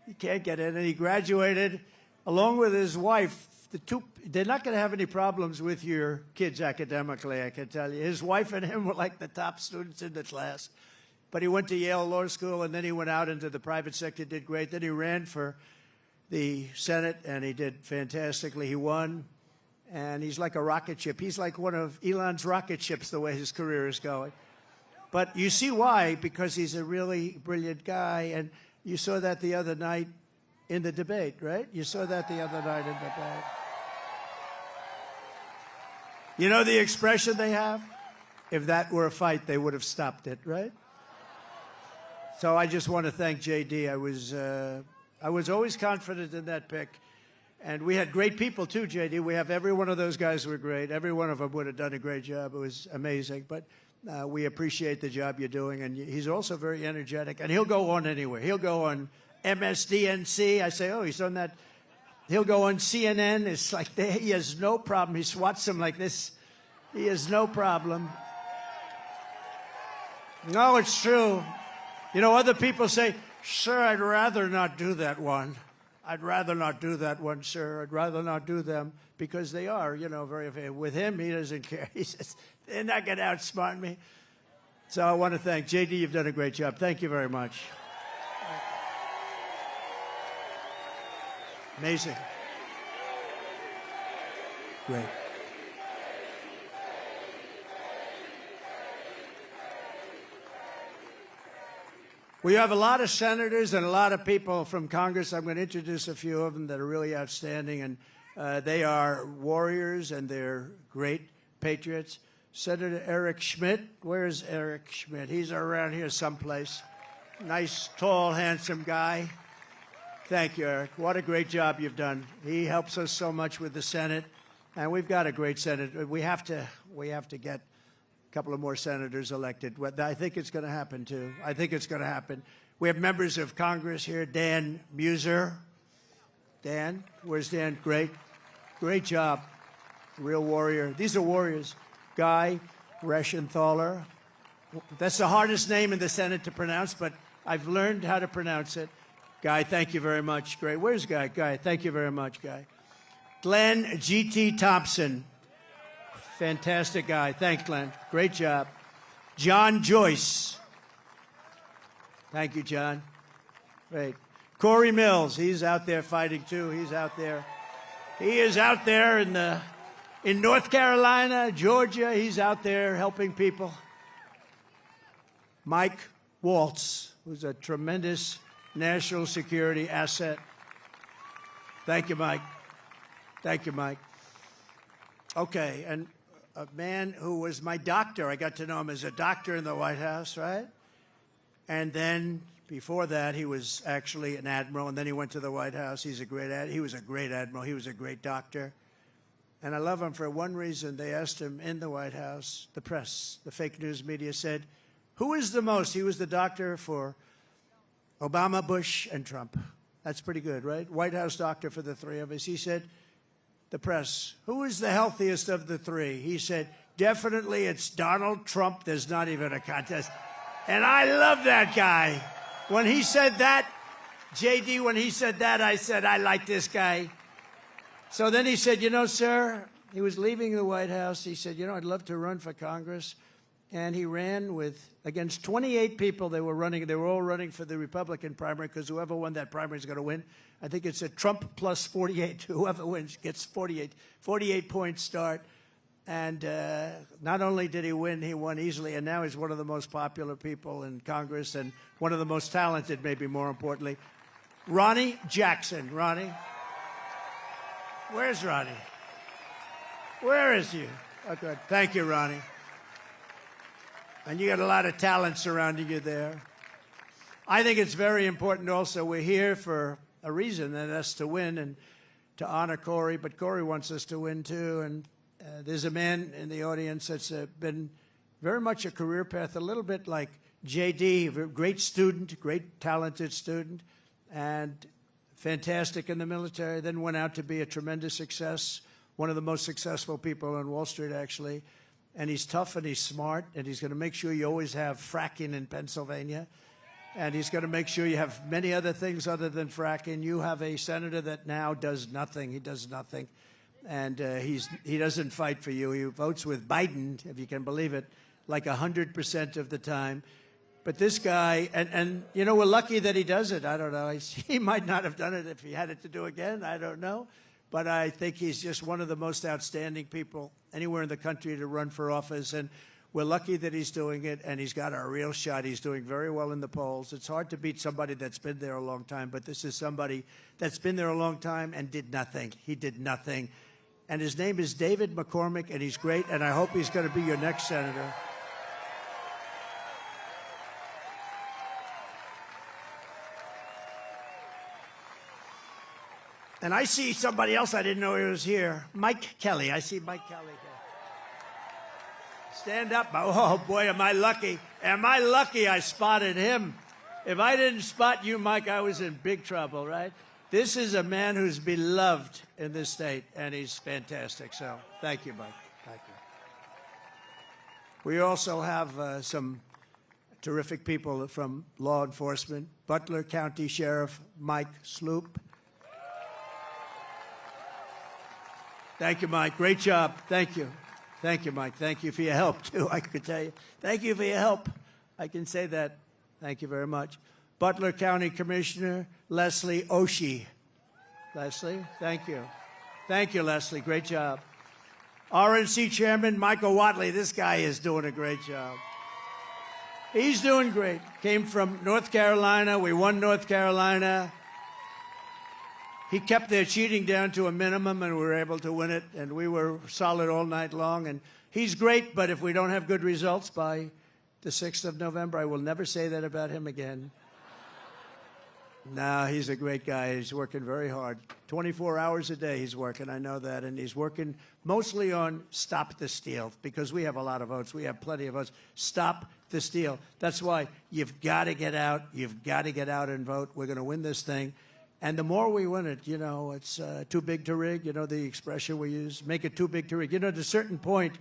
He can't get in. And he graduated along with his wife. They're not going to have any problems with your kids academically, I can tell you. His wife and him were like the top students in the class. But he went to Yale Law School, and then he went out into the private sector, did great. Then he ran for the Senate, and he did fantastically. He won. And he's like a rocket ship. He's like one of Elon's rocket ships, the way his career is going. But you see why, because he's a really brilliant guy. And you saw that the other night in the debate, right? You saw that the other night in the debate. You know the expression they have? If that were a fight, they would have stopped it, right? So I just want to thank JD. I was always confident in that pick. And we had great people, too, JD. We have every one of those guys were great. Every one of them would have done a great job. It was amazing. But we appreciate the job you're doing. And he's also very energetic. And he'll go on anywhere. He'll go on MSDNC. I say, oh, he's on that. He'll go on CNN. It's like he has no problem. He swats them like this. He has no problem. No, it's true. You know, other people say, sir, I'd rather not do that one. I'd rather not do that one, sir. I'd rather not do them because they are, you know, very, with him, he doesn't care. He says, they're not going to outsmart me. So I want to thank J.D. You've done a great job. Thank you very much. Amazing. Great. We have a lot of senators and a lot of people from Congress. I'm going to introduce a few of them that are really outstanding, and they are warriors and they're great patriots. Senator Eric Schmidt. Where's Eric Schmidt? He's around here someplace. Nice, tall, handsome guy. Thank you, Eric. What a great job you've done. He helps us so much with the Senate, and we've got a great Senate. We have to get a couple of more senators elected. I think it's going to happen, too. I think it's going to happen. We have members of Congress here. Dan Muser. Dan, where's Dan? Great. Great job. Real warrior. These are warriors. Guy Reschenthaler. That's the hardest name in the Senate to pronounce, but I've learned how to pronounce it. Guy, thank you very much. Great. Where's Guy? Guy, thank you very much, Guy. Glenn G.T. Thompson. Fantastic guy. Thanks, Glenn. Great job. John Joyce. Thank you, John. Great. Corey Mills. He's out there fighting, too. He's out there. He is out there in North Carolina, Georgia. He's out there helping people. Mike Waltz, who's a tremendous national security asset. Thank you, Mike. Thank you, Mike. Okay, and a man who was my doctor. I got to know him as a doctor in the White House, right? And then before that, he was actually an admiral, and then he went to the White House. He was a great admiral. He was a great doctor. And I love him for one reason. They asked him in the White House, the press, the fake news media said, who is the most? He was the doctor for Obama, Bush, and Trump. That's pretty good, right? White House doctor for the three of us. He said, the press, who is the healthiest of the three? He said, definitely it's Donald Trump. There's not even a contest. And I love that guy. When he said that, J.D., when he said that, I said, I like this guy. So then he said, you know, sir, he was leaving the White House. He said, you know, I'd love to run for Congress. And he ran against 28 people. They were all running for the Republican primary because whoever won that primary is going to win. I think it's a Trump plus 48. Whoever wins gets 48. 48-point start. And not only did he win, he won easily. And now he's one of the most popular people in Congress and one of the most talented, maybe more importantly. Ronnie Jackson. Ronnie? Where's Ronnie? Where is he? Oh, good. Thank you, Ronnie. And you got a lot of talent surrounding you there. I think it's very important also. We're here for a reason, and that's to win and to honor Corey. But Corey wants us to win, too. And there's a man in the audience that's been very much a career path, a little bit like J.D., great student, great talented student, and fantastic in the military, then went out to be a tremendous success, one of the most successful people on Wall Street, actually. And he's tough and he's smart, and he's going to make sure you always have fracking in Pennsylvania. And he's going to make sure you have many other things other than fracking. You have a senator that now does nothing. He does nothing. And he doesn't fight for you. He votes with Biden, if you can believe it, like 100% of the time. But this guy, and you know, we're lucky that he does it. I don't know. He might not have done it if he had it to do again. I don't know. But I think he's just one of the most outstanding people anywhere in the country to run for office. And we're lucky that he's doing it, and he's got a real shot. He's doing very well in the polls. It's hard to beat somebody that's been there a long time, but this is somebody that's been there a long time and did nothing. He did nothing. And his name is David McCormick, and he's great, and I hope he's going to be your next senator. And I see somebody else I didn't know he was here. Mike Kelly. I see Mike Kelly here. Stand up. Oh, boy, am I lucky. Am I lucky I spotted him. If I didn't spot you, Mike, I was in big trouble, right? This is a man who's beloved in this state, and he's fantastic. So thank you, Mike. Thank you. We also have some terrific people from law enforcement. Butler County Sheriff Mike Sloop. Thank you, Mike. Great job. Thank you. Thank you, Mike. Thank you for your help, too, I could tell you. Thank you for your help. I can say that. Thank you very much. Butler County Commissioner Leslie Oshie. Leslie, thank you. Thank you, Leslie. Great job. RNC Chairman Michael Whatley. This guy is doing a great job. He's doing great. Came from North Carolina. We won North Carolina. He kept their cheating down to a minimum, and we were able to win it, and we were solid all night long. And he's great, but if we don't have good results by the 6th of November, I will never say that about him again. No, he's a great guy. He's working very hard. 24 hours a day he's working, I know that. And he's working mostly on stop the steal, because we have a lot of votes. We have plenty of votes. Stop the steal. That's why you've got to get out. You've got to get out and vote. We're going to win this thing. And the more we win it, you know, it's too big to rig, you know, the expression we use, make it too big to rig. You know, at a certain point,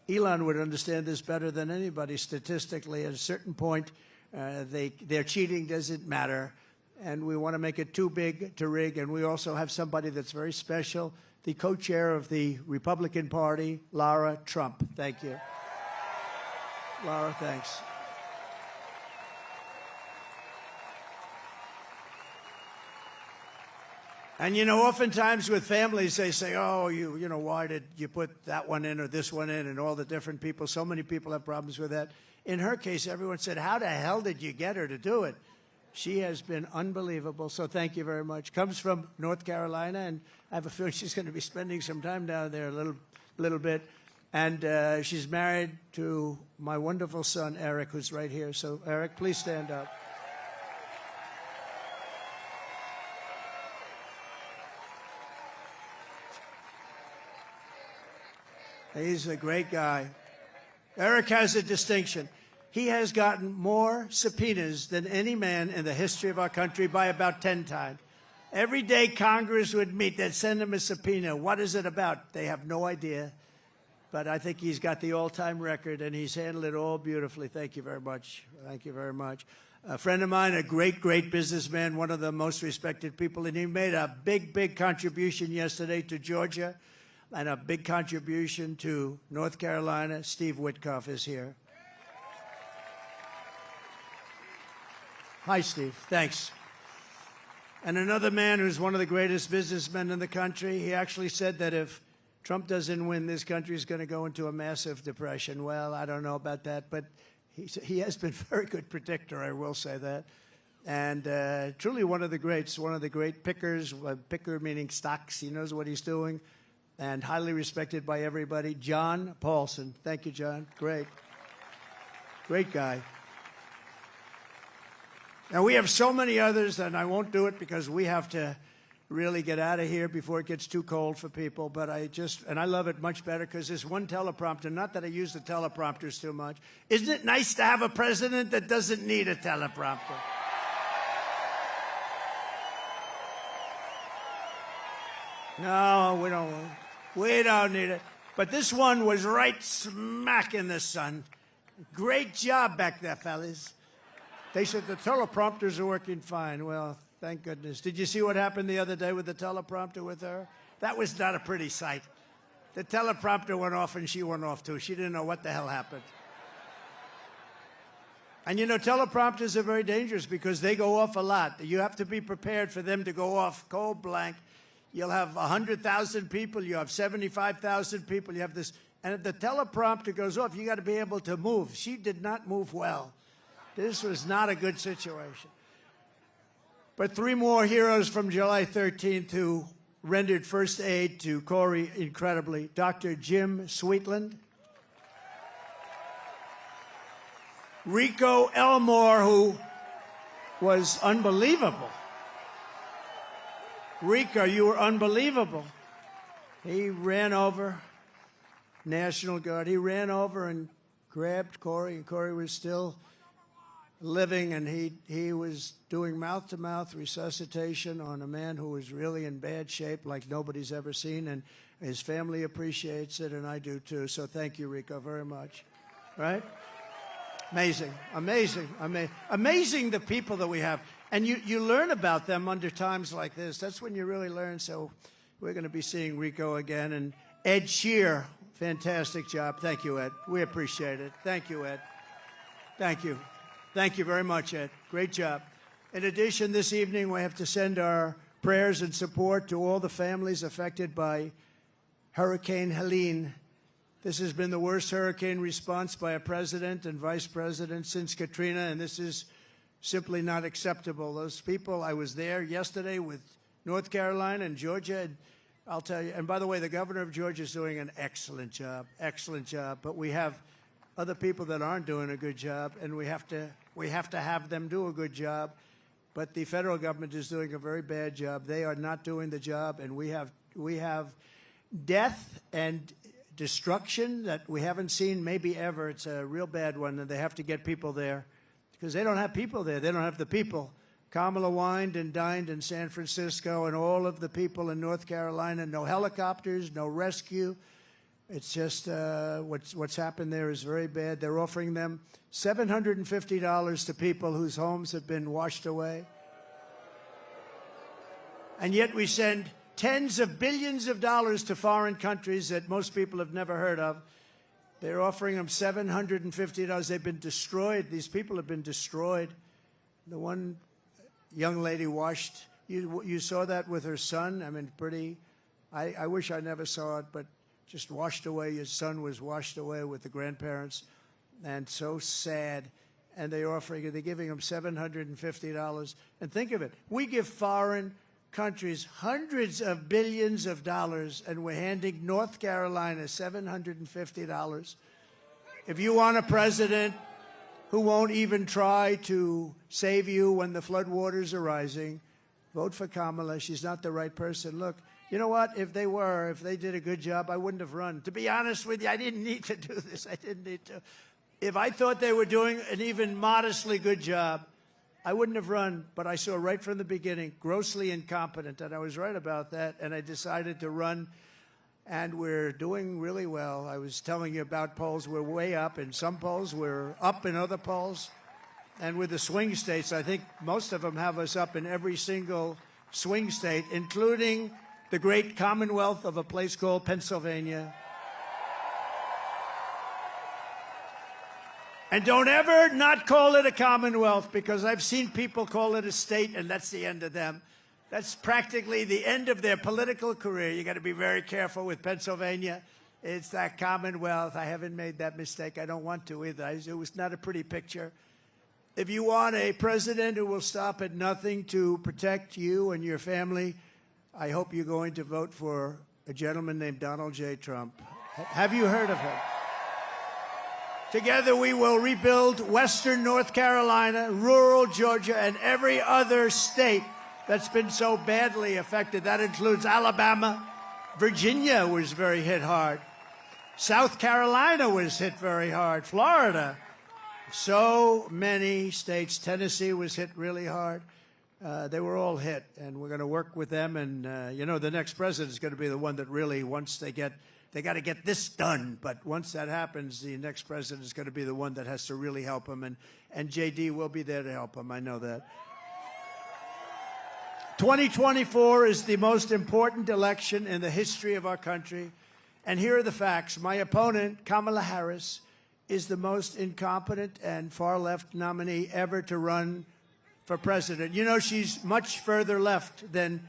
Elon would understand this better than anybody statistically. At a certain point, their cheating doesn't matter, and we want to make it too big to rig. And we also have somebody that's very special, the co-chair of the Republican Party, Lara Trump. Thank you. Lara, thanks. And, you know, oftentimes with families, they say, oh, you know, why did you put that one in or this one in, and all the different people. So many people have problems with that. In her case, everyone said, how the hell did you get her to do it? She has been unbelievable, so thank you very much. Comes from North Carolina, and I have a feeling she's going to be spending some time down there a little bit. And she's married to my wonderful son, Eric, who's right here. So, Eric, please stand up. He's a great guy. Eric has a distinction. He has gotten more subpoenas than any man in the history of our country by about 10 times. Every day Congress would meet, they'd send him a subpoena. What is it about? They have no idea. But I think he's got the all-time record, and he's handled it all beautifully. Thank you very much. Thank you very much. A friend of mine, a great, great businessman, one of the most respected people, and he made a big, big contribution yesterday to Georgia and a big contribution to North Carolina. Steve Witkoff is here. Hi, Steve. Thanks. And another man who's one of the greatest businessmen in the country, he actually said that if Trump doesn't win, this country is going to go into a massive depression. Well, I don't know about that, but he has been a very good predictor, I will say that. And truly one of the greats, one of the great pickers, picker meaning stocks. He knows what he's doing, and highly respected by everybody. John Paulson. Thank you, John. Great. Great guy. Now, we have so many others, and I won't do it because we have to really get out of here before it gets too cold for people. But I love it much better because there's one teleprompter. Not that I use the teleprompters too much. Isn't it nice to have a president that doesn't need a teleprompter? No, we don't. We don't need it. But this one was right smack in the sun. Great job back there, fellas. They said the teleprompters are working fine. Well, thank goodness. Did you see what happened the other day with the teleprompter with her? That was not a pretty sight. The teleprompter went off and she went off too. She didn't know what the hell happened. And you know, teleprompters are very dangerous because they go off a lot. You have to be prepared for them to go off cold blank. You'll have 100,000 people. You have 75,000 people. You have this. And if the teleprompter goes off, you got to be able to move. She did not move well. This was not a good situation. But three more heroes from July 13th who rendered first aid to Corey incredibly. Dr. Jim Sweetland. Rico Elmore, who was unbelievable. Rico, you were unbelievable. He ran over, National Guard, he ran over and grabbed Corey, and Corey was still living, and he was doing mouth-to-mouth resuscitation on a man who was really in bad shape like nobody's ever seen, and his family appreciates it, and I do too. So thank you, Rico, very much. Right? Amazing, amazing, amazing the people that we have. And you learn about them under times like this. That's when you really learn. So we're going to be seeing Rico again. And Ed Shear, fantastic job. Thank you, Ed. We appreciate it. Thank you, Ed. Thank you. Thank you very much, Ed. Great job. In addition, this evening we have to send our prayers and support to all the families affected by Hurricane Helene. This has been the worst hurricane response by a president and vice president since Katrina, and this is simply not acceptable. Those people, I was there yesterday with North Carolina and Georgia, and I'll tell you, and by the way, the governor of Georgia is doing an excellent job, but we have other people that aren't doing a good job, and we have to have them do a good job. But the federal government is doing a very bad job. They are not doing the job, and we have death and destruction that we haven't seen maybe ever. It's a real bad one, and they have to get people there because they don't have people there. They don't have the people. Kamala wined and dined in San Francisco, and all of the people in North Carolina, no helicopters, no rescue. It's just what's happened there is very bad. They're offering them $750 to people whose homes have been washed away. And yet we send tens of billions of dollars to foreign countries that most people have never heard of. They're offering them $750. They've been destroyed. These people have been destroyed. The one young lady washed, you saw that with her son. I mean, pretty, I wish I never saw it, but just washed away. His son was washed away with the grandparents, and so sad. And they're giving them $750. And think of it, we give foreign countries hundreds of billions of dollars, and we're handing North Carolina $750. If you want a president who won't even try to save you when the floodwaters are rising, vote for Kamala. She's not the right person. Look, you know what? If they did a good job, I wouldn't have run. To be honest with you, I didn't need to do this. I didn't need to. If I thought they were doing an even modestly good job, I wouldn't have run, but I saw right from the beginning, grossly incompetent, and I was right about that, and I decided to run, and we're doing really well. I was telling you about polls. We're way up in some polls. We're up in other polls. And with the swing states, I think most of them have us up in every single swing state, including the great commonwealth of a place called Pennsylvania. And don't ever not call it a commonwealth, because I've seen people call it a state, and that's the end of them. That's practically the end of their political career. You got to be very careful with Pennsylvania. It's that commonwealth. I haven't made that mistake. I don't want to either. It was not a pretty picture. If you want a president who will stop at nothing to protect you and your family, I hope you're going to vote for a gentleman named Donald J. Trump. Have you heard of him? Together we will rebuild western North Carolina, rural Georgia, and every other state that's been so badly affected. That includes Alabama. Virginia was very hit hard. South Carolina was hit very hard. Florida. So many states. Tennessee was hit really hard. They were all hit, and we're going to work with them. And, you know, the next president is going to be the one that really, once they got to get this done. But once that happens, the next president is going to be the one that has to really help him. And J.D. will be there to help him. I know that. 2024 is the most important election in the history of our country. And here are the facts. My opponent, Kamala Harris, is the most incompetent and far-left nominee ever to run for president. You know, she's much further left than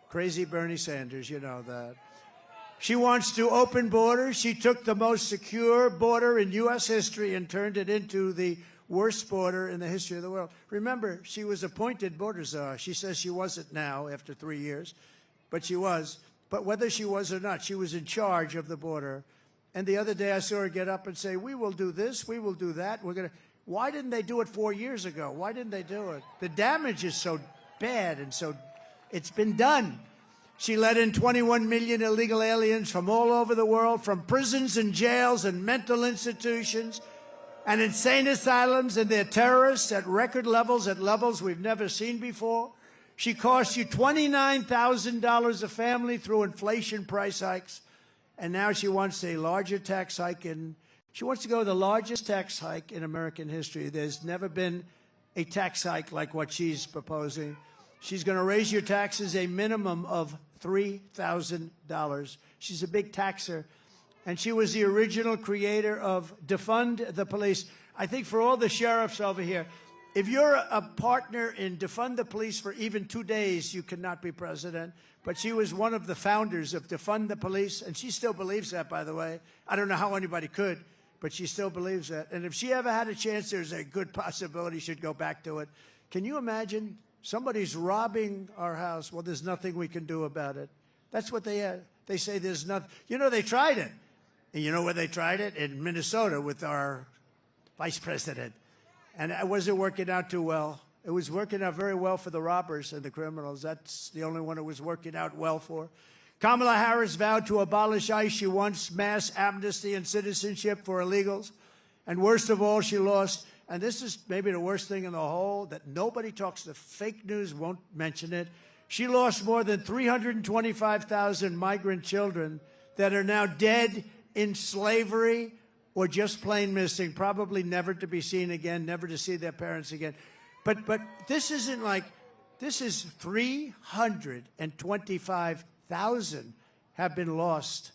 crazy Bernie Sanders. You know that. She wants to open borders. She took the most secure border in U.S. history and turned it into the worst border in the history of the world. Remember, she was appointed border czar. She says she wasn't now after 3 years, but she was. But whether she was or not, she was in charge of the border. And the other day I saw her get up and say, we will do this, we will do that. Why didn't they do it 4 years ago? Why didn't they do it? The damage is so bad, and so it's been done. She let in 21 million illegal aliens from all over the world, from prisons and jails and mental institutions and insane asylums, and they're terrorists at record levels, at levels we've never seen before. She cost you $29,000 a family through inflation price hikes, and now she wants a larger tax hike. She wants to go the largest tax hike in American history. There's never been a tax hike like what she's proposing. She's going to raise your taxes a minimum of $3,000. She's a big taxer. And she was the original creator of Defund the Police. I think for all the sheriffs over here, if you're a partner in Defund the Police for even 2 days, you cannot be president. But she was one of the founders of Defund the Police, and she still believes that, by the way. I don't know how anybody could, but she still believes that. And if she ever had a chance, there's a good possibility she'd go back to it. Can you imagine? Somebody's robbing our house. Well, there's nothing we can do about it. That's what they say there's nothing. You know, they tried it. And you know where they tried it? In Minnesota with our vice president. And it wasn't working out too well. It was working out very well for the robbers and the criminals. That's the only one it was working out well for. Kamala Harris vowed to abolish ICE. She wants mass amnesty and citizenship for illegals. And worst of all, she lost, and this is maybe the worst thing in the whole, that nobody talks, the fake news won't mention it. She lost more than 325,000 migrant children that are now dead in slavery or just plain missing, probably never to be seen again, never to see their parents again. But this isn't like, this is 325,000 have been lost.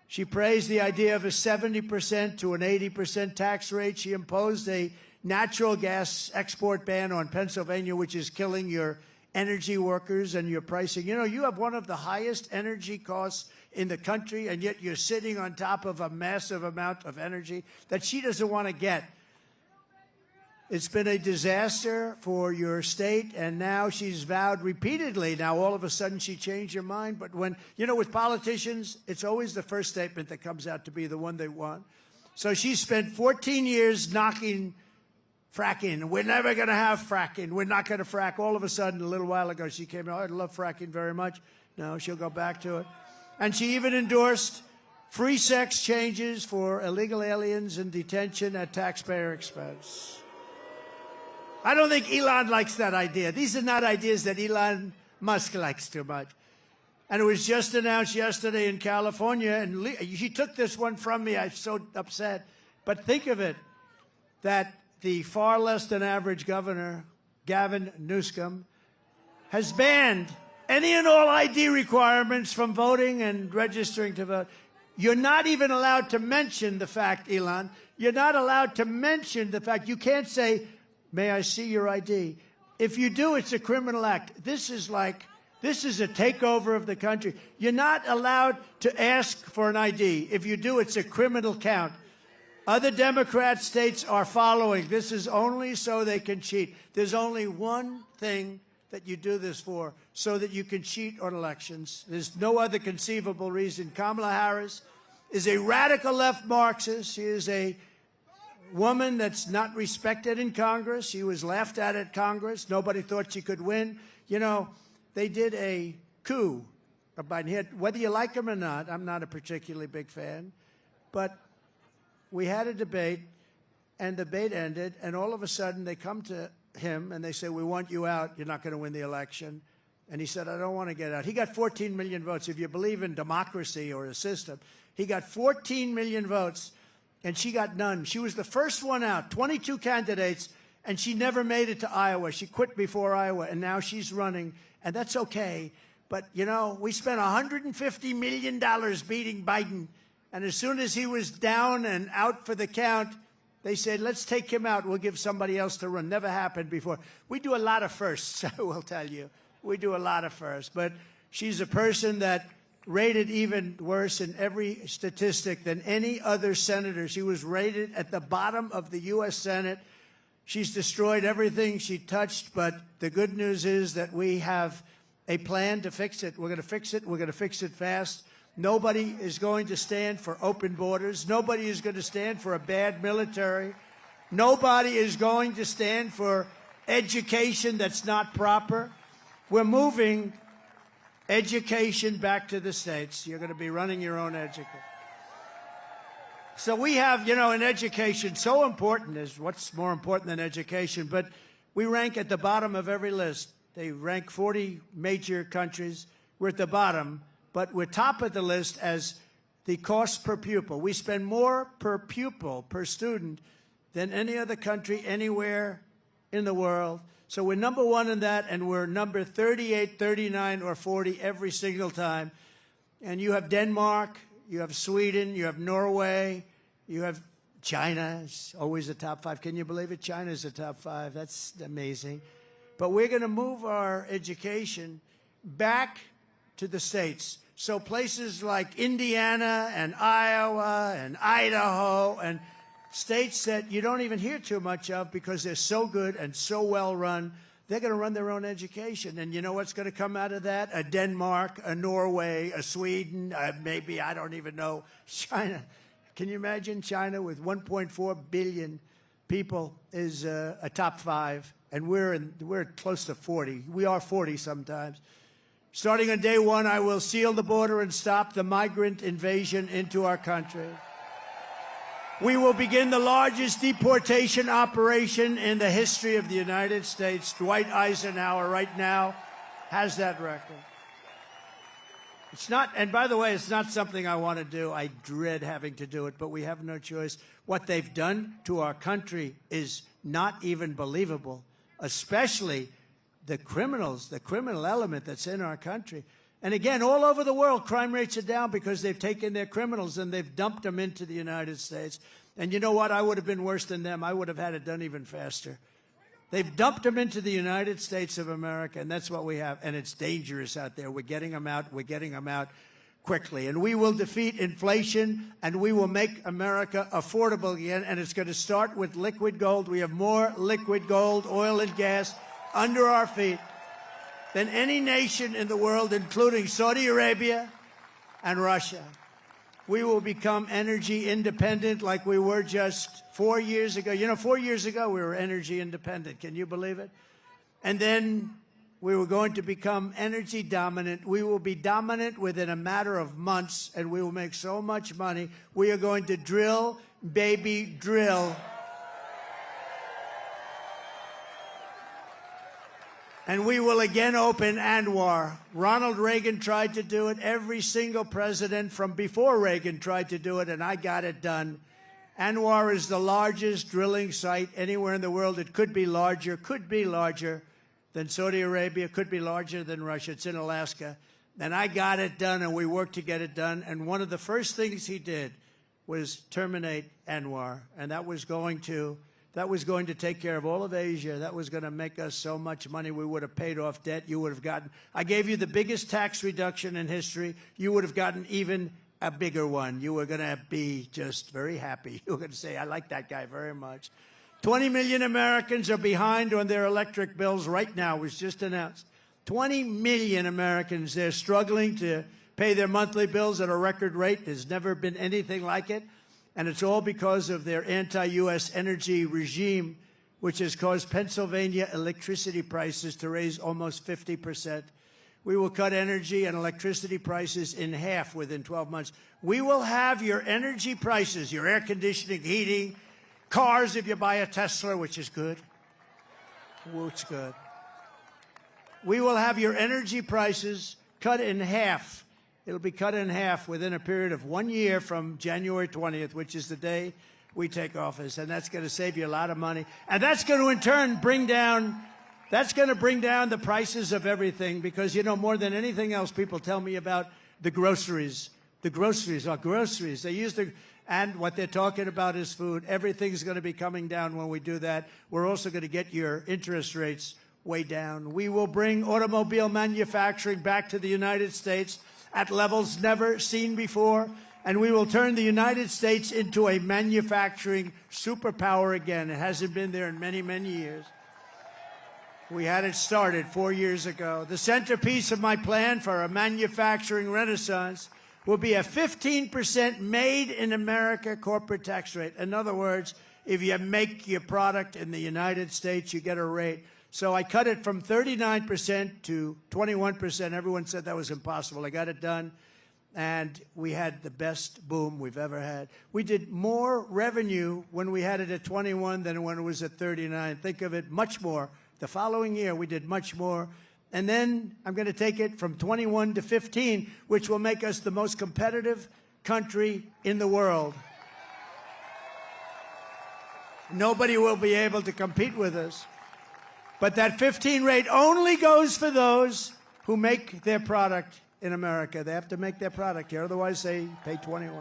She praised the idea of a 70% to an 80% tax rate. She imposed a natural gas export ban on Pennsylvania, which is killing your energy workers and your pricing. You know, you have one of the highest energy costs in the country, and yet you're sitting on top of a massive amount of energy that she doesn't want to get. It's been a disaster for your state, and now she's vowed repeatedly. Now, all of a sudden, she changed her mind. But when, you know, with politicians, it's always the first statement that comes out to be the one they want. So she spent 14 years knocking fracking. We're never going to have fracking. We're not going to frack. All of a sudden, a little while ago, she came out, I love fracking very much. No, she'll go back to it. And she even endorsed free sex changes for illegal aliens in detention at taxpayer expense. I don't think Elon likes that idea. These are not ideas that Elon Musk likes too much. And it was just announced yesterday in California, and she took this one from me. I'm so upset. But think of it, that the far less than average governor, Gavin Newsom, has banned any and all ID requirements from voting and registering to vote. You're not even allowed to mention the fact, Elon, you're not allowed to mention the fact. You can't say, may I see your ID? If you do, it's a criminal act. This is a takeover of the country. You're not allowed to ask for an ID. If you do, it's a criminal count. Other Democrat states are following. This is only so they can cheat. There's only one thing that you do this for, so that you can cheat on elections. There's no other conceivable reason. Kamala Harris is a radical left Marxist. She is a woman that's not respected in Congress. She was laughed at Congress. Nobody thought she could win. You know, they did a coup of Biden. Whether you like him or not, I'm not a particularly big fan, but we had a debate, and the debate ended, and all of a sudden they come to him and they say, we want you out. You're not going to win the election. And he said, I don't want to get out. He got 14 million votes. If you believe in democracy or a system, he got 14 million votes, and she got none. She was the first one out, 22 candidates, and she never made it to Iowa. She quit before Iowa, and now she's running, and that's okay. But, you know, we spent $150 million beating Biden, and as soon as he was down and out for the count, they said, let's take him out. We'll give somebody else to run. Never happened before. We do a lot of firsts, I will tell you. We do a lot of firsts. But she's a person that rated even worse in every statistic than any other senator. She was rated at the bottom of the U.S. Senate. She's destroyed everything she touched, but the good news is that we have a plan to fix it. We're going to fix it. We're going to fix it fast. Nobody is going to stand for open borders. Nobody is going to stand for a bad military. Nobody is going to stand for education that's not proper. We're moving education back to the states. You're going to be running your own education. So we have, you know, in education, so important is what's more important than education, but we rank at the bottom of every list. They rank 40 major countries. We're at the bottom, but we're top of the list as the cost per pupil. We spend more per pupil, per student, than any other country anywhere in the world. So we're number 1 in that, and we're number 38, 39, or 40 every single time. And you have Denmark, you have Sweden, you have Norway, you have China. It's always the top 5. Can you believe it? China's the top 5. That's amazing. But we're going to move our education back to the states. So places like Indiana and Iowa and Idaho and states that you don't even hear too much of because they're so good and so well run, they're going to run their own education. And you know what's going to come out of that? A Denmark, a Norway, a Sweden, maybe, I don't even know, China. Can you imagine China with 1.4 billion people is a top 5, and we're close to 40. We are 40 sometimes. Starting on day 1, I will seal the border and stop the migrant invasion into our country. We will begin the largest deportation operation in the history of the United States. Dwight Eisenhower right now has that record. It's not, and by the way, it's not something I want to do. I dread having to do it, but we have no choice. What they've done to our country is not even believable, especially the criminals, the criminal element that's in our country. And again, all over the world, crime rates are down because they've taken their criminals and they've dumped them into the United States. And you know what? I would have been worse than them. I would have had it done even faster. They've dumped them into the United States of America, and that's what we have. And it's dangerous out there. We're getting them out. We're getting them out quickly. And we will defeat inflation, and we will make America affordable again. And it's going to start with liquid gold. We have more liquid gold, oil and gas under our feet than any nation in the world, including Saudi Arabia and Russia. We will become energy independent like we were just 4 years ago. You know, 4 years ago, we were energy independent. Can you believe it? And then we were going to become energy dominant. We will be dominant within a matter of months, and we will make so much money. We are going to drill, baby, drill. And we will again open ANWR. Ronald Reagan tried to do it. Every single president from before Reagan tried to do it, and I got it done. ANWR is the largest drilling site anywhere in the world. It could be larger than Saudi Arabia, could be larger than Russia. It's in Alaska. And I got it done, and we worked to get it done. And one of the first things he did was terminate ANWR, and that was going to take care of all of Asia. That was going to make us so much money. We would have paid off debt. You would have gotten, I gave you the biggest tax reduction in history. You would have gotten even a bigger one. You were going to be just very happy. You were going to say, I like that guy very much. 20 million Americans are behind on their electric bills right now. It was just announced. 20 million Americans, they're struggling to pay their monthly bills at a record rate. There's never been anything like it. And it's all because of their anti-U.S. energy regime, which has caused Pennsylvania electricity prices to raise almost 50%. We will cut energy and electricity prices in half within 12 months. We will have your energy prices, your air conditioning, heating, cars if you buy a Tesla, which is good. Which good. We will have your energy prices cut in half. It'll be cut in half within a period of 1 year from January 20th, which is the day we take office. And that's going to save you a lot of money. And that's going to, in turn, bring down the prices of everything. Because, you know, more than anything else, people tell me about the groceries. The groceries are groceries. They use the, and what they're talking about is food. Everything's going to be coming down when we do that. We're also going to get your interest rates way down. We will bring automobile manufacturing back to the United States at levels never seen before, and we will turn the United States into a manufacturing superpower again. It hasn't been there in many, many years. We had it started 4 years ago. The centerpiece of my plan for a manufacturing renaissance will be a 15% made in America corporate tax rate. In other words, if you make your product in the United States, you get a rate. So I cut it from 39% to 21%. Everyone said that was impossible. I got it done, and we had the best boom we've ever had. We did more revenue when we had it at 21 than when it was at 39. Think of it, much more. The following year, we did much more. And then I'm going to take it from 21 to 15, which will make us the most competitive country in the world. Nobody will be able to compete with us. But that 15 rate only goes for those who make their product in America. They have to make their product here, otherwise they pay 21.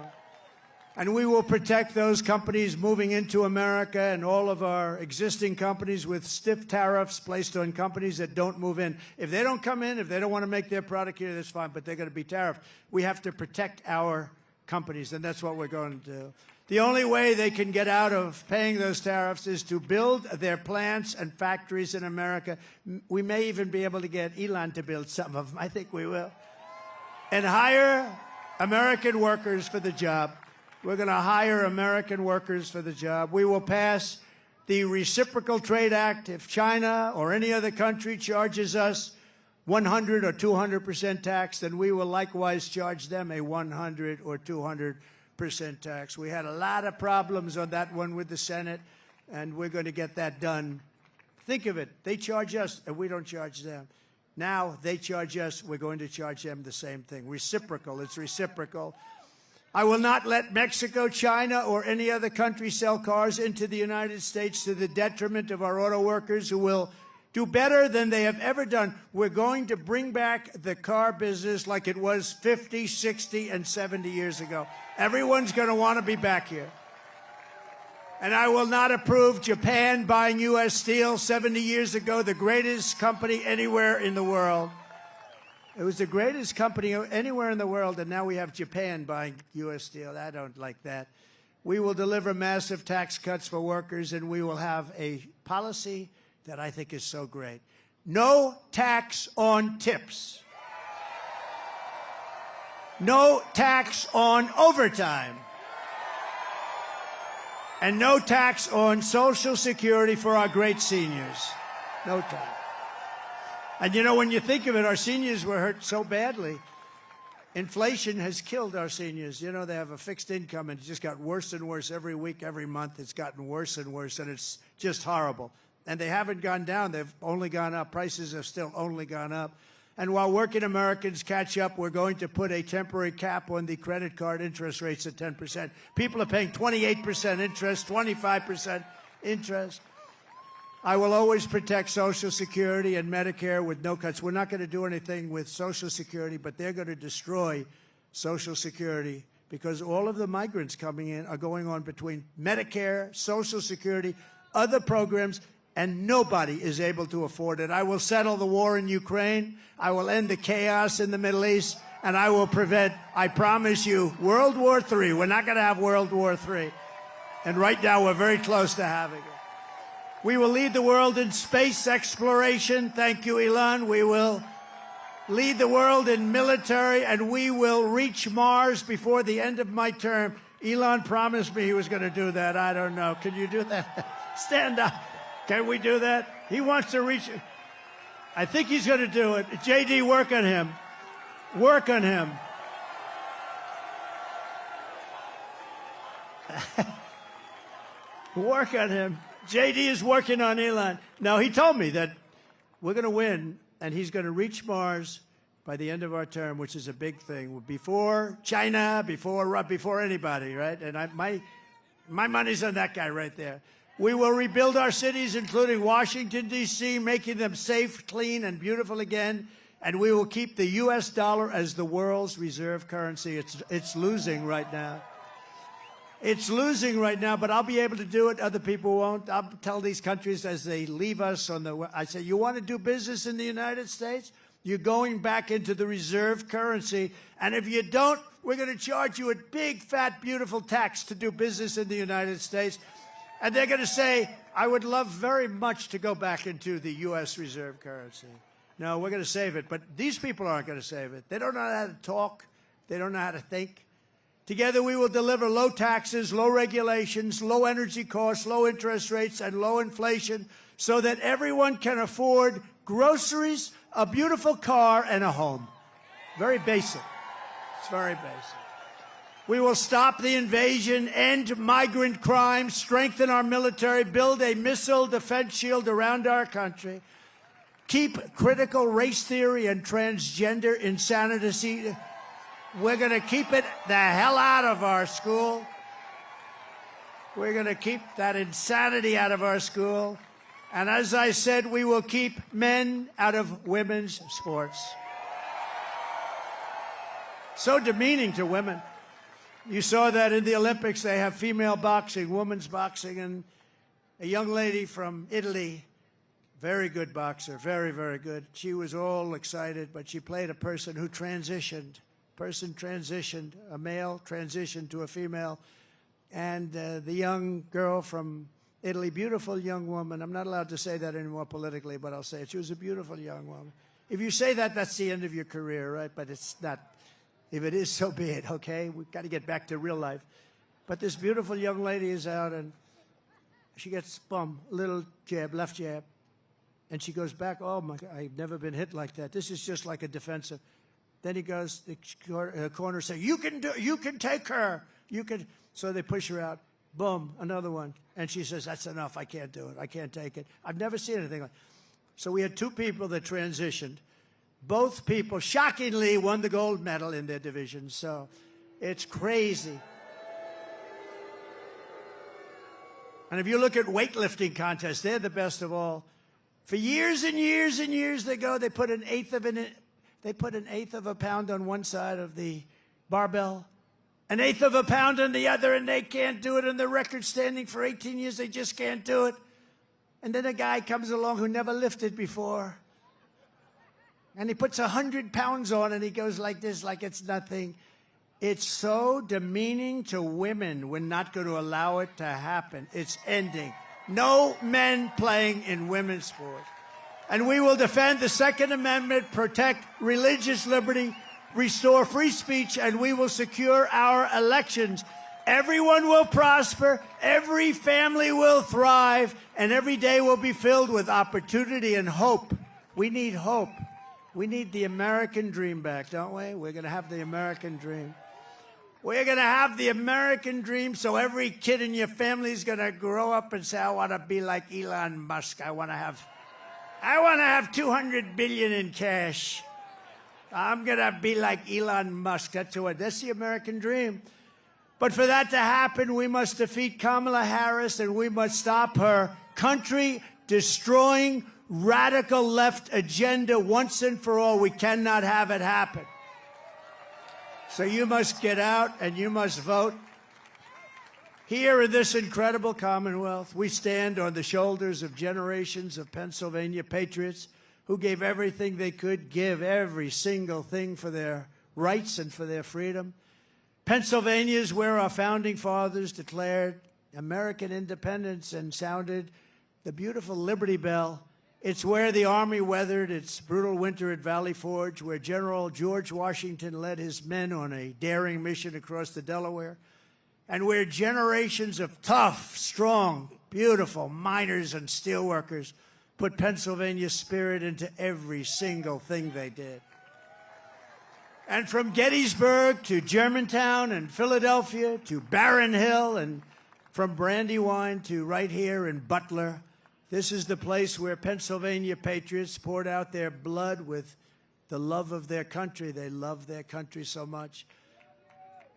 And we will protect those companies moving into America and all of our existing companies with stiff tariffs placed on companies that don't move in. If they don't come in, if they don't want to make their product here, that's fine, but they're going to be tariffed. We have to protect our companies, and that's what we're going to do. The only way they can get out of paying those tariffs is to build their plants and factories in America. We may even be able to get Elon to build some of them. I think we will. And hire American workers for the job. We're going to hire American workers for the job. We will pass the Reciprocal Trade Act. If China or any other country charges us 100 or 200% tax, then we will likewise charge them a 100 or 200% tax. We had a lot of problems on that one with the Senate, and we're going to get that done. Think of it. They charge us, and we don't charge them. Now they charge us, we're going to charge them the same thing. Reciprocal, it's reciprocal. I will not let Mexico, China, or any other country sell cars into the United States to the detriment of our auto workers who will do better than they have ever done. We're going to bring back the car business like it was 50, 60, and 70 years ago. Everyone's going to want to be back here. And I will not approve Japan buying U.S. steel 70 years ago, the greatest company anywhere in the world. It was the greatest company anywhere in the world, and now we have Japan buying U.S. steel. I don't like that. We will deliver massive tax cuts for workers, and we will have a policy that I think is so great. No tax on tips. No tax on overtime. And no tax on Social Security for our great seniors. No tax. And you know, when you think of it, our seniors were hurt so badly. Inflation has killed our seniors. You know, they have a fixed income, and it just got worse and worse every week, every month. It's gotten worse and worse, and it's just horrible. And they haven't gone down. They've only gone up. Prices have still only gone up. And while working Americans catch up, we're going to put a temporary cap on the credit card interest rates at 10%. People are paying 28% interest, 25% interest. I will always protect Social Security and Medicare with no cuts. We're not going to do anything with Social Security, but they're going to destroy Social Security because all of the migrants coming in are going on between Medicare, Social Security, other programs, and nobody is able to afford it. I will settle the war in Ukraine. I will end the chaos in the Middle East, and I will prevent, I promise you, World War III. We're not going to have World War III. And right now, we're very close to having it. We will lead the world in space exploration. Thank you, Elon. We will lead the world in military, and we will reach Mars before the end of my term. Elon promised me he was going to do that. I don't know. Can you do that? Stand up. Can we do that? He wants to reach it. I think he's going to do it. JD, work on him. Work on him. Work on him. JD is working on Elon. Now, he told me that we're going to win, and he's going to reach Mars by the end of our term, which is a big thing. Before China, before anybody, right? And my money's on that guy right there. We will rebuild our cities, including Washington, D.C., making them safe, clean, and beautiful again. And we will keep the U.S. dollar as the world's reserve currency. It's losing right now. It's losing right now, but I'll be able to do it. Other people won't. I'll tell these countries as they leave us I say, you want to do business in the United States? You're going back into the reserve currency. And if you don't, we're going to charge you a big, fat, beautiful tax to do business in the United States. And they're going to say, I would love very much to go back into the U.S. reserve currency. No, we're going to save it. But these people aren't going to save it. They don't know how to talk. They don't know how to think. Together, we will deliver low taxes, low regulations, low energy costs, low interest rates, and low inflation so that everyone can afford groceries, a beautiful car, and a home. Very basic. It's very basic. We will stop the invasion, end migrant crime, strengthen our military, build a missile defense shield around our country, keep critical race theory and transgender insanity. We're going to keep it the hell out of our school. We're going to keep that insanity out of our school. And as I said, we will keep men out of women's sports. So demeaning to women. You saw that in the Olympics. They have female boxing, women's boxing, and a young lady from Italy, very good boxer, very, very good. She was all excited, but she played a person who transitioned. A male transitioned to a female. And the young girl from Italy, beautiful young woman. I'm not allowed to say that anymore politically, but I'll say it. She was a beautiful young woman. If you say that, that's the end of your career, right? But it's not. If it is, so be it, okay? We've got to get back to real life. But this beautiful young lady is out, and she gets, boom, a little jab, left jab. And she goes back, oh, my God, I've never been hit like that. This is just like a defensive. Then he goes, the corner say, you can take her. You can. So they push her out. Boom, another one. And she says, that's enough. I can't do it. I can't take it. I've never seen anything like that. So we had two people that transitioned. Both people, shockingly, won the gold medal in their division. So it's crazy. And if you look at weightlifting contests, they're the best of all. For years and years and years ago, they put an eighth of a pound on one side of the barbell, an eighth of a pound on the other, and they can't do it. And the record standing for 18 years, they just can't do it. And then a guy comes along who never lifted before, and he puts 100 pounds on, and he goes like this, like it's nothing. It's so demeaning to women. We're not going to allow it to happen. It's ending. No men playing in women's sports. And we will defend the Second Amendment, protect religious liberty, restore free speech, and we will secure our elections. Everyone will prosper, every family will thrive, and every day will be filled with opportunity and hope. We need hope. We need the American dream back, don't we? We're going to have the American dream. We're going to have the American dream, so every kid in your family is going to grow up and say, I want to be like Elon Musk. I want to have 200 billion in cash. I'm going to be like Elon Musk. That's the American dream. But for that to happen, we must defeat Kamala Harris, and we must stop her country-destroying, radical left agenda once and for all. We cannot have it happen. So you must get out and you must vote. Here in this incredible Commonwealth, we stand on the shoulders of generations of Pennsylvania patriots who gave everything they could give, every single thing for their rights and for their freedom. Pennsylvania is where our founding fathers declared American independence and sounded the beautiful Liberty Bell. It's where the Army weathered its brutal winter at Valley Forge, where General George Washington led his men on a daring mission across the Delaware, and where generations of tough, strong, beautiful miners and steelworkers put Pennsylvania's spirit into every single thing they did. And from Gettysburg to Germantown and Philadelphia to Barron Hill, and from Brandywine to right here in Butler, this is the place where Pennsylvania patriots poured out their blood with the love of their country. They love their country so much.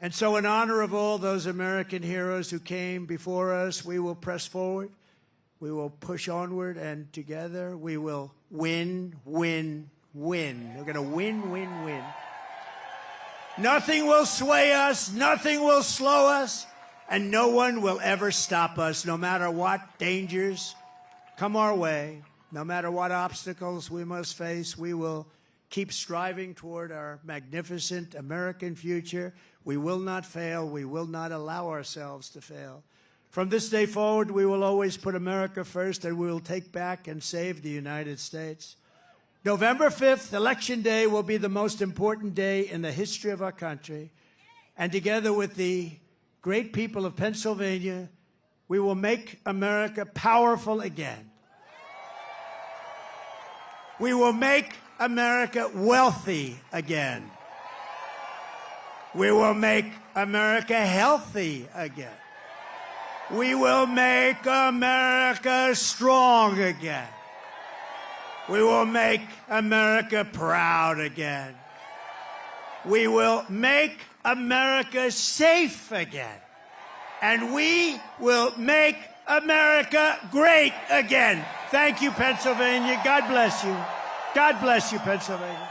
And so in honor of all those American heroes who came before us, we will press forward. We will push onward, and together we will win, win, win. We're going to win, win, win. Nothing will sway us. Nothing will slow us. And no one will ever stop us, no matter what dangers come our way, no matter what obstacles we must face. We will keep striving toward our magnificent American future. We will not fail. We will not allow ourselves to fail. From this day forward, we will always put America first, and we will take back and save the United States. November 5th, Election Day, will be the most important day in the history of our country. And together with the great people of Pennsylvania, we will make America powerful again. We will make America wealthy again. We will make America healthy again. We will make America strong again. We will make America proud again. We will make America safe again. And we will make America great again. Thank you, Pennsylvania. God bless you. God bless you, Pennsylvania.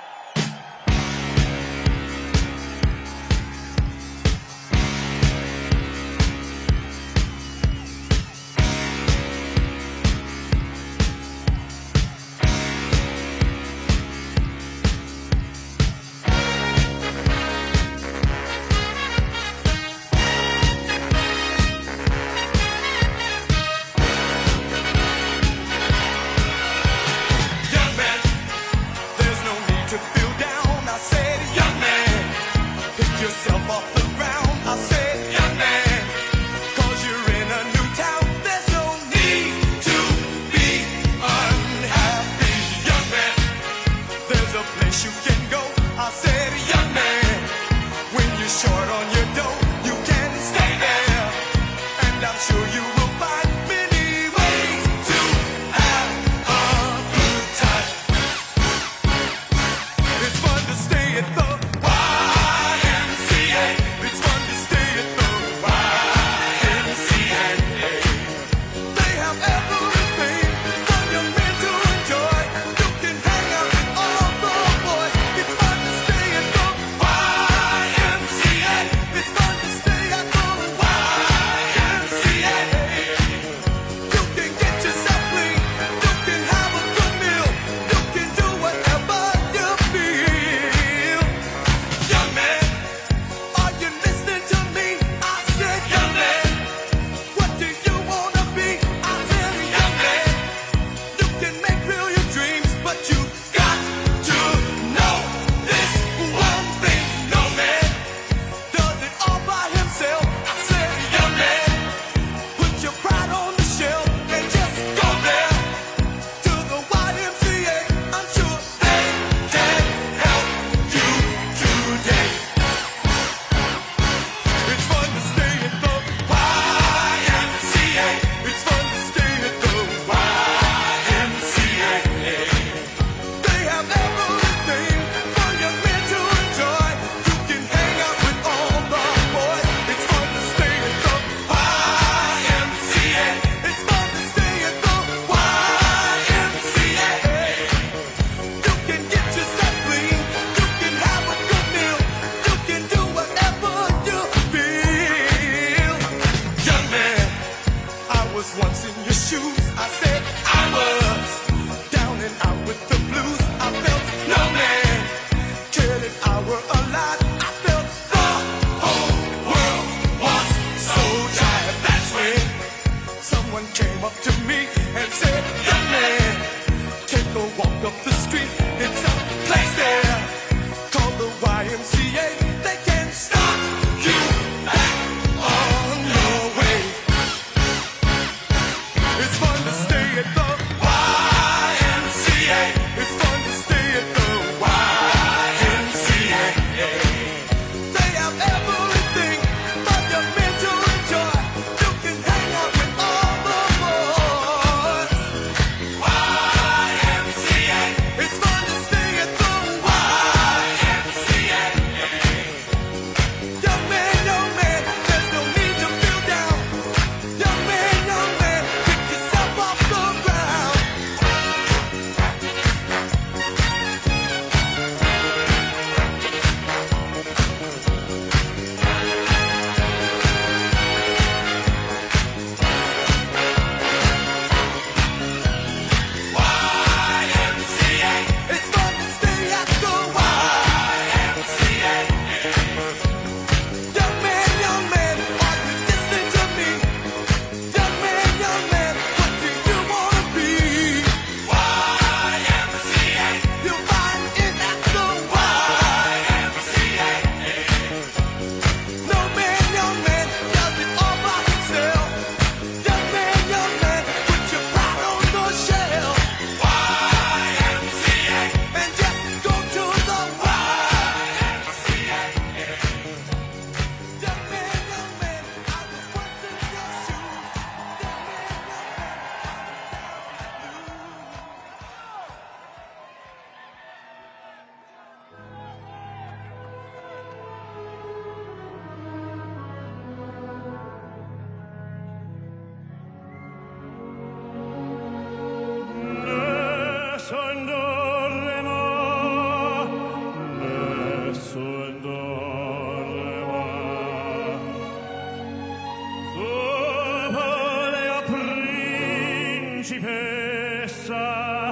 principessa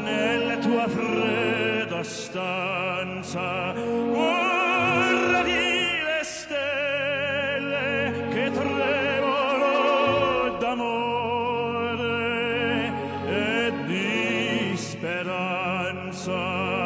nella tua fredda stanza, guardati le stelle che tremano d'amore e di speranza.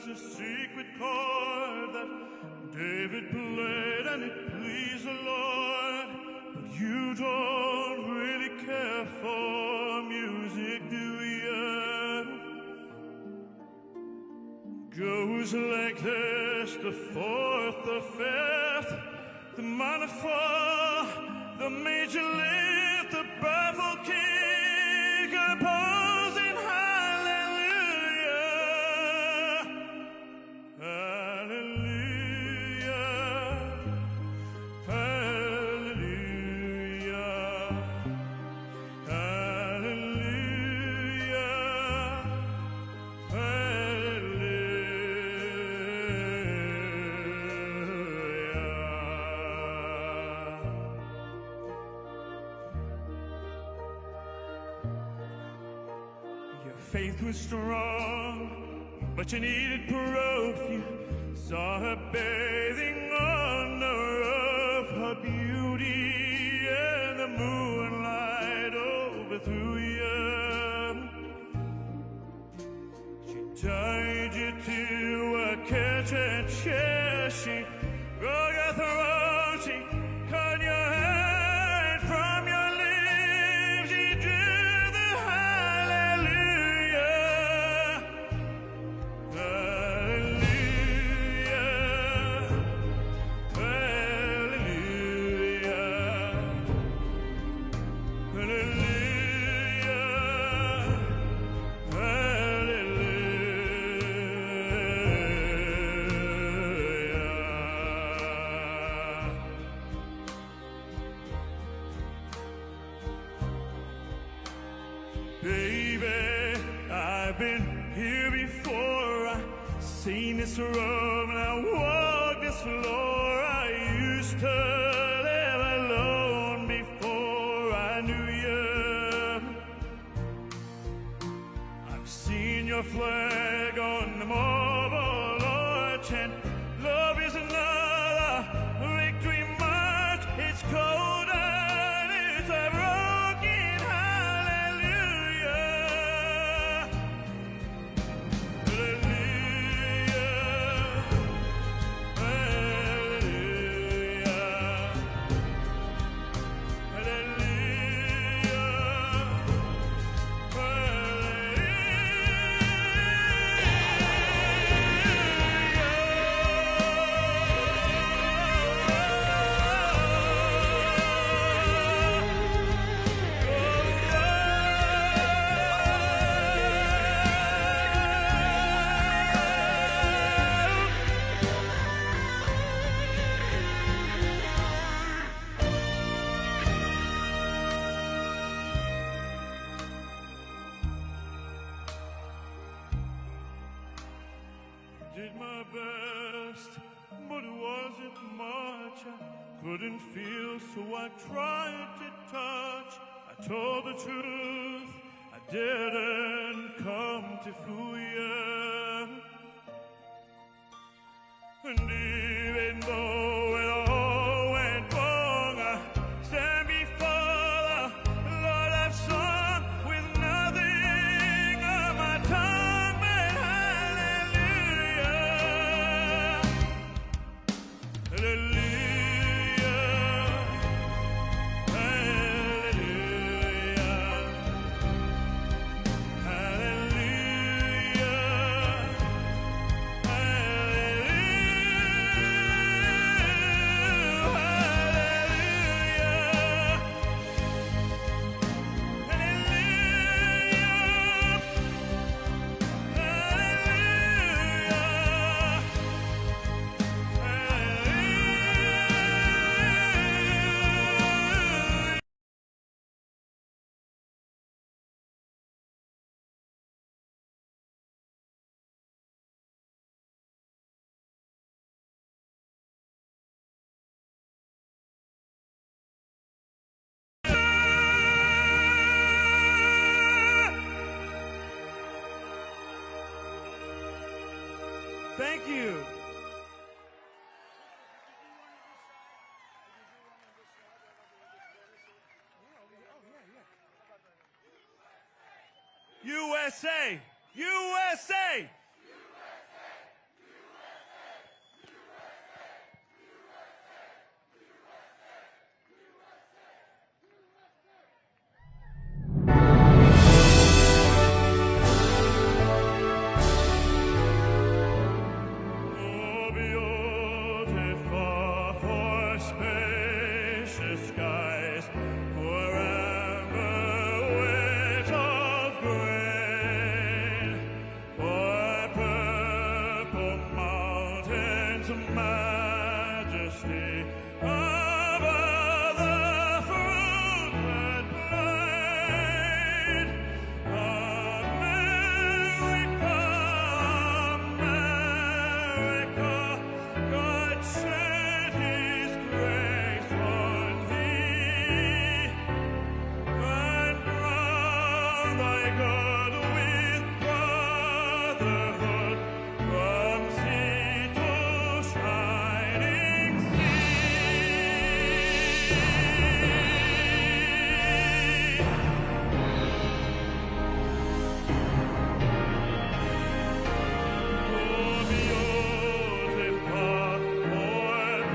A secret chord that David played and it pleased the Lord, but you don't really care for music, do you? Goes like this, the fourth, the fifth, the minor four, the major lift, the baffled king composing hallelujah. Hallelujah, hallelujah, hallelujah, hallelujah. Your faith was strong, but you needed proof. You saw her bathing on the roof, her beauty and the moonlight overthrew you. She tied you to a kitchen chair, she broke your throat, she cut your hair, and from your lips she drew the hallelujah. Baby, I've been here before. I've seen this room and I walked this floor. I used to live alone before I knew you. I've seen your flag dragon, the marble or chant. Love is another victory march. It's cold and it's a broken hallelujah. Hallelujah. Hallelujah. Did my best, but it wasn't much. I couldn't feel, so I tried to touch. I told the truth, I didn't come to fool you. And even though it all went wrong, I stand before the Lord I've sung with nothing on my tongue but hallelujah. Hallelujah. Hallelujah. Hallelujah. Thank you. USA! USA! Skies for amber wet of grain, for purple mountains of majesty above the fruit that plain. America, America, God sent His grace on thee, and crown thy God with brotherhood from sea to shining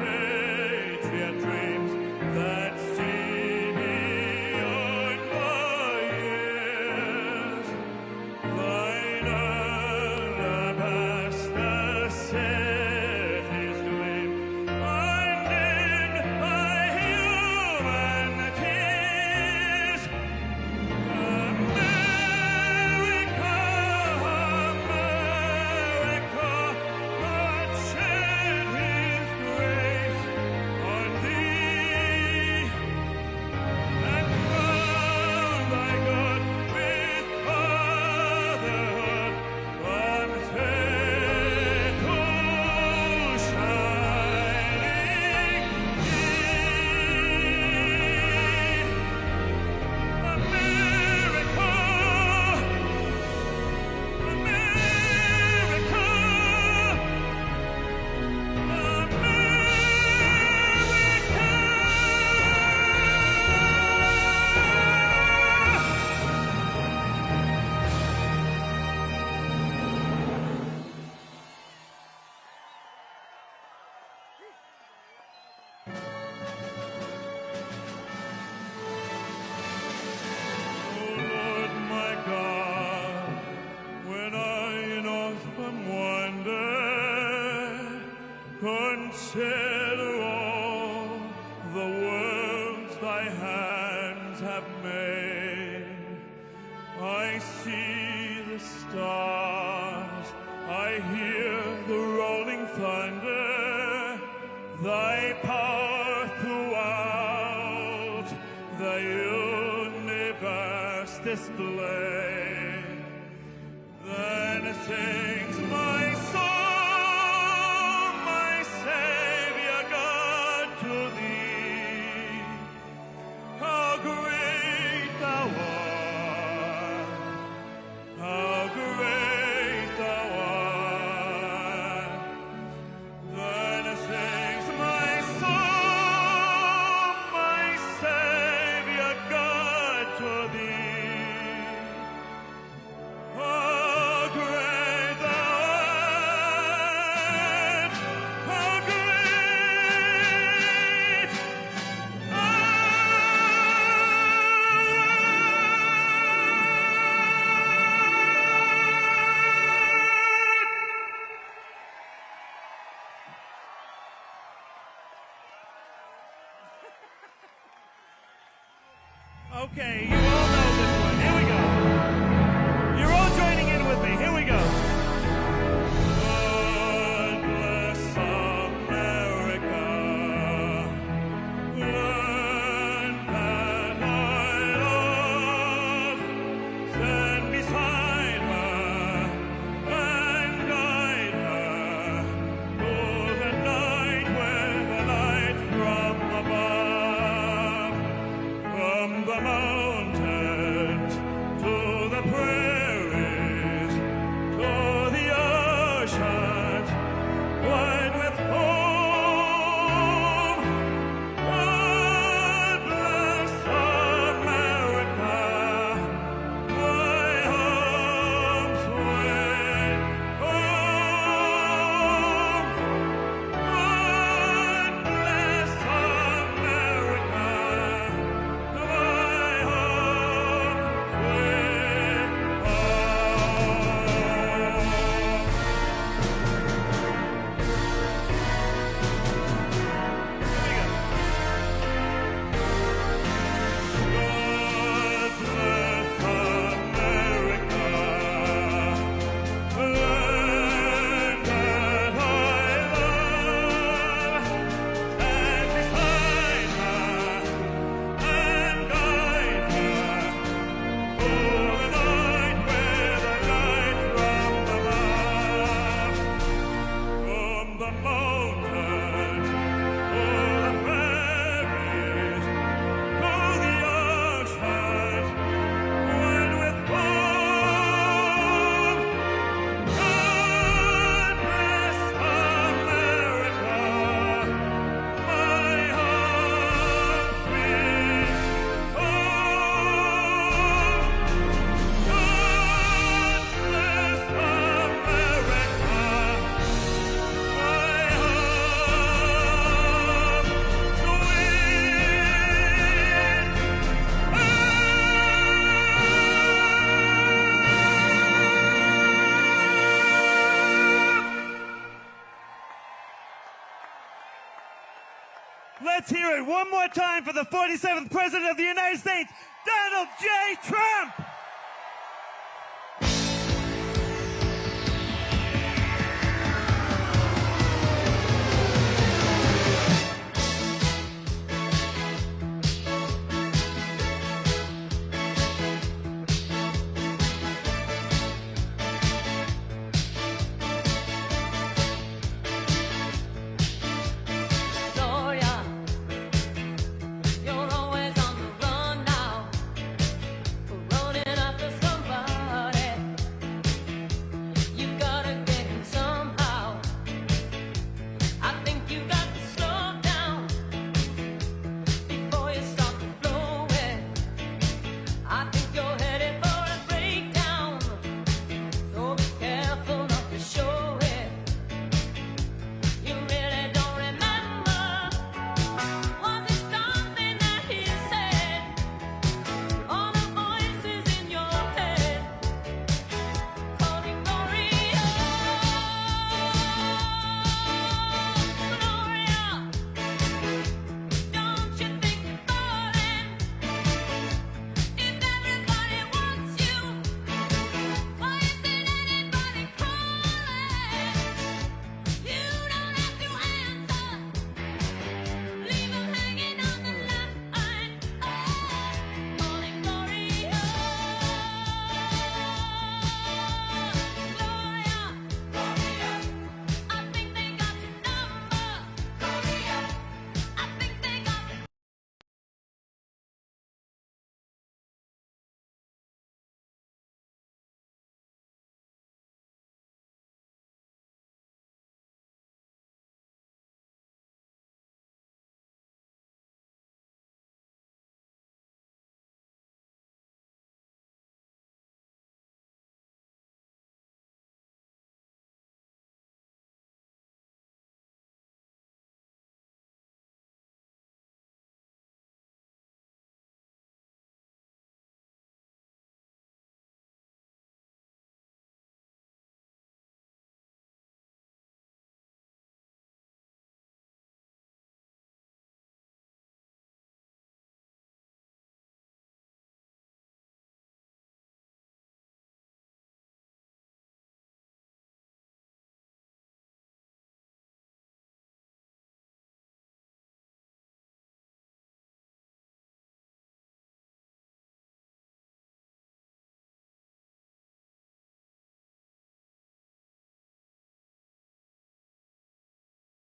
patriot dreams that see beyond the years. Thine Consider all the worlds thy hands have made. I see the stars, I hear the rolling thunder, thy power throughout the universe display. Then sings my soul, my Savior God, to thee. How great thou art, how great thou art. Then sings my soul, my Savior God, to thee. How great thou art, how great Okay, you all know this one. Here we go. You're all joining in with me. Here we go. God bless America. Learn that I love. Stand beside her and guide her through the night with the light from above. From the mountains to the prairies, to the oceans, wide with home. God bless America, my home sweet home. God bless America, my home sweet God bless America, land that I love. Stand beside her and guide her through the night with a light from above. From the mountains to the prairies, to the oceans, wide with home. God bless America, my home sweet home. God bless America, my home sweet. Let's hear it one more time for the 47th President of the United States, Donald J. Trump!